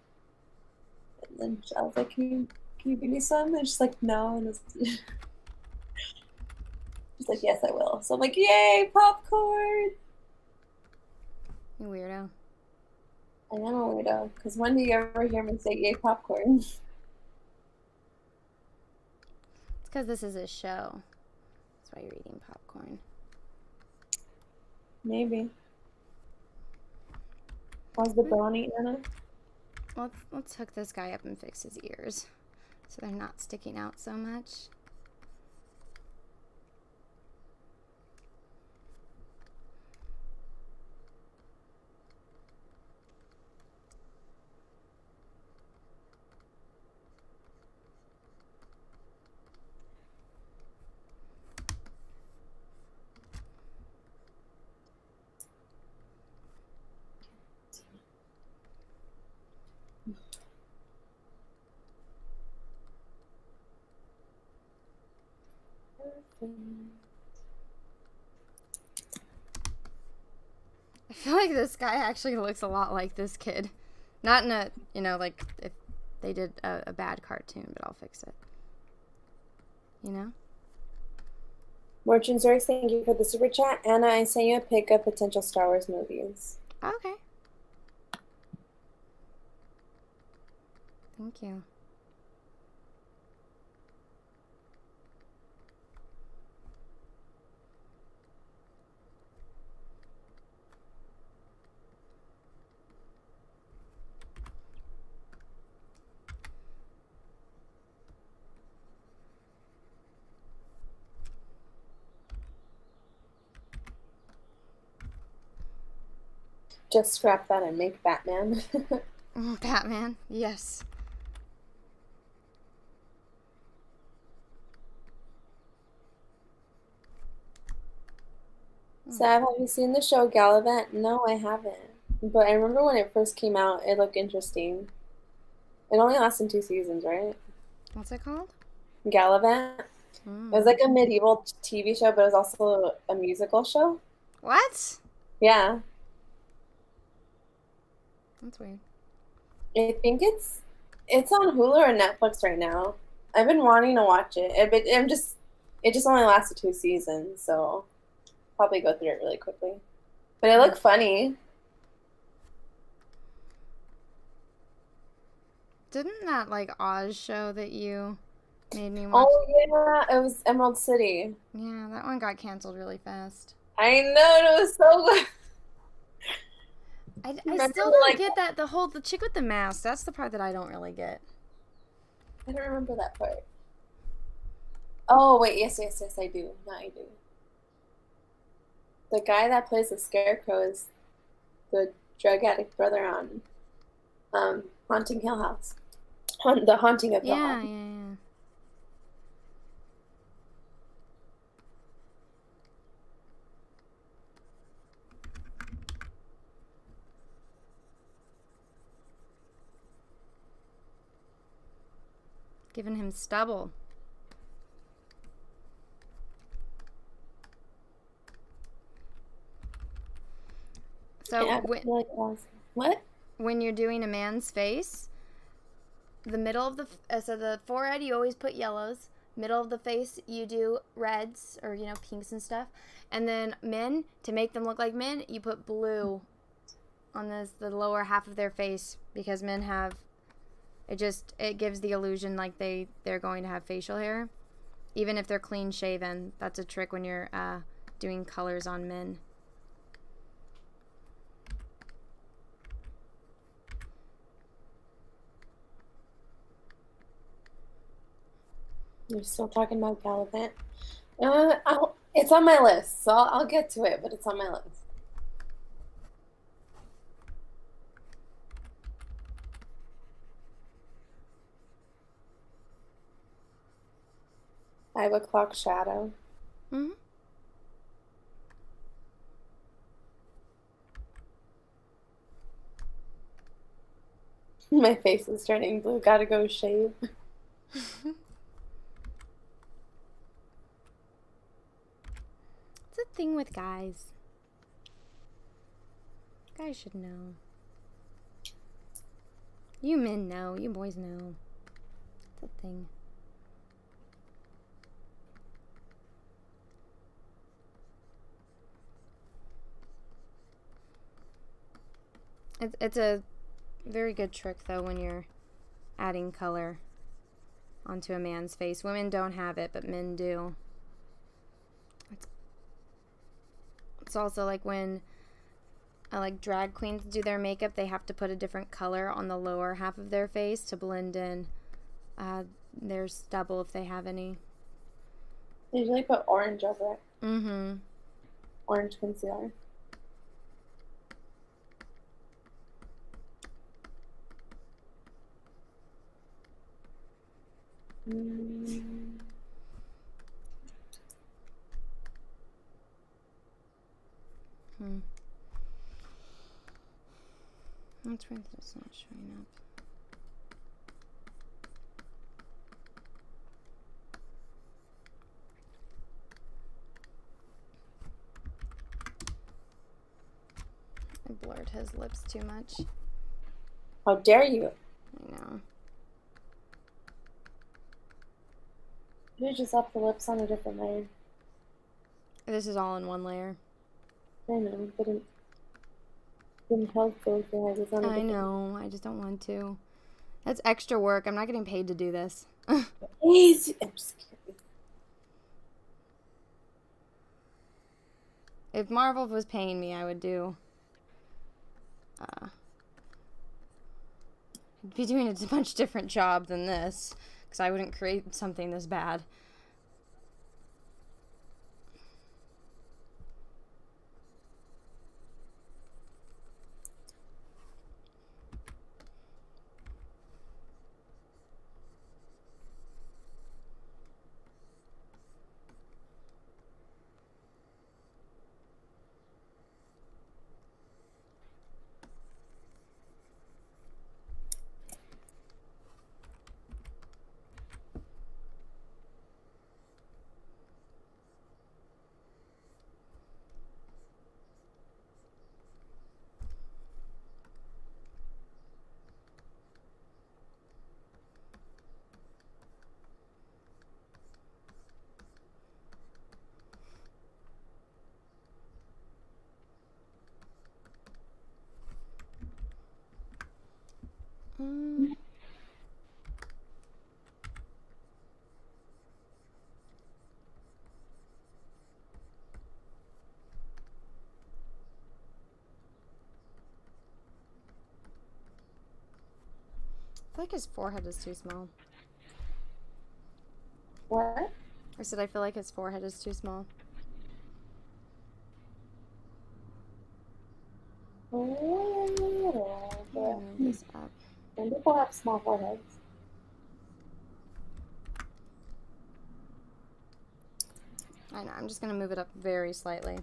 And then I was like, "Can you give me some?" And she's like, "No." And she's like, "Yes, I will." So I'm like, "Yay, popcorn!" You weirdo. I am a weirdo, because when do you ever hear me say "Yay, popcorn"? It's because this is a show. That's why you're eating popcorn. Maybe. How's the brownie, Anna? Let's hook this guy up and fix his ears so they're not sticking out so much. I feel like this guy actually looks a lot like this kid. Not in a, like if they did a bad cartoon, but I'll fix it. You know? Merchant Zorks, thank you for the super chat. Anna, I sent you a pic of potential Star Wars movies. Okay. Thank you. Just scrap that and make Batman. Batman, yes. Sav, have you seen the show Gallivant? No, I haven't. But I remember when it first came out, it looked interesting. It only lasted 2 seasons, right? What's it called? Gallivant. It was like a medieval TV show, but it was also a musical show. What? Yeah. That's weird. I think it's on Hulu or Netflix right now. I've been wanting to watch it. It just only lasted 2 seasons, so probably go through it really quickly. But it looked funny. Didn't that like Oz show that you made me watch? Oh yeah, it was Emerald City. Yeah, that one got canceled really fast. I know, it was so good. I still don't get that the chick with the mask. That's the part that I don't really get. I don't remember that part. Oh wait, yes, I do. Now I do. The guy that plays the Scarecrow is the drug addict brother on Haunting Hill House. The Haunting of Hill House. Yeah. Giving him stubble. So Yeah, what? When you're doing a man's face, the middle of the forehead you always put yellows. Middle of the face you do reds or pinks and stuff, and then men, to make them look like men, you put blue on the lower half of their face, because men have it gives the illusion like they're going to have facial hair, even if they're clean shaven. That's a trick when you're doing colors on men. You're still talking about Gallivant. It's on my list, so I'll get to it, but it's on my list. 5 o'clock shadow. Mm-hmm. My face is turning blue. Gotta go shave. It's a thing with guys. Guys should know. You men know. You boys know. It's a thing. It's a very good trick, though, when you're adding color onto a man's face. Women don't have it, but men do. It's also like when like drag queens do their makeup, they have to put a different color on the lower half of their face to blend in their stubble if they have any. They usually put orange over it. Mm-hmm. Orange concealer. That's right, it's not showing up. I blurred his lips too much. How dare you? I know. You just left the lips on a different layer. This is all in one layer. I know, but it didn't help those guys. It's on a I different know, I just don't want to. That's extra work. I'm not getting paid to do this. Please. I'm just kidding. If Marvel was paying me, I would do. I'd be doing a much different job than this, because I wouldn't create something this bad. I feel like his forehead is too small. What? I said I feel like his forehead is too small. A little bit. Move this up. And people have small foreheads. I know, I'm just going to move it up very slightly.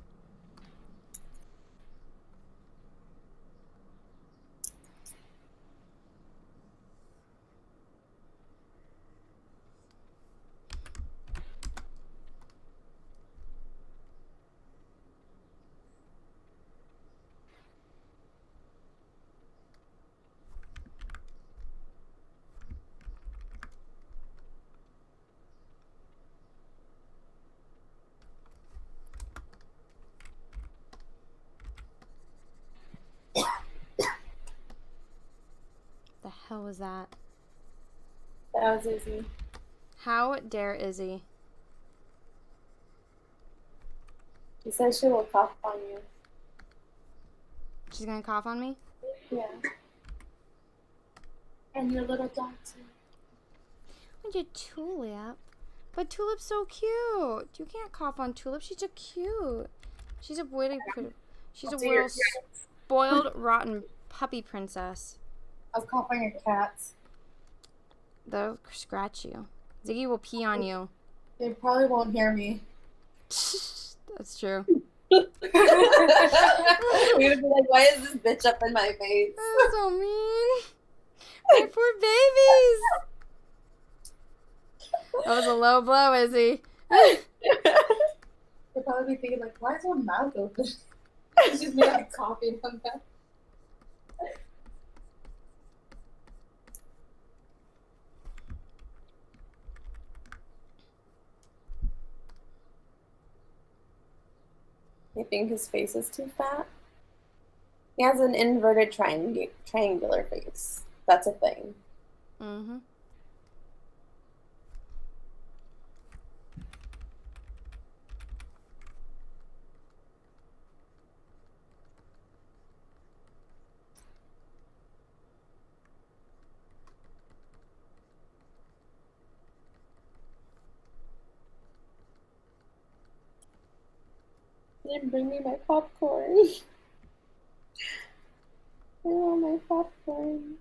The hell was that? That was Izzy. How dare Izzy? She says she will cough on you. She's gonna cough on me? Yeah. And your little dog too. And your Tulip. But Tulip's so cute. You can't cough on Tulip. She's so cute. She's a really pretty. She's a little spoiled, rotten puppy princess. I'll cough on your cats. They'll scratch you. Ziggy will pee on you. They probably won't hear me. That's true. You're gonna be like, why is this bitch up in my face? That's so mean. My poor babies. That was a low blow, Izzy. They'll probably be thinking, like, why is her mouth open? She's just made like coffee on that. I think his face is too fat. He has an inverted triangular face. That's a thing. Mm-hmm. He didn't bring me my popcorn. I want my popcorn.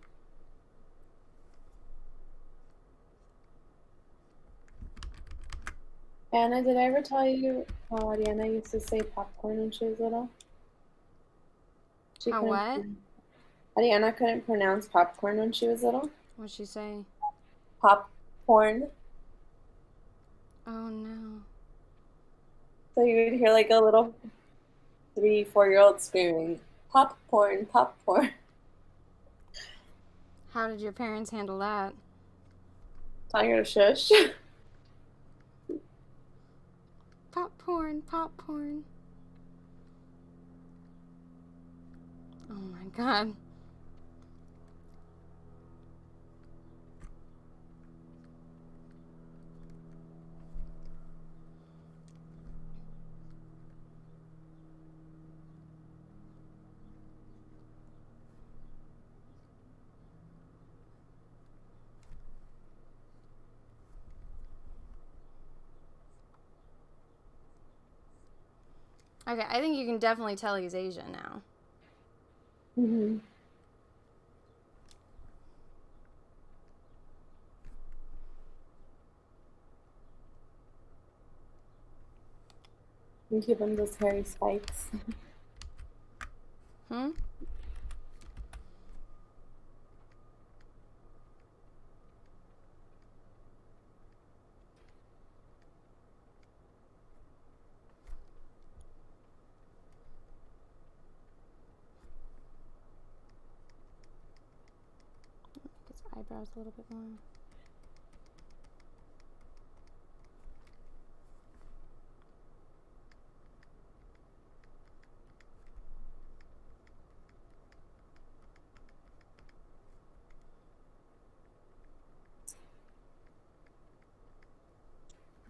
Anna, did I ever tell you how Ariana used to say popcorn when she was little? How what? Ariana couldn't pronounce popcorn when she was little. What'd she say? Popcorn. Oh no. So you would hear like a little 3, 4-year-old screaming, popcorn, popcorn. How did your parents handle that? Telling her to shush. Popcorn, popcorn. Oh my god. Okay, I think you can definitely tell he's Asian now. Mm-hmm. You give him those hairy spikes. Hmm? His eyebrows a little bit more.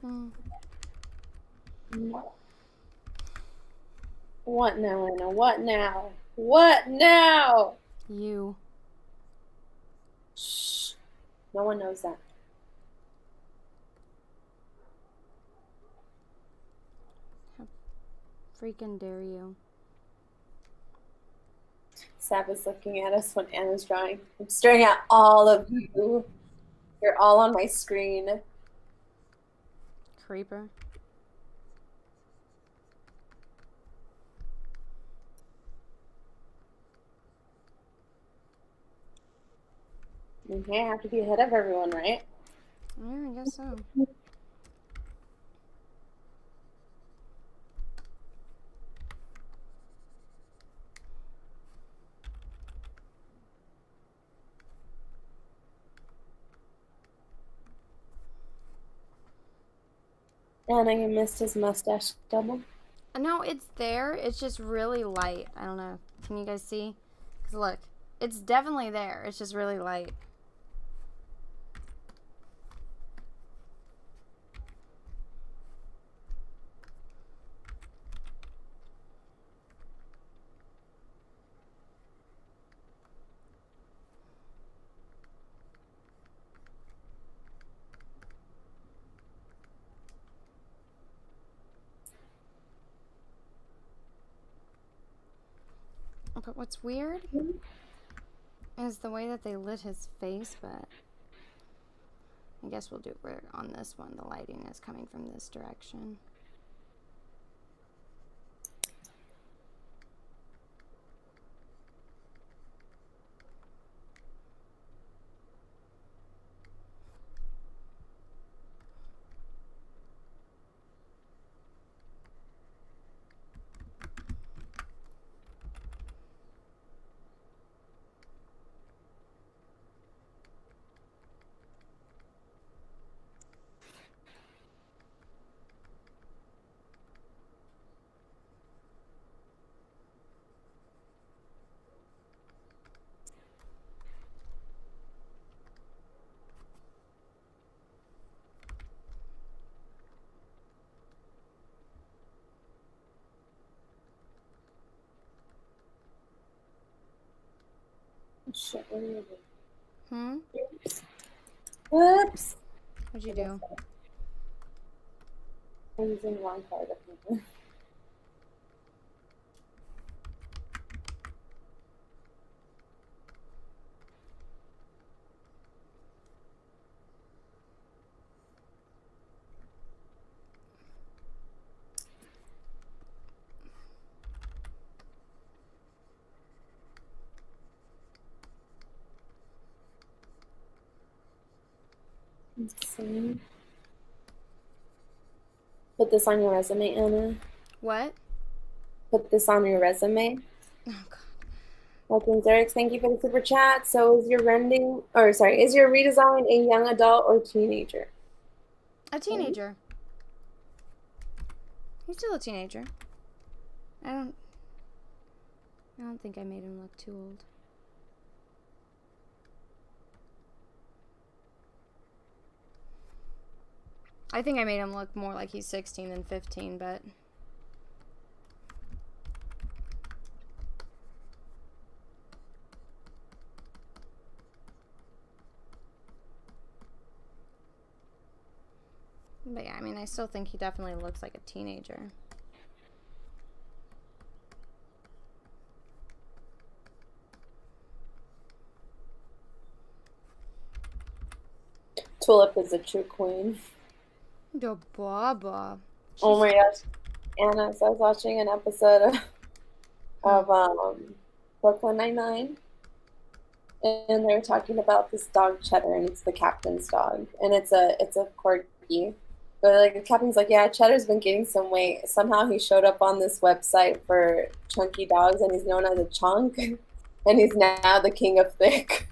Hmm. What now, Anna? What now? What now? You. Shh. No one knows that. How freaking dare you? Sab is looking at us when Anna's drawing. I'm staring at all of you. You're all on my screen. Creeper. Okay, I have to be ahead of everyone, right? Yeah, I guess so. Anna, you missed his mustache double. No, it's there. It's just really light. I don't know. Can you guys see? Because look, it's definitely there. It's just really light. But what's weird is the way that they lit his face, but I guess we'll do it on this one. The lighting is coming from this direction. Shit, what did I Hmm? do? Whoops. What'd you do? I'm using the wrong card. Let's see. Put this on your resume, Anna. What? Put this on your resume. Oh, God. Welcome, Derek. Thank you for the super chat. So, is your is your redesign a young adult or teenager? A teenager. He's still a teenager. I don't think I made him look too old. I think I made him look more like he's 16 than 15, but... But yeah, I mean, I still think he definitely looks like a teenager. Tulip is a true queen. The Baba. Oh my gosh, Anna, so I was watching an episode of Brooklyn Nine-Nine, and they were talking about this dog Cheddar, and it's the captain's dog, and it's a corgi. But like the captain's like, yeah, Cheddar's been gaining some weight. Somehow he showed up on this website for chunky dogs, and he's known as a chunk, and he's now the king of thick.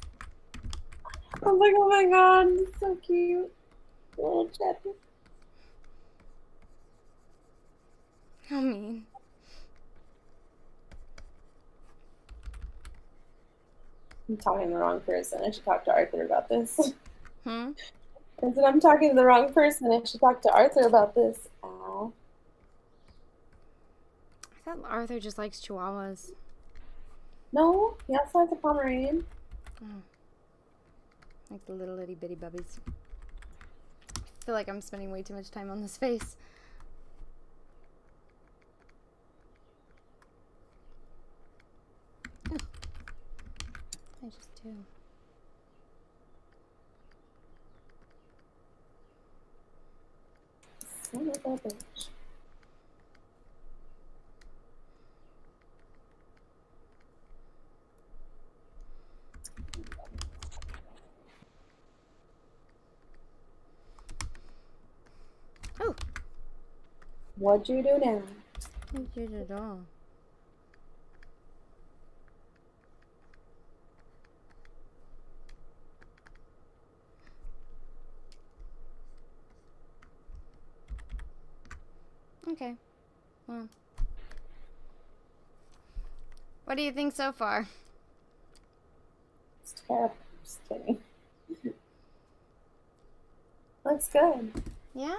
I was like, oh my god, it's so cute, little Cheddar. How mean. I'm talking to the wrong person. I should talk to Arthur about this. Hmm? I said, I'm talking to the wrong person. I should talk to Arthur about this. Ow. I thought Arthur just likes chihuahuas. No, he also has a Pomeranian. Oh. Like the little itty bitty bubbies. I feel like I'm spending way too much time on this face. Oh. I just do. Son of a bitch. Oh. What'd you do now? You did it all. Okay. Well. What do you think so far? It's terrible. Just kidding. Looks good. Yeah?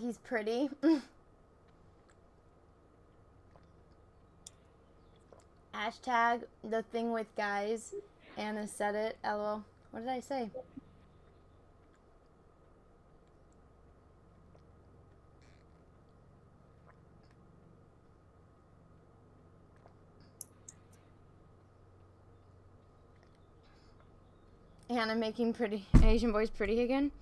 He's pretty. Hashtag the thing with guys. Anna said it. LOL. What did I say? Anna making pretty Asian boys pretty again.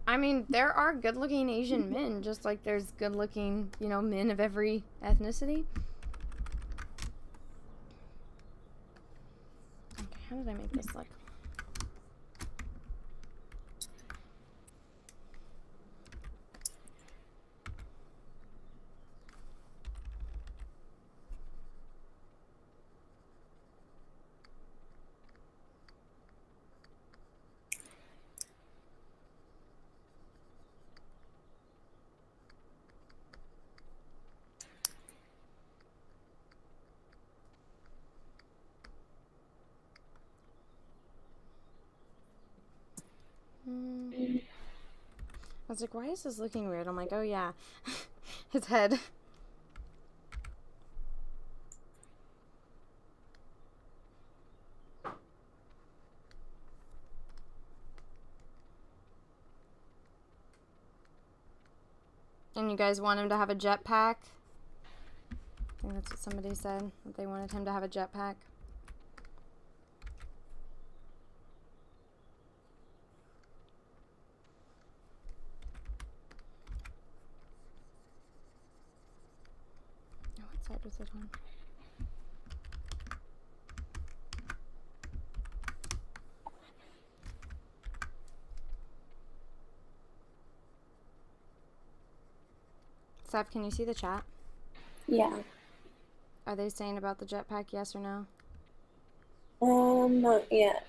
I mean, there are good-looking Asian men, just like there's good-looking, you know, men of every ethnicity. Okay, how did I make this look? was like, why is this looking weird? I'm like, oh yeah, his head. And you guys want him to have a jetpack? I think that's what somebody said, that they wanted him to have a jetpack. Oh, what side was it on? Sav, can you see the chat? Yeah. Are they saying about the jetpack, yes or no? Not yet.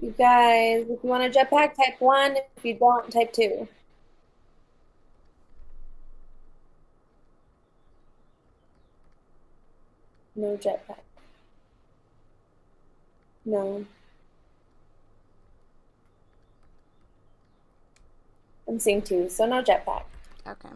You guys, if you want a jetpack, type 1. If you don't, type 2. No jetpack. No. I'm seeing 2, so no jetpack. Okay.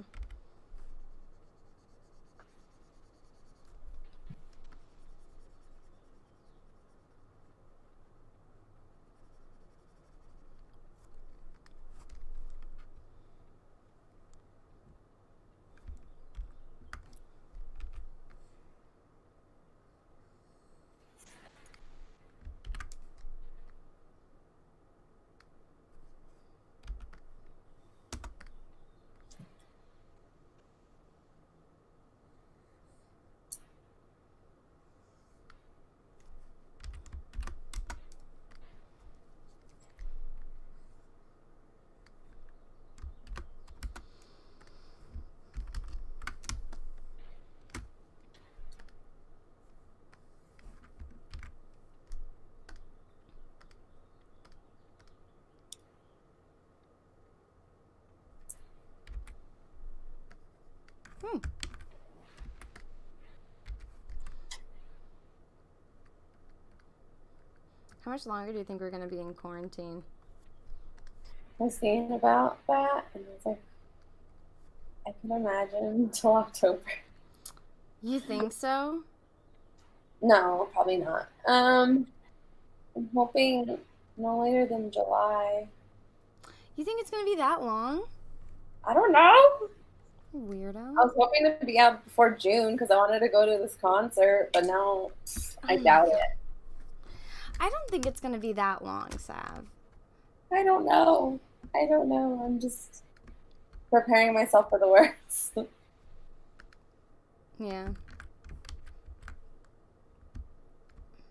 How much longer do you think we're going to be in quarantine? I was thinking about that, and I was like, I can imagine until October. You think so? No, probably not. I'm hoping no later than July. You think it's going to be that long? I don't know. Weirdo. I was hoping to be out before June because I wanted to go to this concert, but now I doubt it. I don't think it's going to be that long, Sav. I don't know. I'm just preparing myself for the worst. Yeah.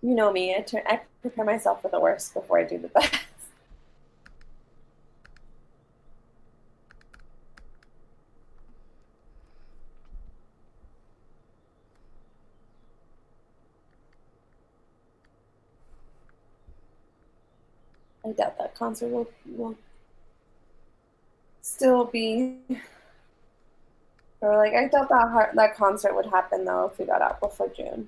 You know me. I prepare myself for the worst before I do the best. I doubt that concert will still be, or like I doubt that concert would happen though if we got out before June.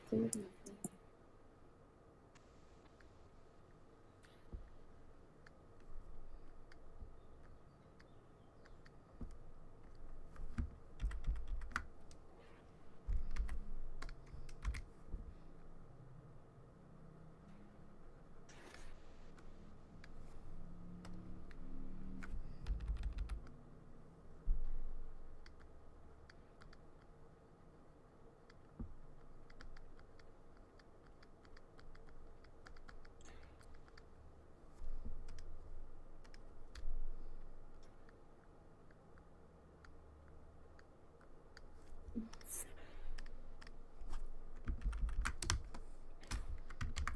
Yeah.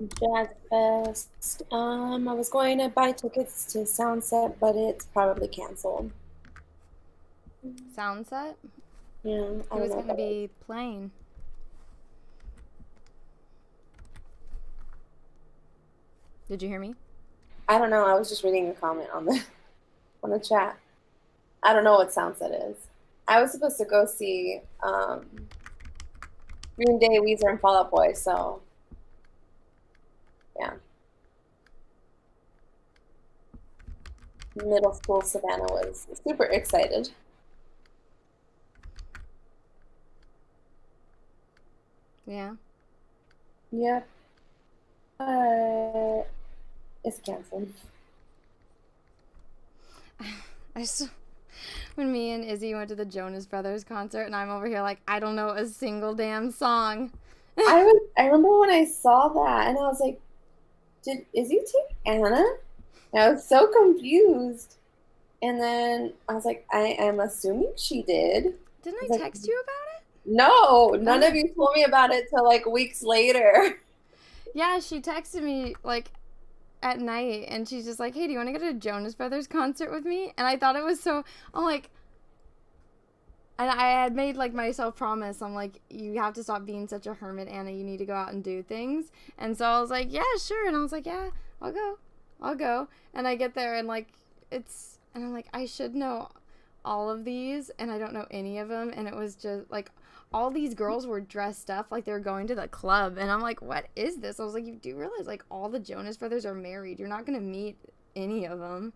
Jazz Fest. I was going to buy tickets to Soundset, but it's probably canceled. Soundset? Yeah, I Who don't was know. going to be playing? Did you hear me? I don't know. I was just reading a comment on the chat. I don't know what Soundset is. I was supposed to go see Green Day, Weezer, and Fall Out Boy. So yeah, middle school Savannah was super excited. Yeah. Yep. It's canceled. I just, when me and Izzy went to the Jonas Brothers concert, and I'm over here like, I don't know a single damn song. I remember when I saw that, and I was like, is you take Anna? And I was so confused. And then I was like, I am assuming she did. Didn't I was like, text you about it? No, none of you told me about it till like weeks later. Yeah, she texted me like at night, and she's just like, hey, do you want to go to a Jonas Brothers concert with me? And I thought it was so, I'm like, and I had made like myself promise, I'm like, you have to stop being such a hermit, Anna, you need to go out and do things. And so I was like, yeah, sure. And I was like, yeah, I'll go. And I get there, and like, and I'm like, I should know all of these, and I don't know any of them. And it was just like, all these girls were dressed up like they were going to the club, and I'm like, what is this? I was like, you do realize like all the Jonas Brothers are married, you're not gonna meet any of them.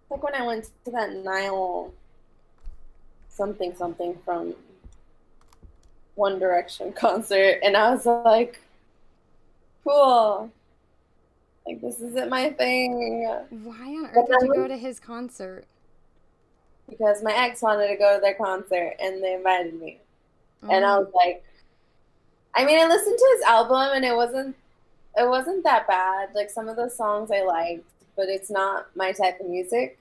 Like when I went to that Nile something from One Direction concert, and I was like, cool. Like, this isn't my thing. Why on earth did you go to his concert? Because my ex wanted to go to their concert, and they invited me. And I was like, I mean, I listened to his album, and it wasn't that bad. Like, some of the songs I liked, but it's not my type of music.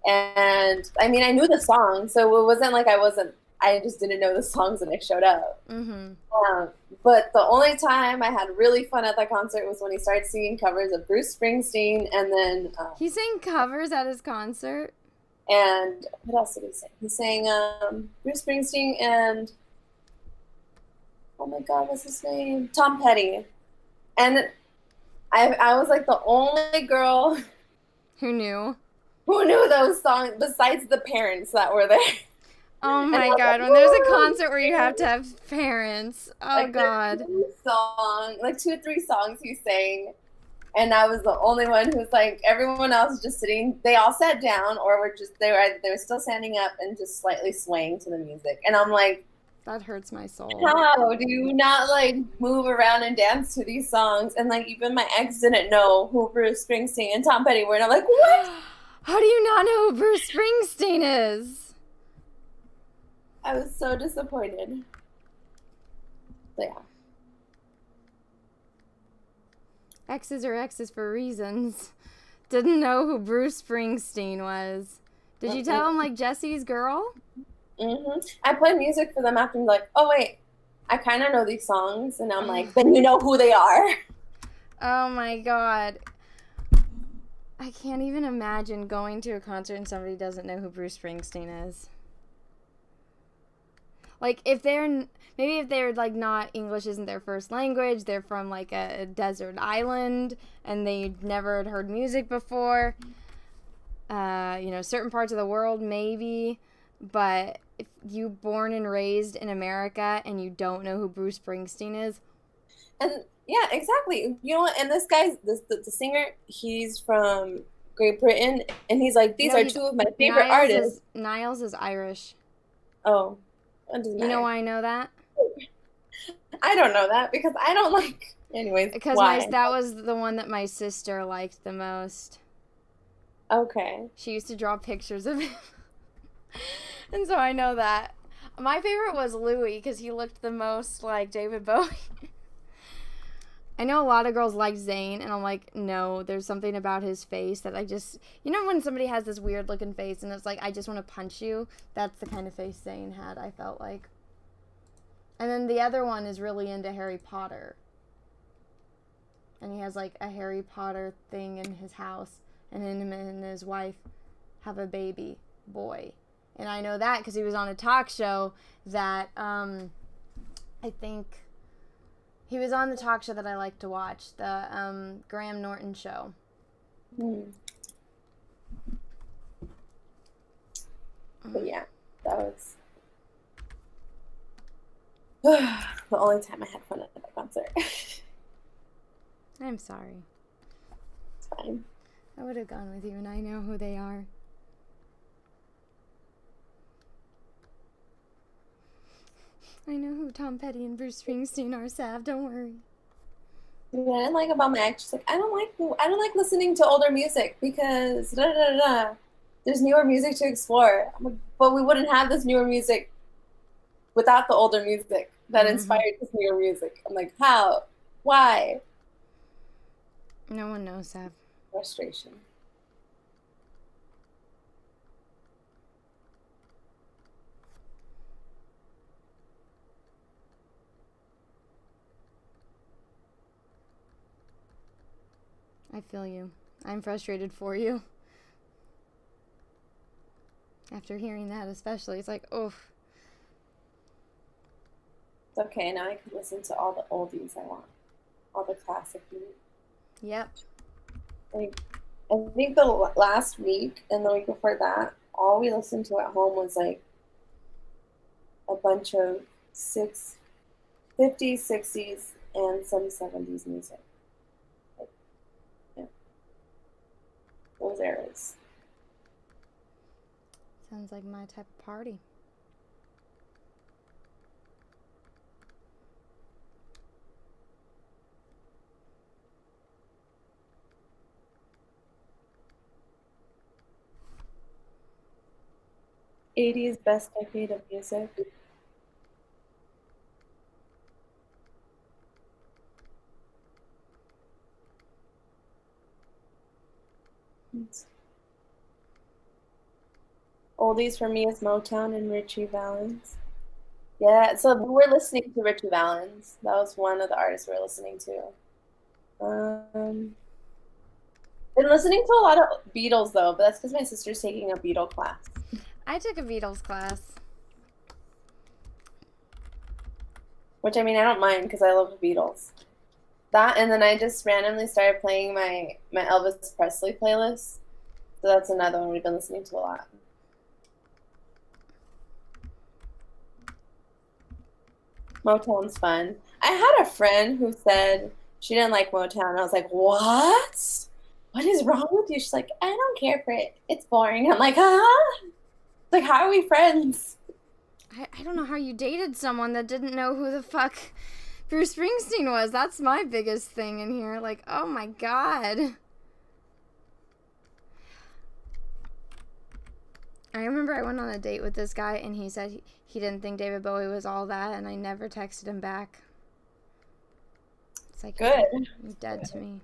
And I mean, I knew the songs, so it wasn't like I just didn't know the songs and I showed up. But the only time I had really fun at that concert was when he started singing covers of Bruce Springsteen, and then he sang covers at his concert. And what else did he sing? He sang Bruce Springsteen and, oh my God, what's his name? Tom Petty. And I was like the only girl who knew those songs besides the parents that were there. Oh my God, when there's a concert where you have to have parents. Oh like, God. Like 2 or 3 songs he sang. And I was the only one who's like, everyone else was just sitting. They all sat down, or they were still standing up and just slightly swaying to the music. And I'm like, that hurts my soul. How do you not like move around and dance to these songs? And like even my ex didn't know who Bruce Springsteen and Tom Petty were. And I'm like, what? How do you not know who Bruce Springsteen is? I was so disappointed. So yeah. Exes are exes for reasons. Didn't know who Bruce Springsteen was. Did you tell him like Jesse's girl? I play music for them after, like, oh wait, I kind of know these songs, and I'm like, then you know who they are. Oh my God. I can't even imagine going to a concert and somebody doesn't know who Bruce Springsteen is. Like, if they're like not, English isn't their first language, they're from like a desert island and they never had heard music before, certain parts of the world maybe, but if you born and raised in America and you don't know who Bruce Springsteen is. And yeah, exactly. You know what? And this guy's the singer, he's from Great Britain, and he's like, these are 2 of my favorite artists. Niles is Irish. Oh. You know why I know that? I don't know that because I don't like. Anyways, because that was the one that my sister liked the most. Okay. She used to draw pictures of him, and so I know that. My favorite was Louis because he looked the most like David Bowie. I know a lot of girls like Zayn, and I'm like, no, there's something about his face that I just, when somebody has this weird looking face and it's like, I just want to punch you, that's the kind of face Zayn had, I felt like. And then the other one is really into Harry Potter. and he has like a Harry Potter thing in his house, and him and his wife have a baby boy. And I know that because he was on a talk show that I think he was on the talk show that I like to watch, the Graham Norton show. But yeah, that was the only time I had fun at that concert. I'm sorry. It's fine. I would have gone with you, and I know who they are. I know who Tom Petty and Bruce Springsteen are, Sav. Don't worry. What I didn't like about my ex, she's like, I don't like listening to older music because da da da da. There's newer music to explore. I'm like, but we wouldn't have this newer music without the older music that inspired this newer music. I'm like, how? Why? No one knows, Sav. Frustration. I feel you. I'm frustrated for you. After hearing that especially, it's like, oof. It's okay, now I can listen to all the oldies I want. All the classic music. Yep. Like, I think the last week and the week before that, all we listened to at home was like a bunch of 50s, 60s, and some 70s music. Like, yeah. Those eras. Sounds like my type of party. '80s best decade of music. Oldies for me is Motown and Richie Valens. Yeah, so we're listening to Richie Valens. That was one of the artists we're listening to. Been listening to a lot of Beatles though, but that's because my sister's taking a Beatle class. I took a Beatles class. Which, I mean, I don't mind because I love the Beatles. That, and then I just randomly started playing my Elvis Presley playlist. So that's another one we've been listening to a lot. Motown's fun. I had a friend who said she didn't like Motown. I was like, what? What is wrong with you? She's like, I don't care for it. It's boring. I'm like, huh? Like, how are we friends? I don't know how you dated someone that didn't know who the fuck Bruce Springsteen was. That's my biggest thing in here. Like, oh my God. I remember I went on a date with this guy and he said he didn't think David Bowie was all that, and I never texted him back. It's like, good. You're dead to me.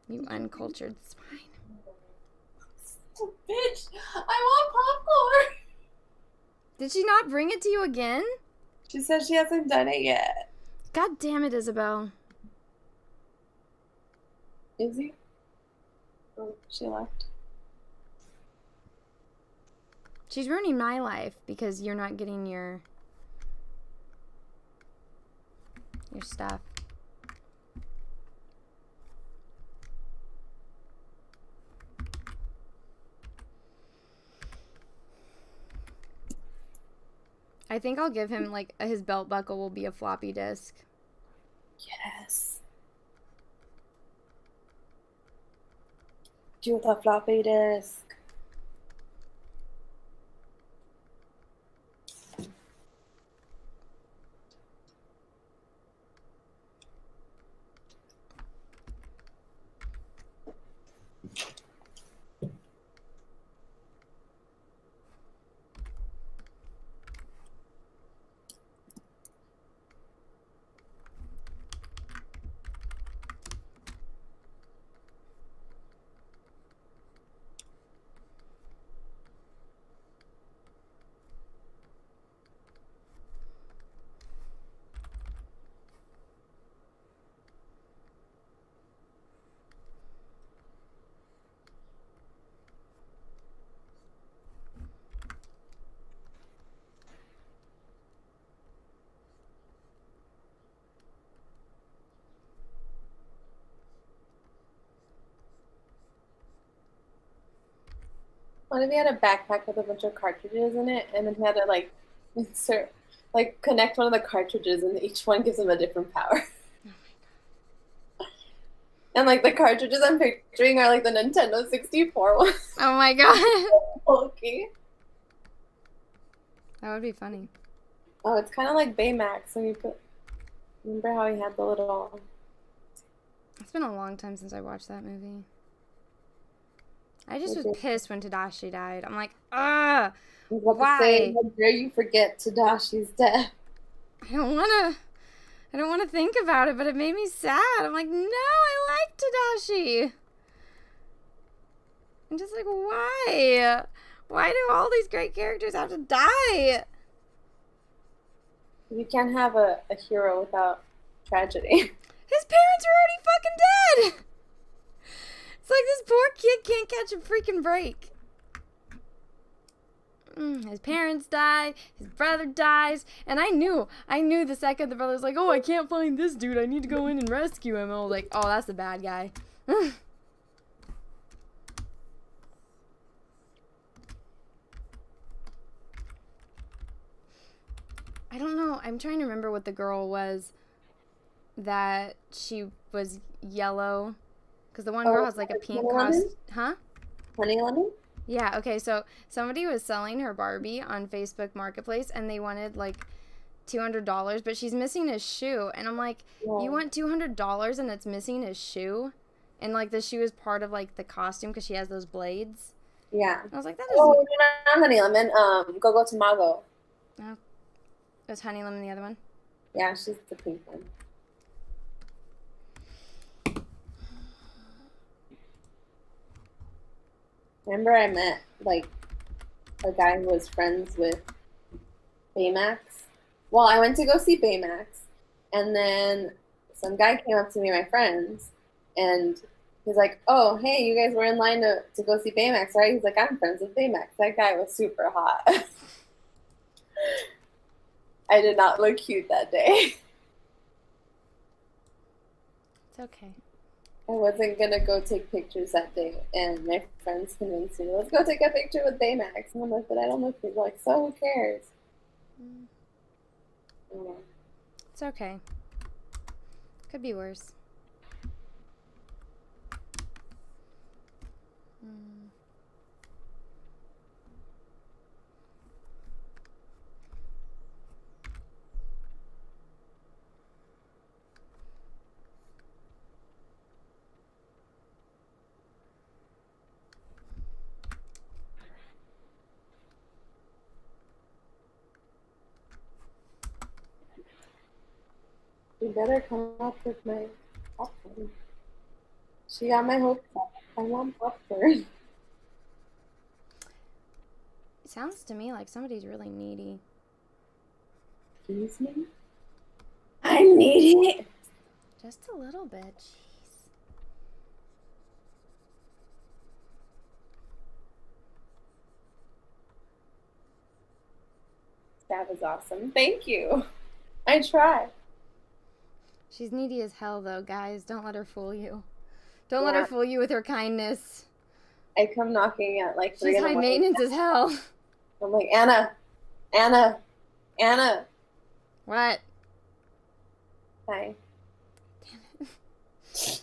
You uncultured swine. Bitch, I want popcorn. Did she not bring it to you again? She said she hasn't done it yet. God damn it, Isabel. Is he? Oh, she left. She's ruining my life because you're not getting your stuff. I think I'll give him, like, his belt buckle will be a floppy disk. Yes. Do the floppy disk. What if he had a backpack with a bunch of cartridges in it, and then he had to like insert, like connect one of the cartridges, and each one gives him a different power. And like the cartridges I'm picturing are like the Nintendo 64 ones. Oh my god. Bulky. That would be funny. Oh, it's kind of like Baymax when you put. Remember how he had the little. It's been a long time since I watched that movie. I just was pissed when Tadashi died. I'm like, why? How dare you forget Tadashi's death? I don't want to think about it, but it made me sad. I'm like, no, I like Tadashi. I'm just like, why? Why do all these great characters have to die? You can't have a hero without tragedy. His parents are already fucking dead. It's like this poor kid can't catch a freaking break. His parents die, his brother dies, and I knew the second the brother was like, oh, I can't find this dude, I need to go in and rescue him. I was like, oh, that's the bad guy. I don't know. I'm trying to remember what the girl was that she was yellow. Because the one girl has like a pink costume. Huh? Honey Lemon? Yeah, okay. So somebody was selling her Barbie on Facebook Marketplace and they wanted like $200, but she's missing a shoe. And I'm like, you want $200 and it's missing a shoe? And like the shoe is part of like the costume because she has those blades. Yeah. I was like, that is. Oh, not Honey Lemon. Go Tamago. Oh. Was Honey Lemon the other one? Yeah, she's the pink one. Remember I met like a guy who was friends with Baymax? Well, I went to go see Baymax, and then some guy came up to me, my friends, and he's like, oh, hey, you guys were in line to go see Baymax, right? He's like, I'm friends with Baymax. That guy was super hot. I did not look cute that day. It's okay. I wasn't going to go take pictures that day, and my friends convinced me, let's go take a picture with Baymax. And I'm like, but I don't look cute. Like, so who cares? It's okay. Could be worse. You better come up with my popcorn. She got my hopes up. I want popcorn. It sounds to me like somebody's really needy. Excuse me? I'm needy. Just a little bit. Jeez. That was awesome. Thank you. I tried. She's needy as hell, though, guys. Don't let her fool you. Don't let her fool you with her kindness. I come knocking at like 3 She's high maintenance as hell. I'm like, Anna. What? Hi. Damn it.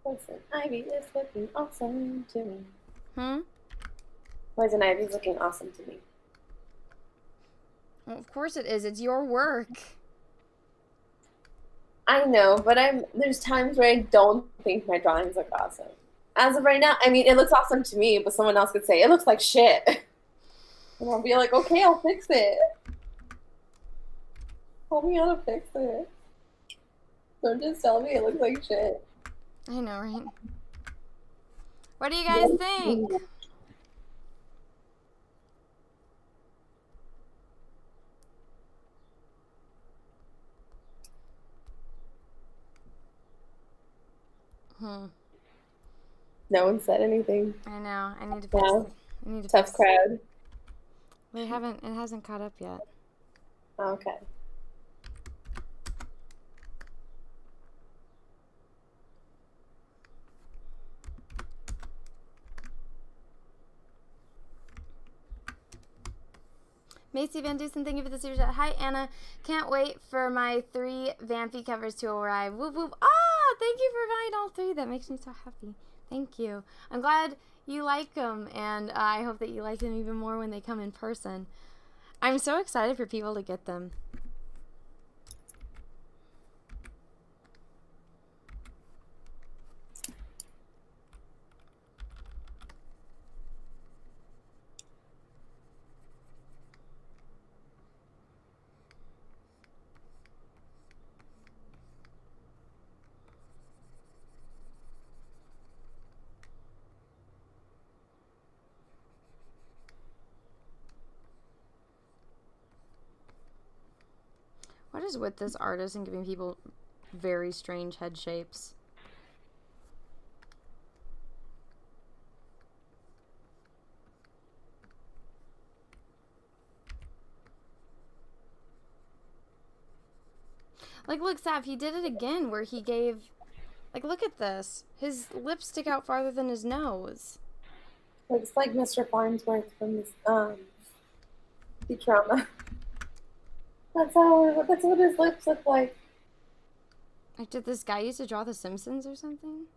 Poison Ivy is looking awesome to me. Poison Ivy's looking awesome to me. Well, of course it is. It's your work. I know, but there's times where I don't think my drawings look awesome. As of right now, I mean, it looks awesome to me, but someone else could say, it looks like shit. And I'll be like, okay, I'll fix it. Tell me how to fix it. Don't just tell me it looks like shit. I know, right? What do you guys think? No one said anything. I know. I need to Wow. fix it. I need to Tough fix crowd. They haven't. It hasn't caught up yet. Okay. Macy Van Dusen, thank you for the super chat. Hi, Anna. Can't wait for my 3 Vampy covers to arrive. Whoop, whoop. Ah, thank you for buying all 3. That makes me so happy. Thank you. I'm glad you like them, and I hope that you like them even more when they come in person. I'm so excited for people to get them. What is with this artist and giving people very strange head shapes? Like, look, Sav, he did it again where he gave... Like, look at this. His lips stick out farther than his nose. Looks like Mr. Farnsworth from this, Futurama. That's what his lips look like. Like, did this guy used to draw The Simpsons or something?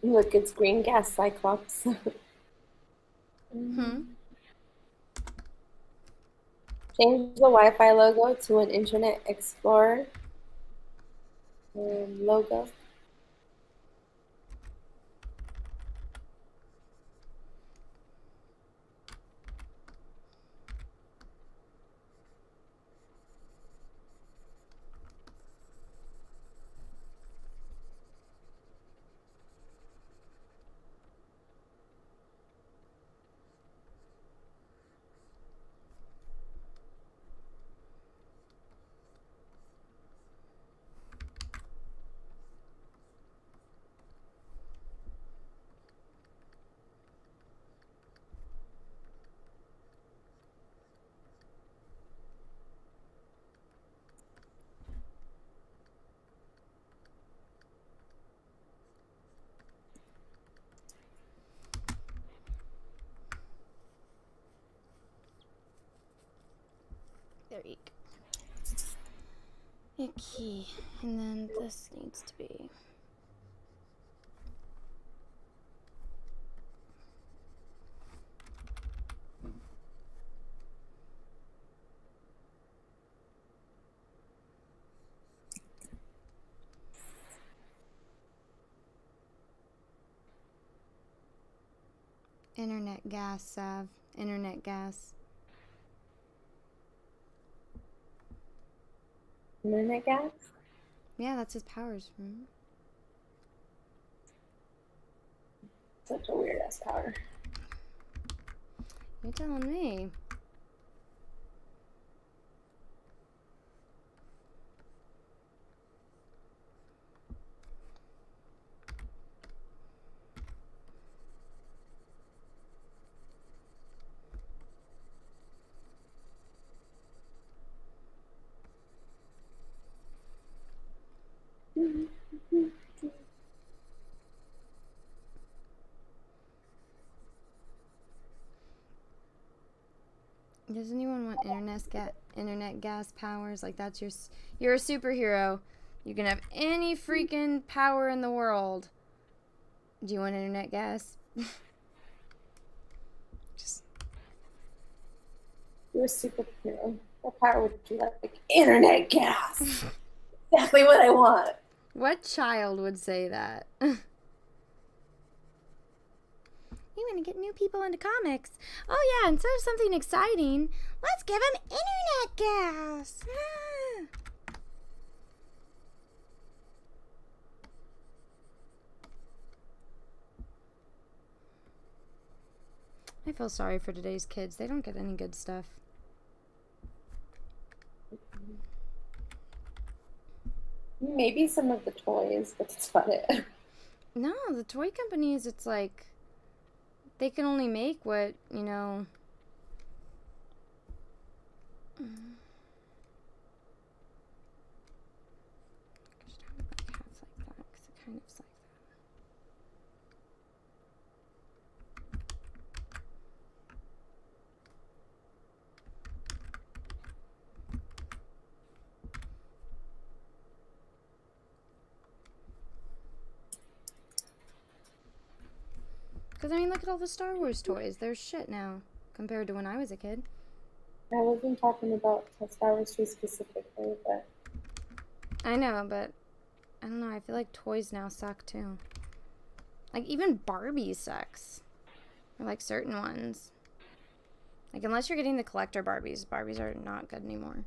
Look, it's green gas Cyclops. Change the Wi-Fi logo to an Internet Explorer logo. There you go. Okay, and then this needs to be... Internet gas, Sav. Internet gas. Internet gas? Yeah, that's his powers. Remember? Such a weird ass power. You're telling me. Does anyone want internet gas powers? Like that's you're a superhero. You can have any freaking power in the world. Do you want internet gas? Just You're a superhero. What power would you like? Internet gas. Exactly what I want. what child would say that? You want to get new people into comics. Oh yeah, instead of something exciting, let's give them internet gas. I feel sorry for today's kids. They don't get any good stuff. Maybe some of the toys, but that's about it. No, the toy companies, it's like they can only make what, you know. Gosh, how about cats like that? Because it kind of is like that. Because, I mean, look at all the Star Wars toys. They're shit now compared to when I was a kid. I wasn't talking about Star Wars 2 specifically, but I know, but I don't know. I feel like toys now suck too. Like, even Barbie sucks. Or, like, certain ones. Like, unless you're getting the collector Barbies, Barbies are not good anymore.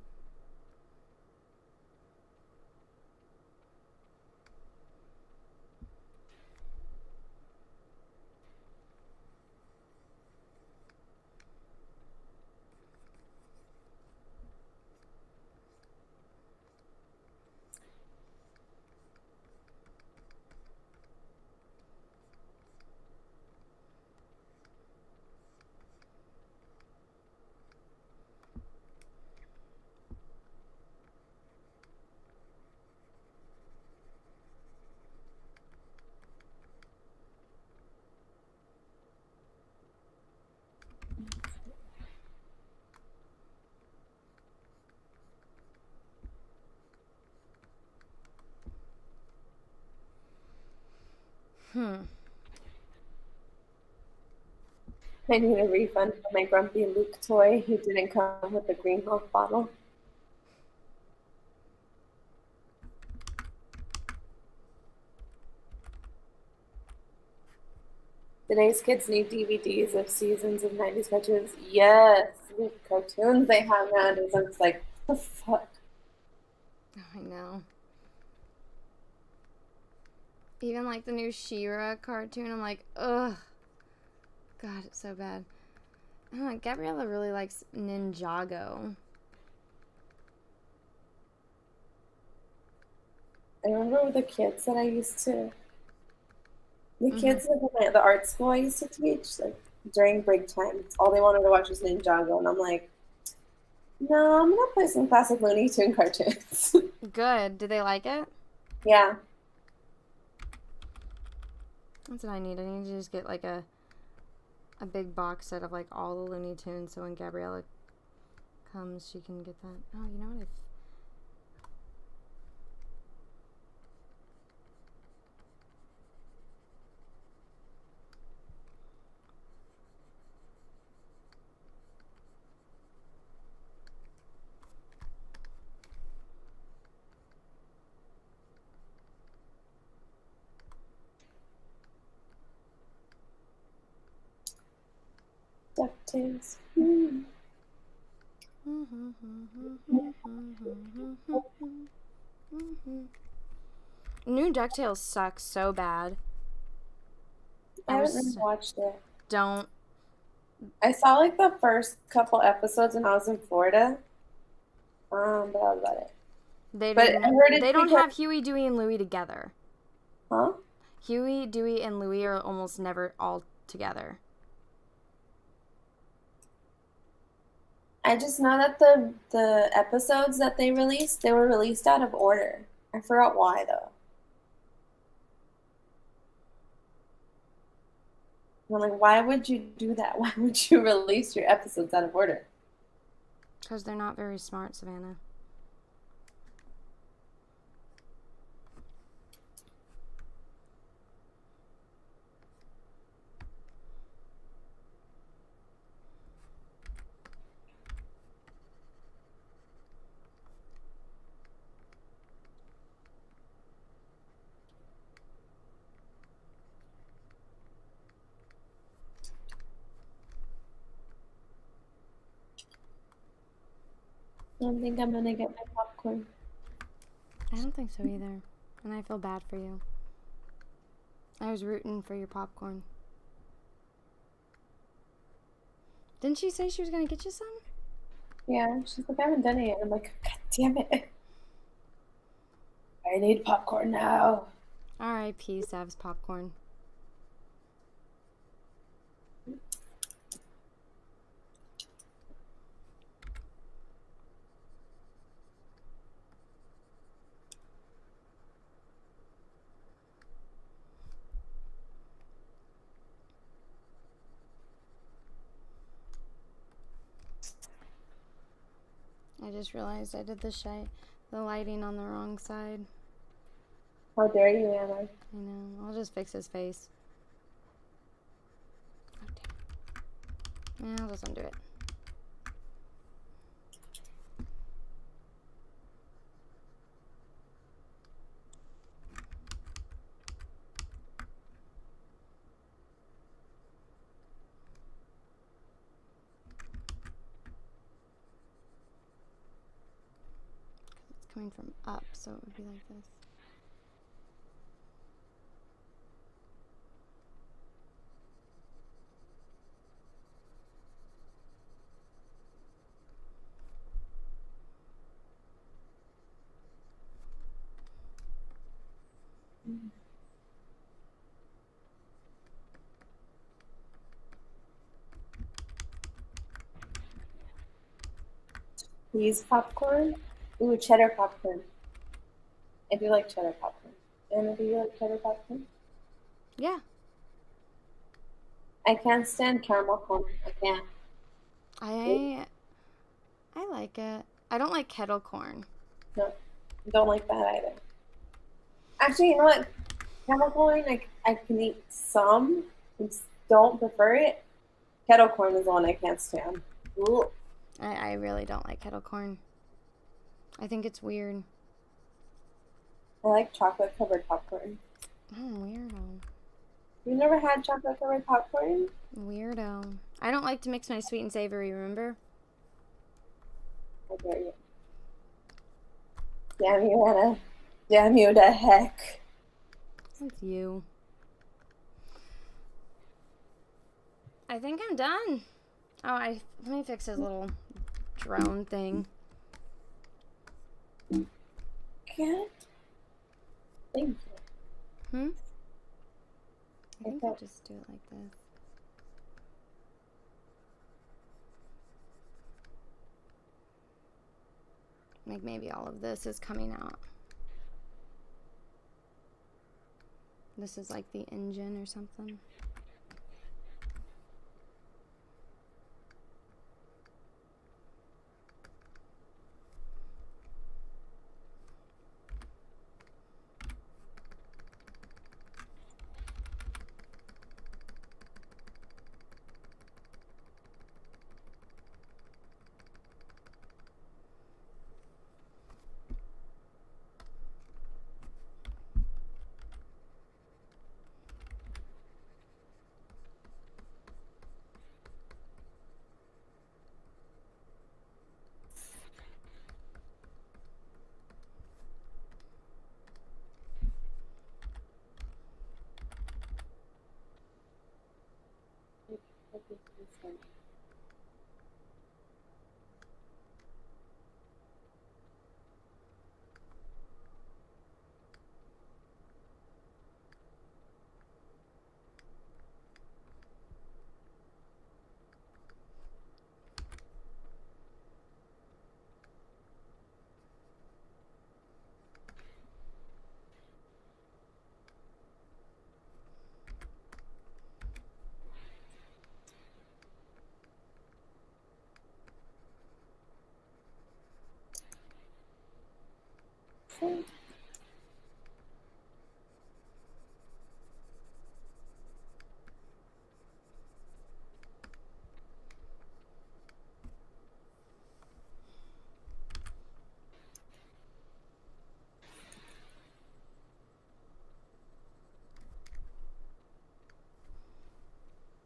I need a refund for my Grumpy Luke toy who didn't come with a green milk bottle. Today's kids need DVDs of seasons of 90s cartoons. Yes, the cartoons they have nowadays. I'm just like, what the fuck? I know. Even like the new She-Ra cartoon, I'm like, ugh. God, it's so bad. I don't know, Gabriella really likes Ninjago. I remember the kids that I used to, the kids at the art school I used to teach, like during break time, all they wanted to watch was Ninjago, and I'm like, no, I'm gonna play some classic Looney Tune cartoons. Good. Did they like it? Yeah. That's what I need. I need to just get like a big box set of like all the Looney Tunes, so when Gabriella comes, she can get that. Oh, you know what? DuckTales. New DuckTales sucks so bad. I haven't really watched it. Don't. I saw like the first couple episodes when I was in Florida. But that was about it. They don't have Huey, Dewey, and Louie together. Huh? Huey, Dewey, and Louie are almost never all together. I just know that the episodes that they were released out of order. I forgot why though. I'm like, why would you do that? Why would you release your episodes out of order? Because they're not very smart, Savannah. I don't think I'm gonna get my popcorn. I don't think so either. And I feel bad for you. I was rooting for your popcorn. Didn't she say she was going to get you some? Yeah, she's like, I haven't done it yet. I'm like, God damn it. I need popcorn now. R.I.P. Sav's popcorn. I just realized I did the lighting on the wrong side. How dare you, Anna? I know. I'll just fix his face. Oh, damn. Yeah, I'll just undo it. It's coming from up, so it would be like this. Please popcorn? Ooh, cheddar popcorn. I do like cheddar popcorn. Anna, do you like cheddar popcorn? Yeah. I can't stand caramel corn. I can't. I like it. I don't like kettle corn. No, don't like that either. Actually, you know what? Caramel corn, I can eat some. I just don't prefer it. Kettle corn is the one I can't stand. Ooh. I really don't like kettle corn. I think it's weird. I like chocolate covered popcorn. Oh, weirdo. You never had chocolate covered popcorn? Weirdo. I don't like to mix my sweet and savory, remember? I dare you. Damn you, Anna. Damn you to heck. That's you. I think I'm done. Oh, let me fix his little drone thing. Can't. Thank you. I think Okay. I'll just do it like this. Like maybe all of this is coming out. This is like the engine or something.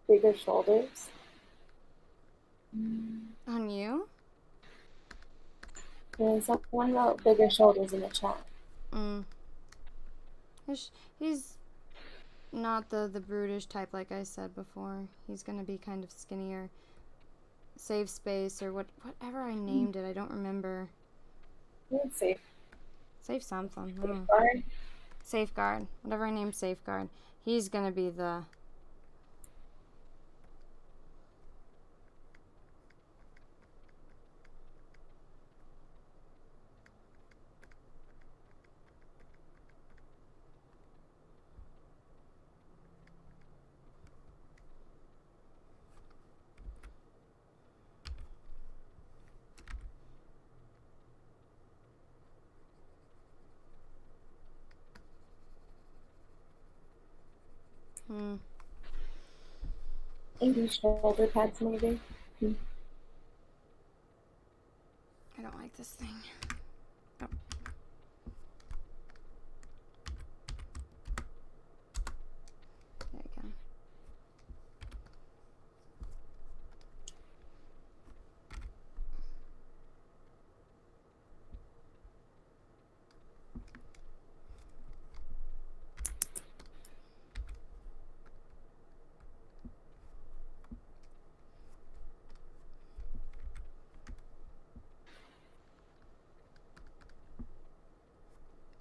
Bigger shoulders. On you? Yeah, someone wrote bigger shoulders in the chat. He's not the brutish type like I said before. He's gonna be kind of skinnier. Save space or whatever I named it. I don't remember. Let's see. Save something. Safeguard. Safeguard. Whatever I named Safeguard. He's gonna be the... Maybe shoulder pads, maybe. I don't like this thing. Oh. There you go.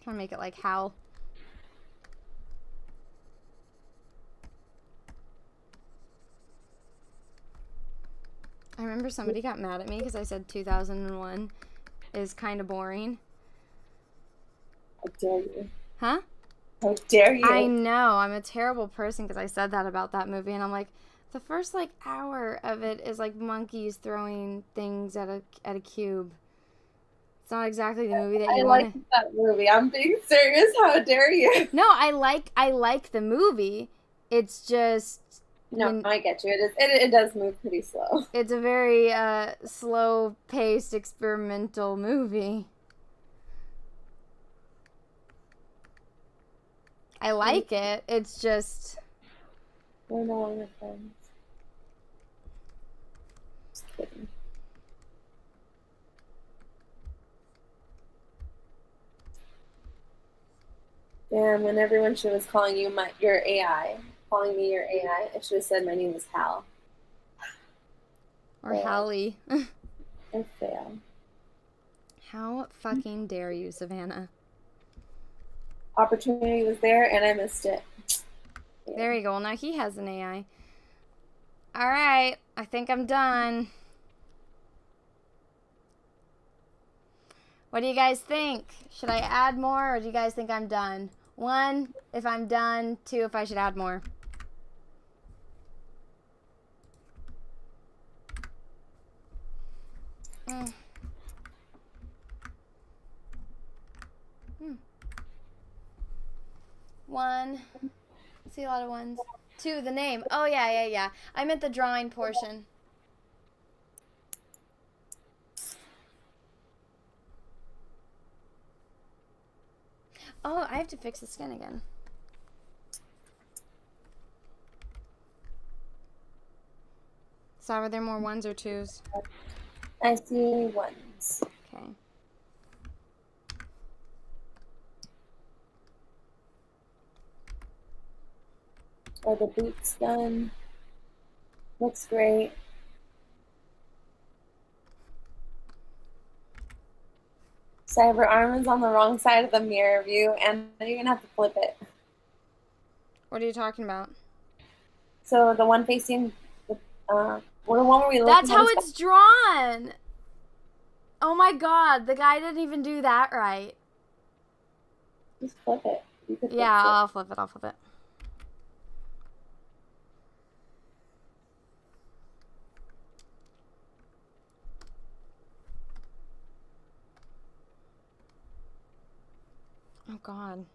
Trying to make it like Hal. I remember somebody got mad at me because I said 2001 is kind of boring. How dare you? Huh? How dare you? I know. I'm a terrible person because I said that about that movie, and I'm like, the first like hour of it is like monkeys throwing things at a cube. It's not exactly the movie that you want. I like that movie. I'm being serious. How dare you? No, I like the movie. It's just no. I get you. It does move pretty slow. It's a very slow-paced experimental movie. I like it. It's just... We're no longer friends. Just kidding. Damn, when everyone was calling you your AI, calling me your AI, I should have said my name was Hal. Or Hallie. I fail. How fucking dare you, Savannah? Opportunity was there and I missed it. Yeah. There you go. Well, now he has an AI. Alright, I think I'm done. What do you guys think? Should I add more, or do you guys think I'm done? 1, if I'm done. 2, if I should add more. One. See a lot of ones. 2, the name. Oh, yeah. I meant the drawing portion. Oh, I have to fix the skin again. So are there more 1s or 2s? I see 1s. Okay. Are the boots done? Looks great. Cyber arm is on the wrong side of the mirror view, and you're gonna have to flip it. What are you talking about? So the one facing the one where we look. That's how it's drawn. Oh my god, the guy didn't even do that right. Just flip it. Yeah, I'll flip it. Oh, God.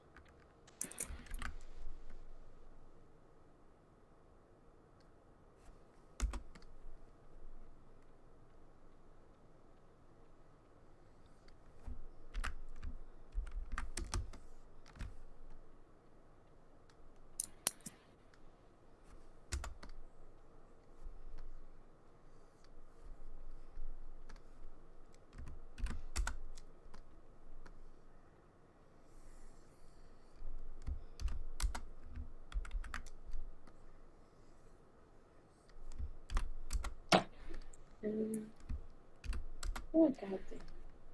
Oh, God damn.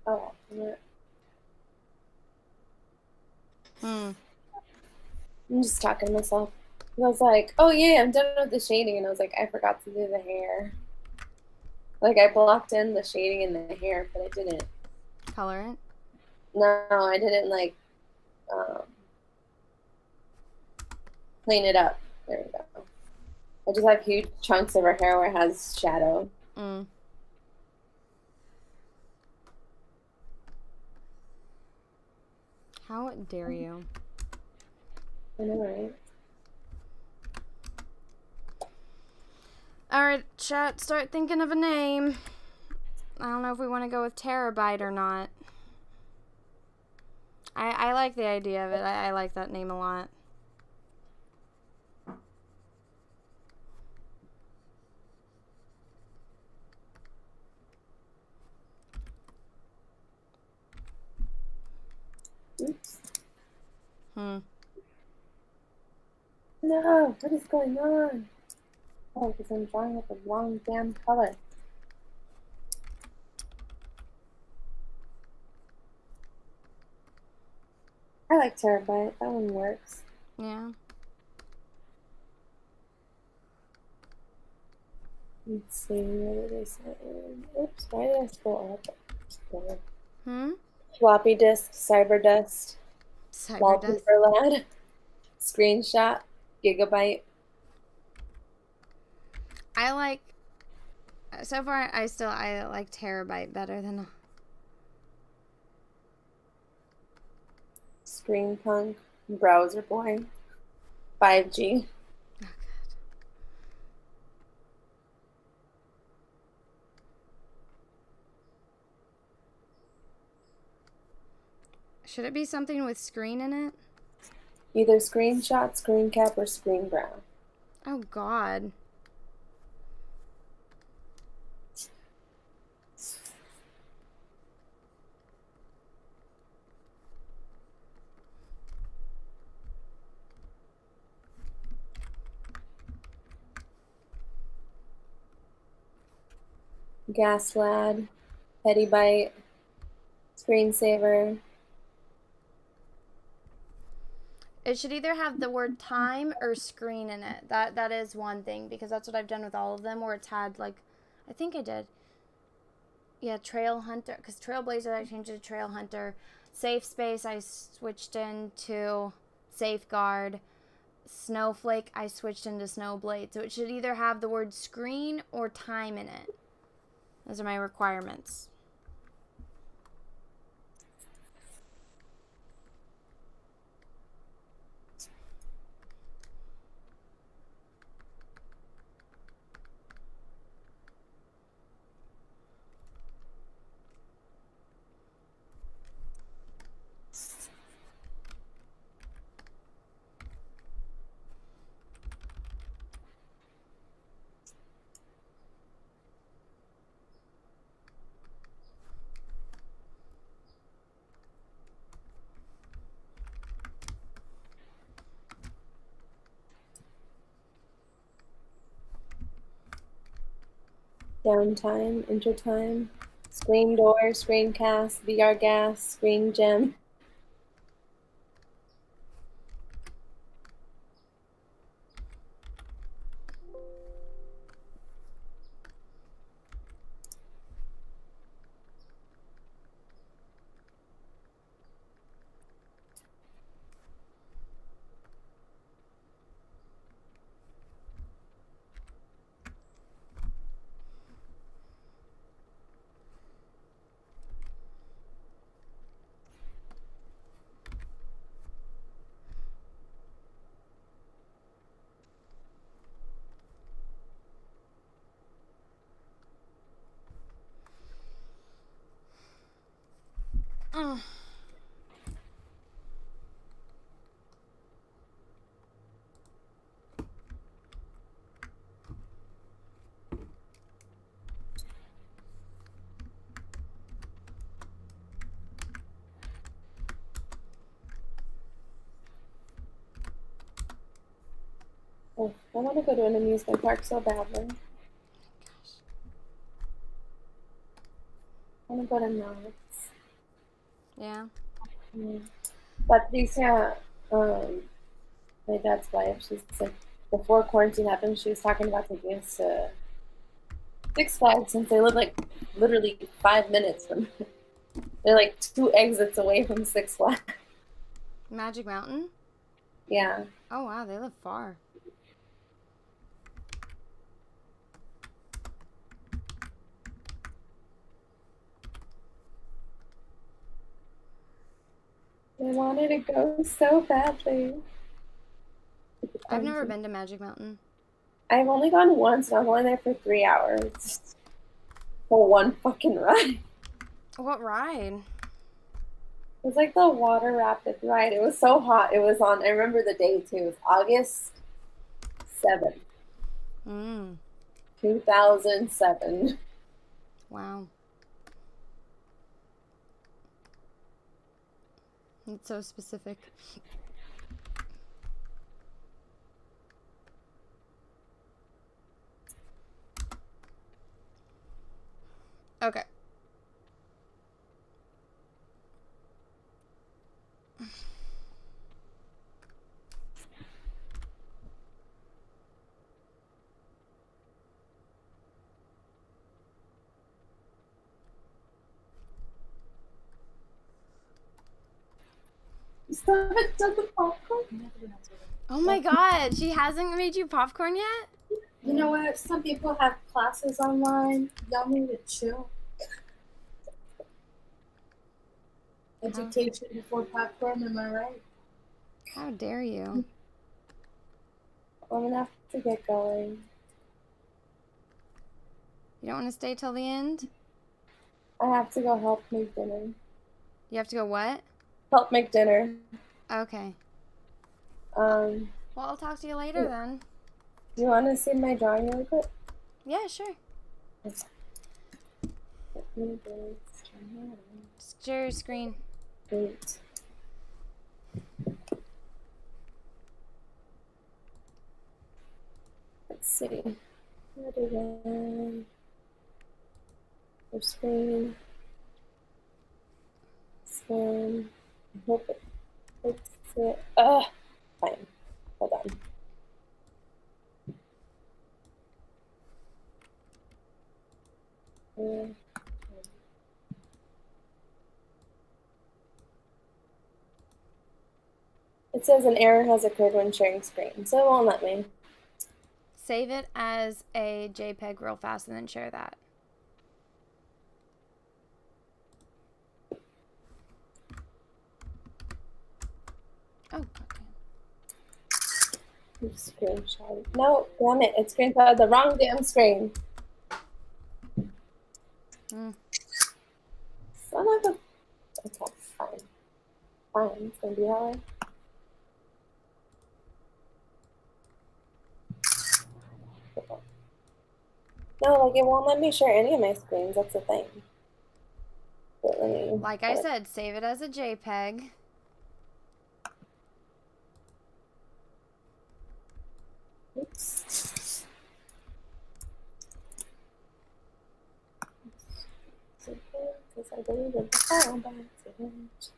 Oh, Hmm. I'm just talking to myself. And I was like, oh, yeah, I'm done with the shading. And I was like, I forgot to do the hair. Like, I blocked in the shading in the hair, but I didn't. Color it? No, I didn't, like, um, clean it up. There we go. I just have huge chunks of her hair where it has shadow. Mm. How dare you? I know, right? Alright, chat, start thinking of a name. I don't know if we want to go with Terabyte or not. I like the idea of it. I like that name a lot. Oops. Hmm. No, what is going on? Oh, because I'm drawing with the wrong damn color. I like Terabyte. That one works. Yeah. Let's see, where did I say? Oops, why did I scroll up? There. Hmm? Floppy disk, Cyberdust, Cyberdust. Wallpaper Lad, Screenshot, Gigabyte. I like... So far, I like Terabyte better than... Screenpunk, Browser Boy, 5G. Oh, God. Should it be something with screen in it? Either Screenshot, Screencap, or Screen Graph. Oh, God. Gas Lad, Pettybyte, Screensaver. It should either have the word time or screen in it. That is one thing, because that's what I've done with all of them, where it's had, like, I think I did. Yeah, Trail Hunter, because Trailblazer I changed it to Trail Hunter. Safe Space I switched into Safeguard. Snowflake I switched into Snowblade. So it should either have the word screen or time in it. Those are my requirements. Downtime, Intertime, Screen Door, Screencast, VR Gas, Screen Gem. Mm. Oh, I want to go to an amusement park so badly. I want to go to Knott's. Yeah. But my dad's wife, she's like, before quarantine happened, she was talking about taking us to Six Flags since they live like literally 5 minutes from. They're like 2 exits away from Six Flags. Magic Mountain? Yeah. Oh, wow, they live far. I wanted to go so badly. I've never been to Magic Mountain. I've only gone once, and I was only there for 3 hours for one fucking ride. What ride? It was like the water rapid ride. It was so hot. It was on, I remember the day too. It was August 7th, 2007. Wow. It's so specific. Okay. You still haven't done the popcorn? Oh my god, she hasn't made you popcorn yet? You know what? Some people have classes online. Y'all need to chill. Education before popcorn, am I right? How dare you? I'm gonna have to get going. You don't want to stay till the end? I have to go help make dinner. You have to go what? Help make dinner. Okay. Well, I'll talk to you later then. do you want to see my drawing really quick? Yeah, sure. Okay. Just share your screen. Great. Let's see. What did your screen? Scan. I hope it fixes it. Fine. Hold on. It says an error has occurred when sharing screen, so it won't let me. Save it as a JPEG real fast and then share that. Oh, okay. Screenshot. No, damn it. It screenshot the wrong damn screen. Son of a... Okay, fine. Fine, it's gonna be that way. No, like it won't let me share any of my screens. That's the thing. But let me, Like I said, save it as a JPEG. Oops. Because I deleted the file by accident.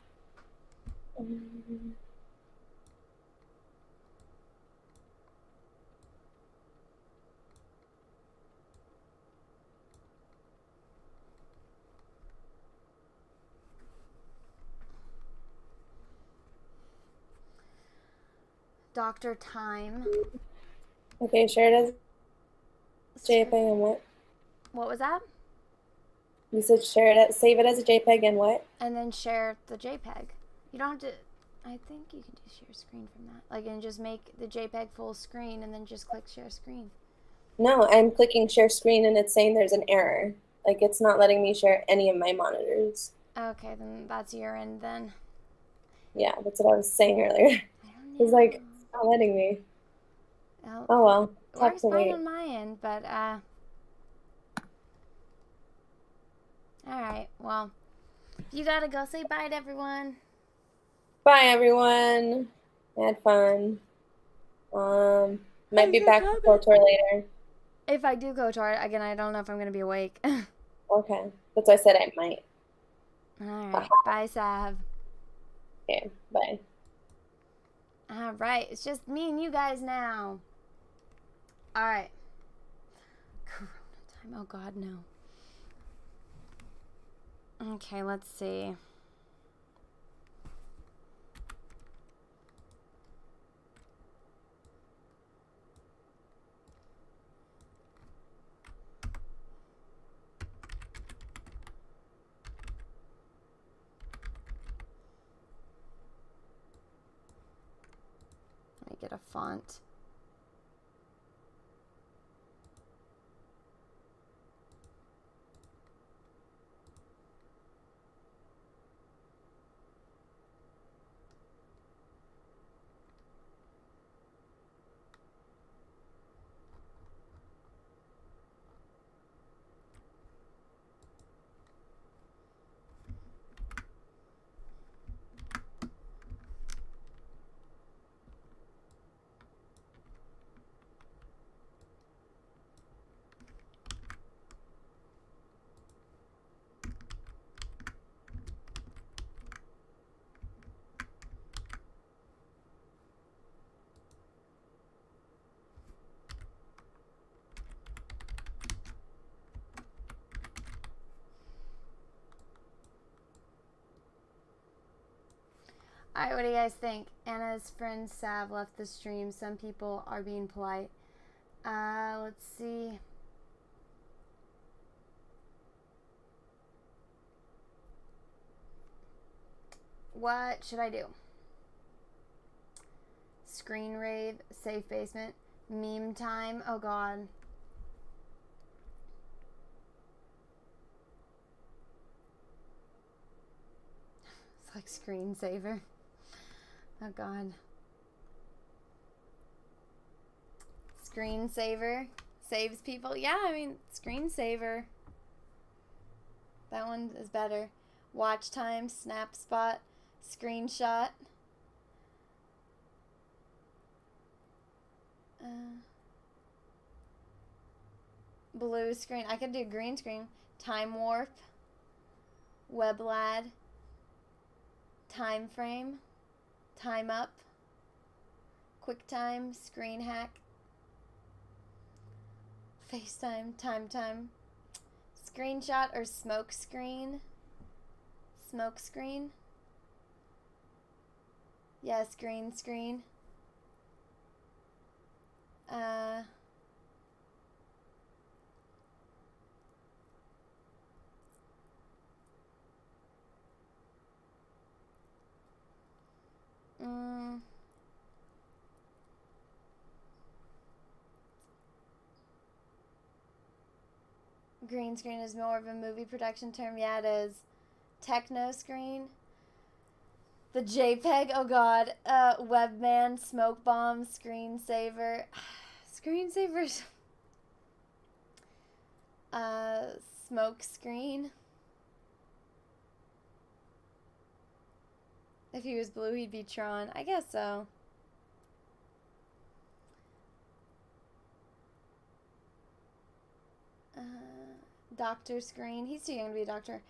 Dr. Time. Okay, share it as JPEG and what? What was that? You said share it as, save it as a JPEG and what? And then share the JPEG. You don't have to... I think you can just share screen from that. Like, and just make the JPEG full screen and then just click share screen. No, I'm clicking share screen and it's saying there's an error. Like, it's not letting me share any of my monitors. Okay, then that's your end then. Yeah, that's what I was saying earlier. I don't It's know. like, it's not letting me. Well, Oh well, it have works to fine wait. on my end, but alright, well, you gotta go say bye to everyone. Bye everyone. I had fun. Might be back for tour later. If I do go to it, again, I don't know if I'm gonna be awake. Okay. That's why I said I might. Alright, bye, Sav. Okay, bye. Alright, it's just me and you guys now. Alright. Corona time. Oh god, no. Okay, let's see. Let me get a font. Alright, what do you guys think? Anna's friend Sav left the stream. Some people are being polite. Let's see. What should I do? Screen rave, safe basement, meme time. Oh god. It's like screensaver. Oh god. Screensaver saves people. Yeah, I mean, screensaver. That one is better. Watch time, snap spot, screenshot. Blue screen. I could do green screen. Time warp. WebLAD. Time frame. Time up. QuickTime. Screen hack. FaceTime. Time. Screenshot or smoke screen. Smoke screen. Yes, green screen. Green screen is more of a movie production term. Yeah, it is. Techno screen. The JPEG. Oh god. Webman. Smoke bomb. Screensaver. Screensavers. Smoke screen. If he was blue, he'd be Tron. I guess so. Doctor screen. He's too young to be a doctor.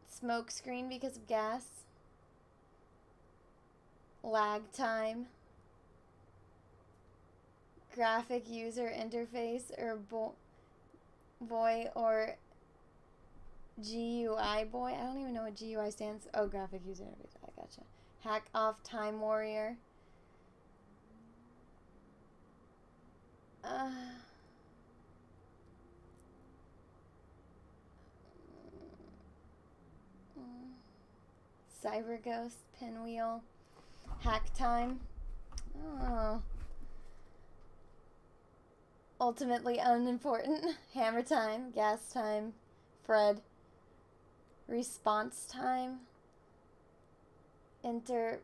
Smoke screen because of gas. Lag time. Graphic user interface or boy or GUI boy. I don't even know what GUI stands. Oh, graphic user interface. I gotcha. Hack off time warrior. Cyber ghost, pinwheel, hack time. Oh. Ultimately unimportant. Hammer time, gas time, Fred. Response time. Enter.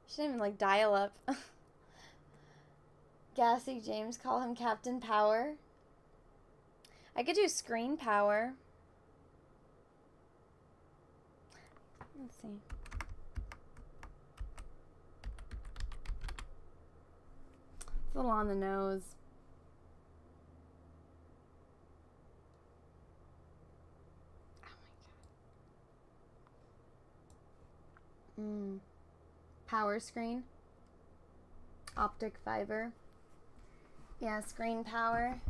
She didn't even like dial up. Gassy James, call him Captain Power. I could do screen power. Let's see. It's a little on the nose. Oh my god. Power screen. Optic fiber. Yeah, screen power.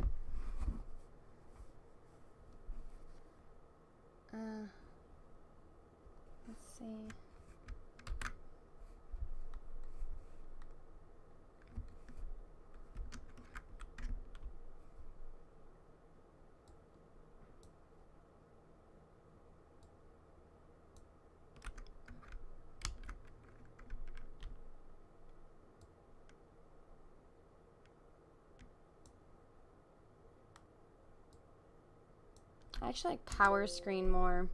Let's see. I actually like power screen more.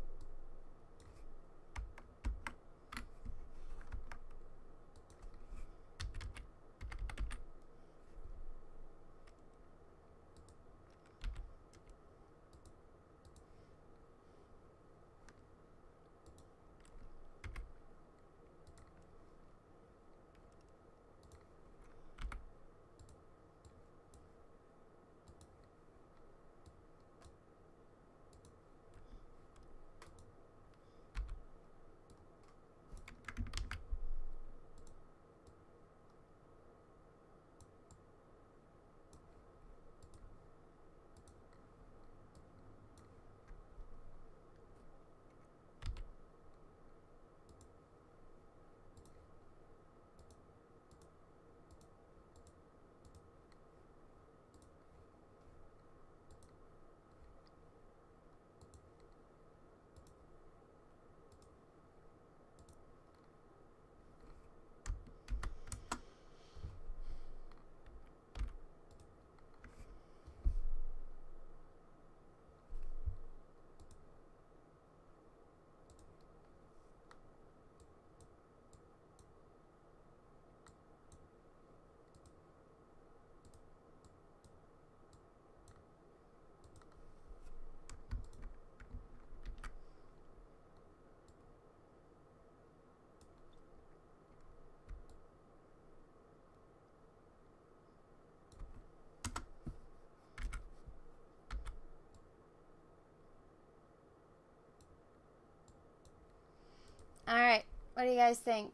Alright, what do you guys think?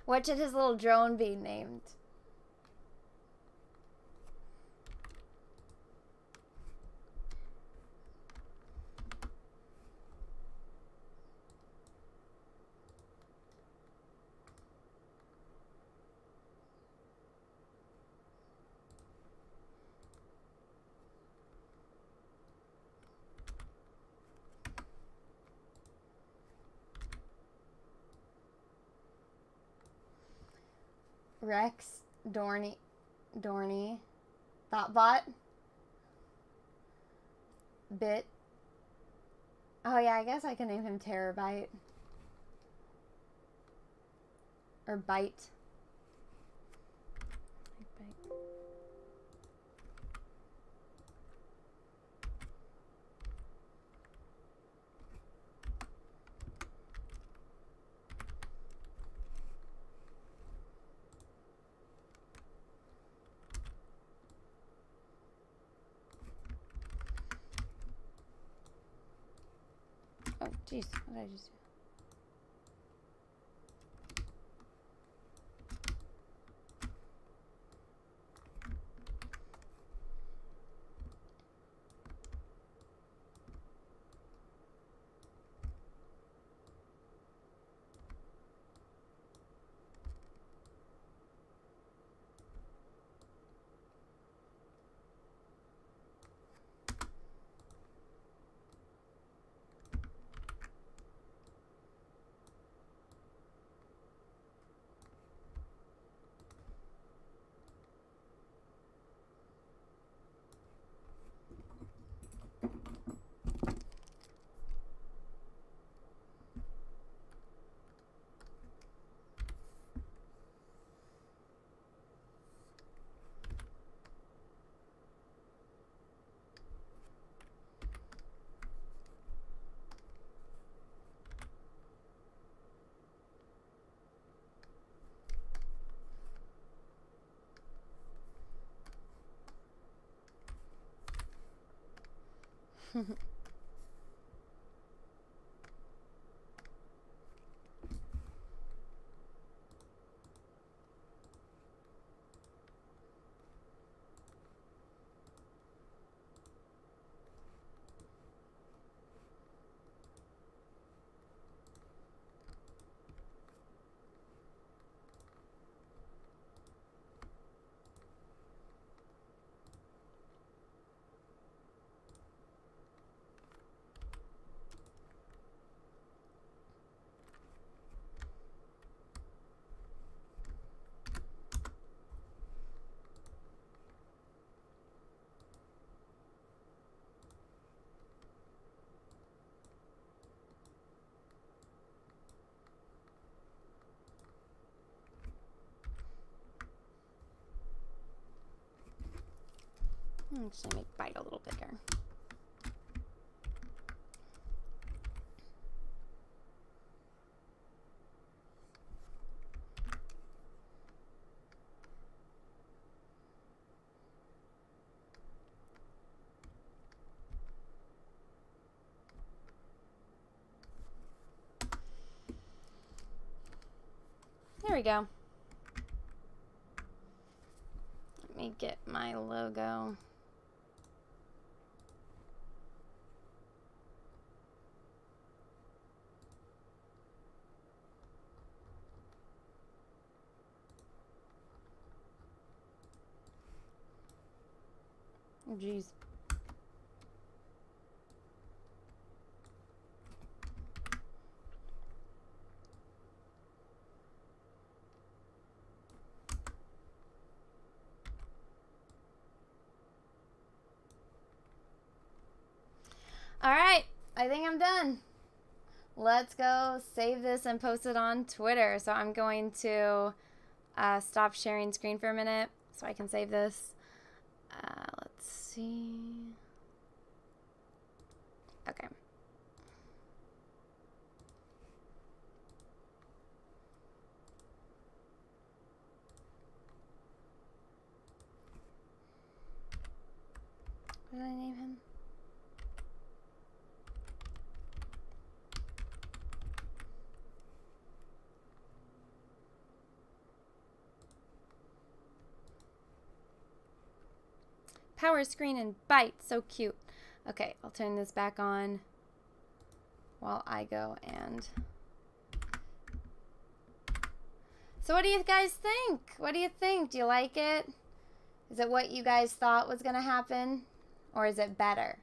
What should his little drone be named? Rex, Dorney, Thoughtbot, Bit. Oh yeah, I guess I can name him Terabyte. Or Byte. Oh, jeez. What did I just do? Actually make bite a little bigger. There we go. Let me get my logo. Oh, geez. All right, I think I'm done. Let's go save this and post it on Twitter. So I'm going to stop sharing screen for a minute so I can save this. Let's see. Okay. What did I name him? Power screen and bite. So cute. Okay, I'll turn this back on while I go and... So what do you guys think? What do you think? Do you like it? Is it what you guys thought was going to happen? Or is it better?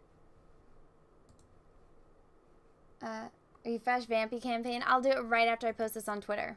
Refresh Vampy campaign. I'll do it right after I post this on Twitter.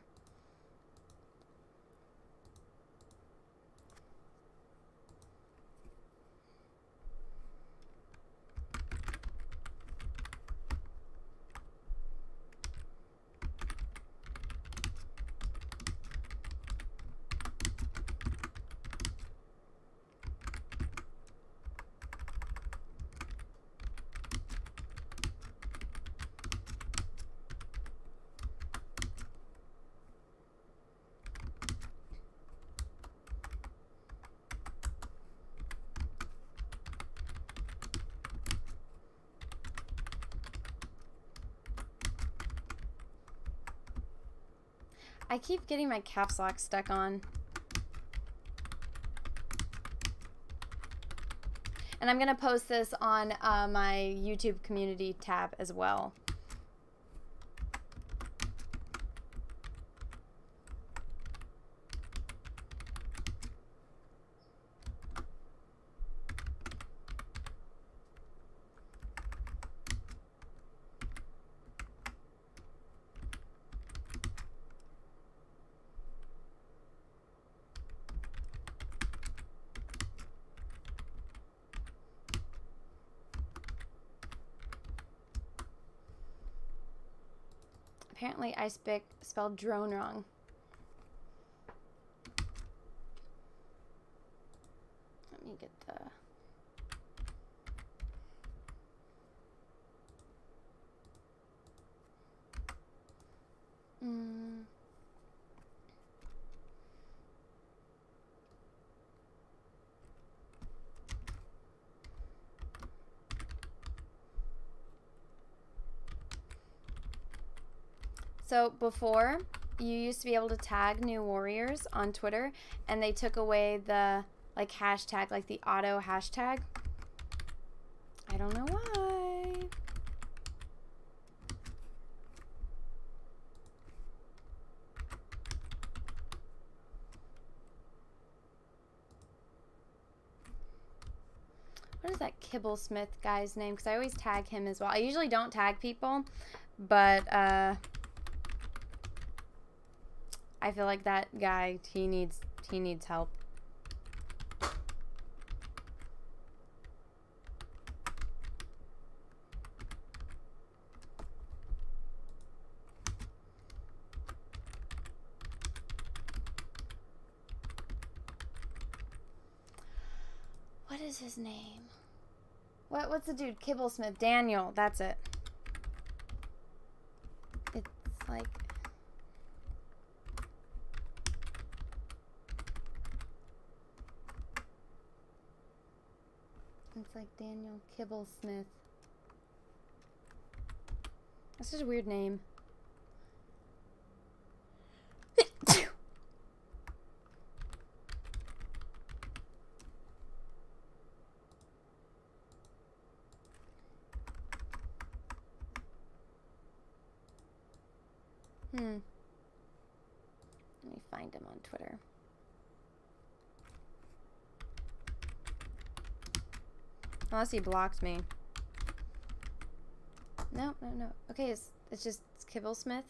I keep getting my caps lock stuck on. And I'm going to post this on my YouTube community tab as well. Apparently I spelled drone wrong. Let me get the... So before, you used to be able to tag new warriors on Twitter, and they took away the like hashtag, like the auto hashtag. I don't know why. What is that Kibblesmith guy's name? Because I always tag him as well. I usually don't tag people, but I feel like that guy, he needs help. What is his name? What's the dude? Kibblesmith. Daniel. That's it. It's like... It's like Daniel Kibblesmith. That's such a weird name. Let me find him on Twitter. Unless he blocked me. No. Okay, it's just Kibblesmith.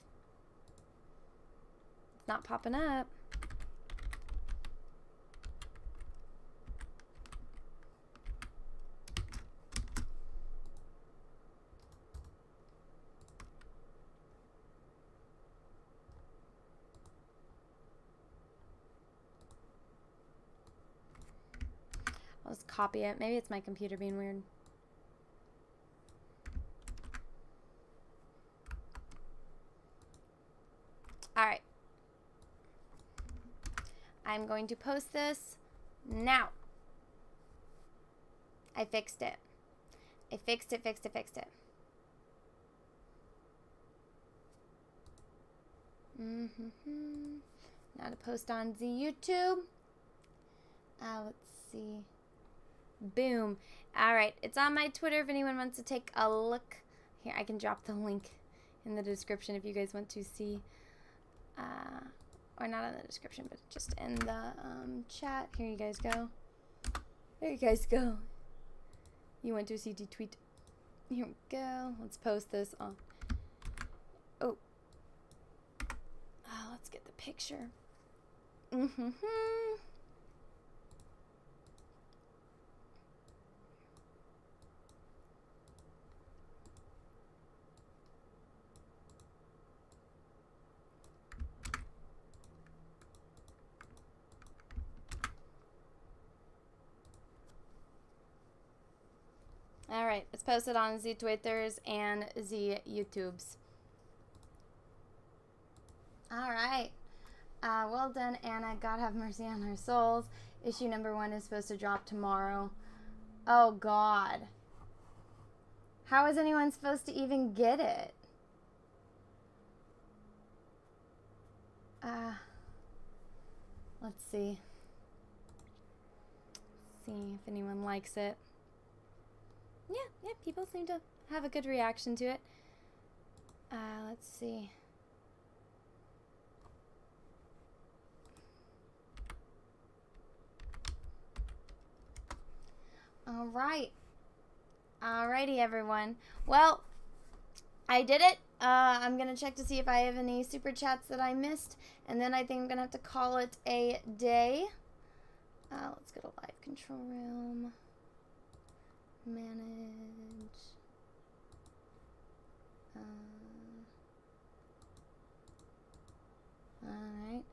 It's not popping up. I'll just copy it. Maybe it's my computer being weird. Alright. I'm going to post this now. I fixed it. I fixed it. Now to post on the YouTube. Let's see. Boom. Alright, it's on my Twitter if anyone wants to take a look. Here, I can drop the link in the description if you guys want to see. Or not in the description, but just in the chat. Here you guys go. There you guys go. You went to see the tweet. Here we go. Let's post this on. Oh. Let's get the picture. Alright, it's posted on the Twitters and the YouTubes. Alright. Well done, Anna. God have mercy on our souls. Issue number 1 is supposed to drop tomorrow. Oh, God. How is anyone supposed to even get it? Let's see. See if anyone likes it. Yeah, people seem to have a good reaction to it. Let's see. Alright. Alrighty, everyone. Well, I did it. I'm going to check to see if I have any super chats that I missed. And then I think I'm going to have to call it a day. Let's go to live control room. Manage. Alright.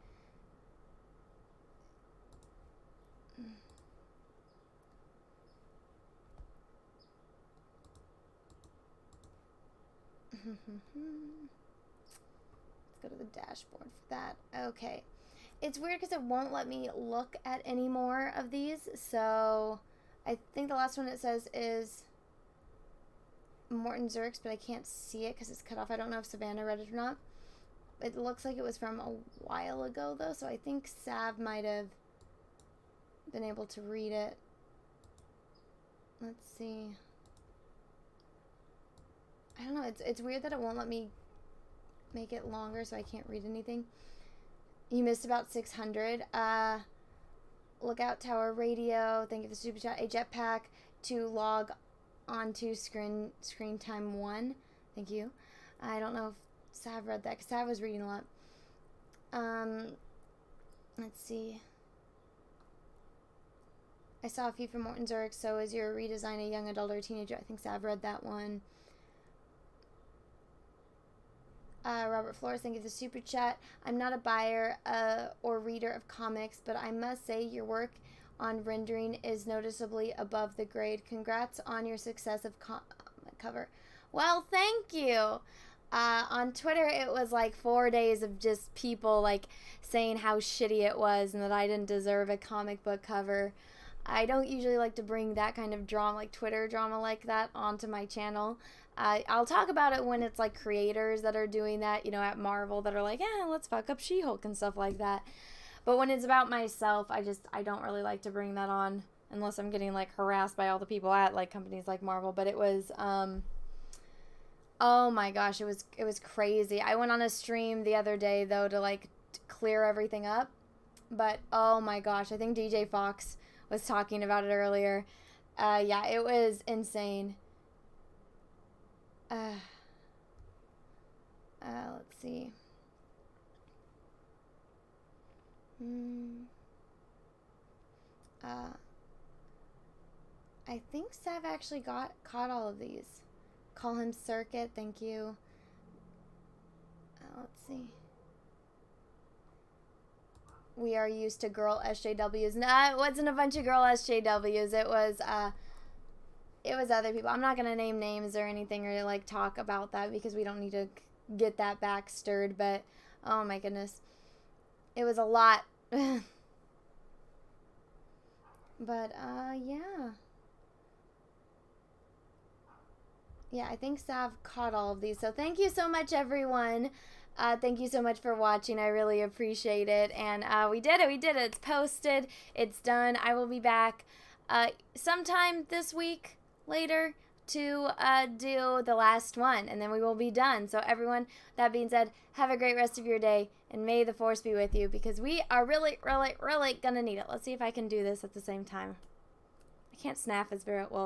Let's go to the dashboard for that. Okay. It's weird because it won't let me look at any more of these. So I think the last one it says is Morton Zerks, but I can't see it because it's cut off. I don't know if Savannah read it or not. it looks like it was from a while ago, though, so I think Sav might have been able to read it. Let's see. I don't know, it's weird that it won't let me make it longer, so I can't read anything. You missed about 600. Lookout Tower Radio, thank you for the super chat. A jetpack to log onto Screentime 1. Thank you. I don't know if Sav read that, because Sav was reading a lot. Let's see. I saw a few from Morton Zurich. So is your redesign a young adult or teenager? I think Sav read that one. Robert Flores, thank you for the super chat. I'm not a buyer or reader of comics, but I must say your work on rendering is noticeably above the grade. Congrats on your success of cover. Well, thank you. On Twitter, it was like 4 days of just people like saying how shitty it was and that I didn't deserve a comic book cover. I don't usually like to bring that kind of drama, like Twitter drama like that, onto my channel. I'll talk about it when it's like creators that are doing that, you know, at Marvel that are like, yeah, let's fuck up She-Hulk and stuff like that. But when it's about myself, I don't really like to bring that on unless I'm getting like harassed by all the people at like companies like Marvel. But it was, oh my gosh, it was crazy. I went on a stream the other day though to like clear everything up. But oh my gosh, I think DJ Fox was talking about it earlier. Yeah, it was insane. Let's see. I think Sav actually caught all of these. Call him Circuit, thank you. Let's see. We are used to girl SJWs. No, it wasn't a bunch of girl SJWs. It was other people. I'm not gonna name names or anything or like talk about that because we don't need to get that back stirred. But oh my goodness, it was a lot. But yeah, I think Sav caught all of these. So thank you so much, everyone. Thank you so much for watching. I really appreciate it. And we did it. It's posted. It's done. I will be back sometime this week later to do the last one. And then we will be done. So everyone, that being said, have a great rest of your day. And may the force be with you because we are really, really, really going to need it. Let's see if I can do this at the same time. I can't snap as very well.